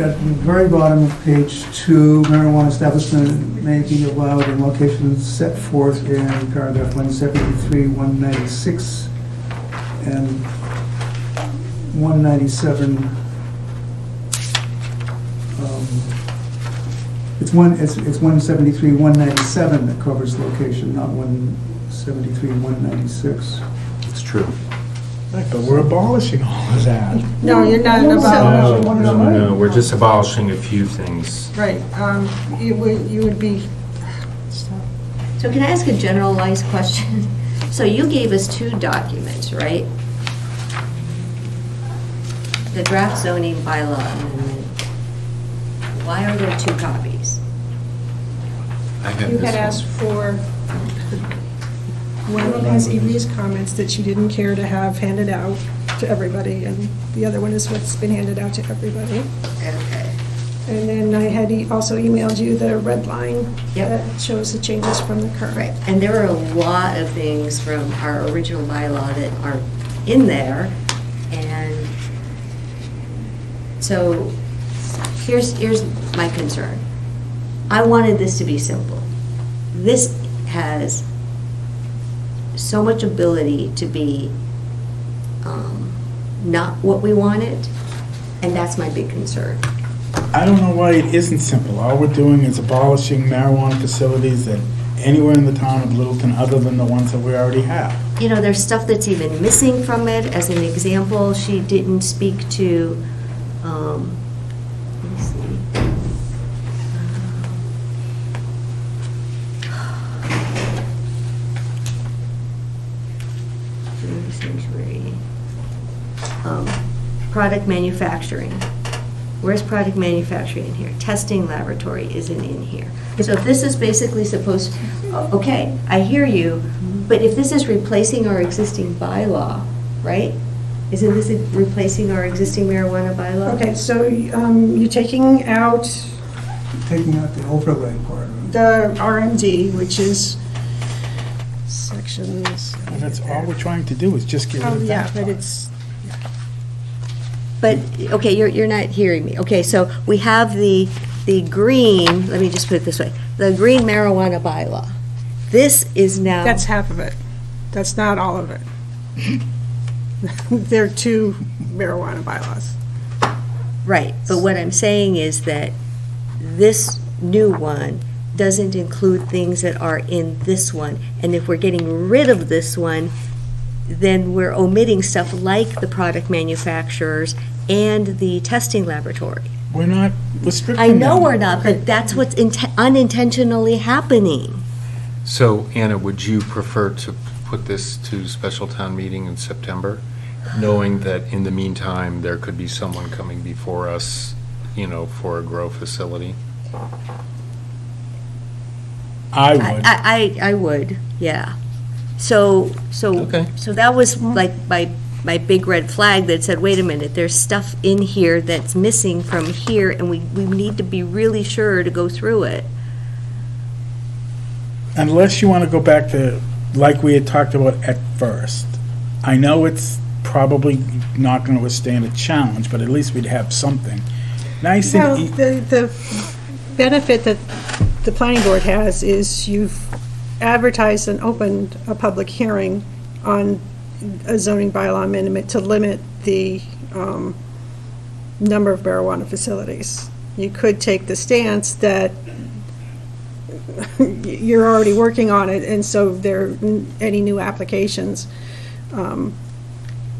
at the very bottom of page 2, marijuana establishment may be allowed in locations set forth in paragraph 173, 196, and 197. It's 173, 197 that covers location, not 173, 196. It's true. Right, but we're abolishing all of that. no, you're not about, No, we're just abolishing a few things. right, you would be, So can I ask a generalized question? So you gave us 2 documents, right? The draft zoning bylaw amendment. Why are there 2 copies? I have you this had one. asked for, one of them has Evie's comments that she didn't care to have handed out to everybody, and the other one is what's been handed out to everybody. Okay. And then I had also emailed you the red line Yep. that shows the changes from the current. Right, and there are a lot of things from our original bylaw that aren't in there, and so here's my concern. I wanted this to be simple. This has so much ability to be not what we wanted, and that's my big concern. I don't know why it isn't simple. All we're doing is abolishing marijuana facilities that anywhere in the town of Littleton other than the ones that we already have. You know, there's stuff that's even missing from it. As an example, she didn't speak to, let me see. Product manufacturing. Where's product manufacturing in here? Testing laboratory isn't in here. So if this is basically supposed, okay, I hear you, but if this is replacing our existing bylaw, right? Isn't this replacing our existing marijuana bylaw? Okay, so you're taking out Taking out the overlay part of it. the RMD, which is sections. And that's all we're trying to do is just get rid Oh, of yeah, that. but it's, But, okay, you're not hearing me. Okay, so we have the green, let me just put it this way, the green marijuana bylaw. This is now. that's half of it. That's not all of it. There are 2 marijuana bylaws. Right, but what I'm saying is that this new one doesn't include things that are in this one. And if we're getting rid of this one, then we're omitting stuff like the product manufacturers and the testing laboratory. We're not restricting I know them. we're not, but that's what's unintentionally happening. So, Anna, would you prefer to put this to special town meeting in September, knowing that in the meantime, there could be someone coming before us, for a grow facility? I would. I would, yeah. So that was like my big red flag that said, wait a minute, there's stuff in here that's missing from here, and we need to be really sure to go through it. Unless you want to go back to, like we had talked about at first. I know it's probably not going to withstand a challenge, but at least we'd have something. Nice Well, and the benefit that the planning board has is you've advertised and opened a public hearing on a zoning bylaw amendment to limit the number of marijuana facilities. You could take the stance that you're already working on it, and so any new applications.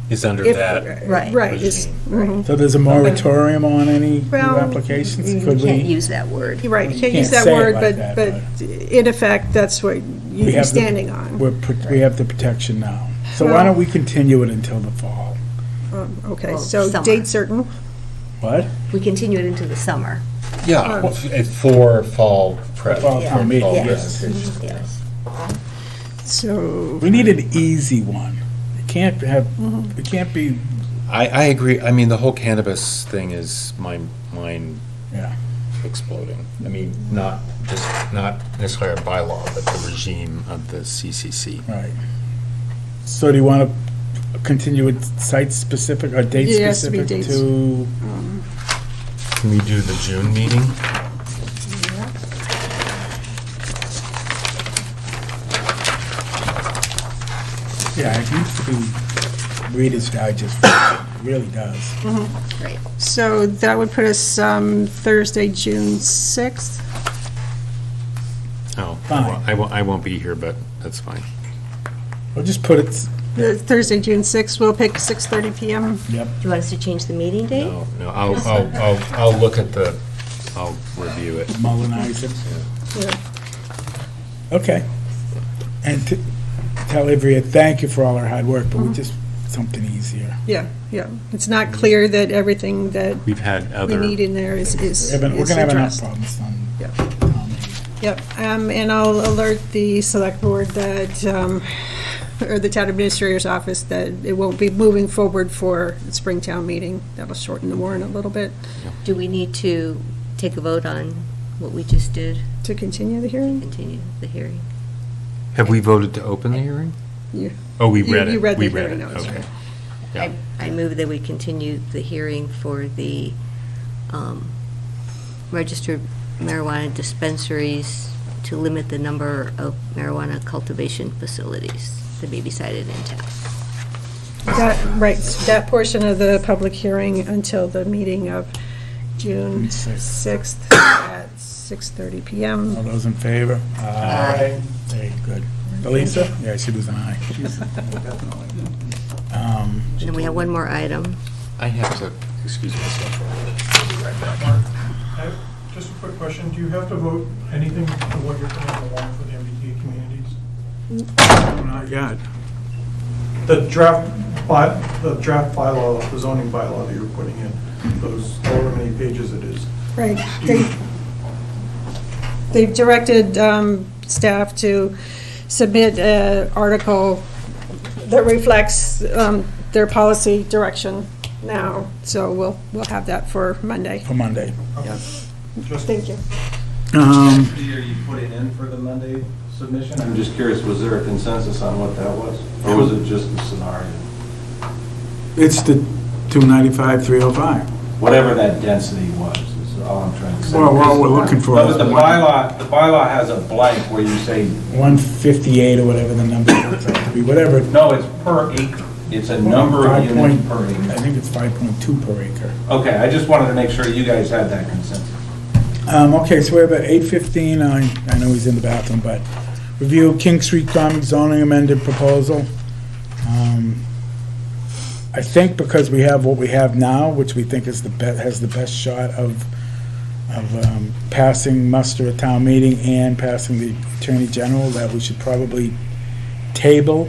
Is under if- that Right. is- mhm. So there's a moratorium on any new Well, applications? You Could can't we? use that word. You're right, you can't Can't use that say it word, like but that, in effect, that's what We you'd be have the- standing on. We have the protection now. So why don't we continue it until the fall? Okay, Well, so summer. date certain? What? We continue it into the summer. Yeah, for fall prep. Fall town meeting, Yes. yes. Yes. So. We need an easy one. It can't have, it can't be, I agree. I mean, the whole cannabis thing is mind yeah. exploding. I mean, not necessarily our bylaw, but the regime of the CCC. Right. So do you want to continue it site-specific or It has to be date-specific dates. to? Can we do the June meeting? Yeah, it needs to be Reader's Digest. It really does. Right. So that would put us Thursday, June 6th. Oh, Fine. I won't be here, but that's fine. We'll just put it, Thursday, June 6th, we'll pick 6:30 PM. yep. Do you want us to change the meeting date? No, I'll look at I'll review it. Mullinize it. Yeah. Okay. And to tell Ivrea, thank you for all her hard work, but we just, something easier. Yeah, yeah. It's not clear that everything that We've had we other. need in there is We're going to have enough addressed. problems on Yep. town meeting. Yep, and I'll alert the select board that, or the town administrator's office, that it won't be moving forward for the Springtown meeting. That'll shorten the warrant a little bit. Do we need to take a vote on what we just did, To continue the hearing? continue the hearing? Have we voted to open the hearing? Yeah. Oh, we You- read it. you read the We read hearing it. notes, Okay. right. Yeah. I move that we continue the hearing for the registered marijuana dispensaries to limit the number of marijuana cultivation facilities that may be cited in town. Right, that portion of the public hearing until the meeting of June 6th at 6:30 PM. All those in favor? Aye. Very good. Elisa? Yeah, she was an aye. And then we have one more item. I have to excuse myself. Just a quick question, do you have to vote anything for what you're putting on the warrant for the MBTA communities? Not yet. The draft bylaw, the zoning bylaw that you're putting in, those, however many pages it is. Right. They've directed staff to submit an article that reflects their policy direction now, so we'll have that for Monday. For Monday. Thank you. Year you put it in for the Monday submission? I'm just curious, was there a consensus on what that was? Or was it just a scenario? It's the 295, 305. Whatever that density was, is all I'm trying to say. Well, what we're looking for No, is but the bylaw has a blank where you say, 158 or whatever the number works out to be, whatever. no, it's per acre. It's a number of units per I acre. think it's 5.2 per acre. Okay, I just wanted to make sure you guys had that consensus. Okay, so we have at 8:15, I know he's in the bathroom, but review King Street Common zoning amended proposal. I think because we have what we have now, which we think is has the best shot of passing muster at town meeting and passing the Attorney General, that we should probably table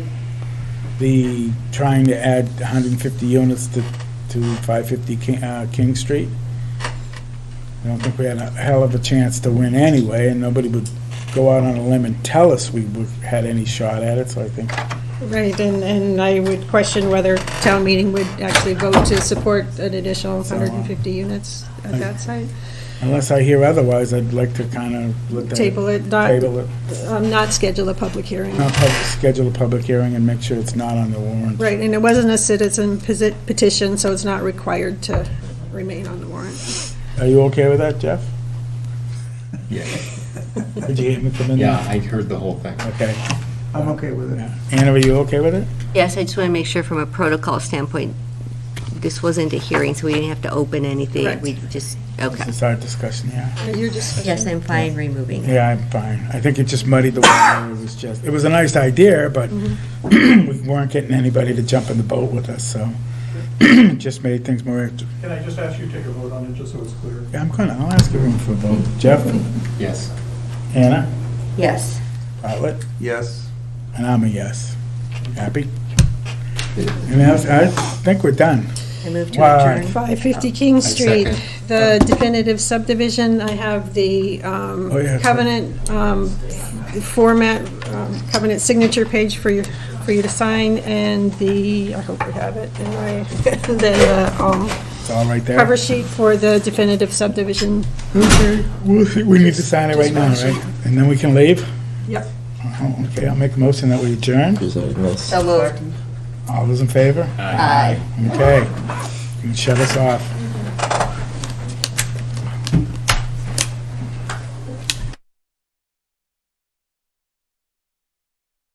the trying to add 150 units to 550 King Street. I don't think we had a hell of a chance to win anyway, and nobody would go out on a limb and tell us we had any shot at it, so I think. Right, and I would question whether town meeting would actually vote to support an additional 150 units at that site. Unless I hear otherwise, I'd like to kind of let that. Table it, not schedule a public hearing. Schedule a public hearing and make sure it's not on the warrant. Right, and it wasn't a citizen petition, so it's not required to remain on the warrant. Are you okay with that, Jeff? Yeah. Did you hear me come in? Yeah, I heard the whole thing. Okay. I'm okay with it. Anna, are you okay with it? Yes, I just want to make sure from a protocol standpoint, this wasn't a hearing, so we didn't have to open anything. Correct. We just, okay. It's our discussion, yeah. Your discussion. Yes, I'm fine removing it. Yeah, I'm fine. I think it just muddied the water. It was a nice idea, but we weren't getting anybody to jump in the boat with us, so it just made things more. Can I just ask you to take a vote on it, just so it's clear? Yeah, I'll ask everyone for a vote. Jeff? Yes. Anna? Yes. Bartlett? Yes. And I'm a yes. Happy? And I think we're done. I move to Wow. adjourn. 550 King Street, the definitive subdivision. I have the yeah, covenant format, covenant signature page for you to sign, and I hope you have it, and then It's all right there. cover sheet for the definitive subdivision. Okay, we need to sign it right now, right? And then we can leave? Yep. Okay, I'll make a motion that we adjourn. So moved. All those in favor? Aye. Okay. You can shut us off.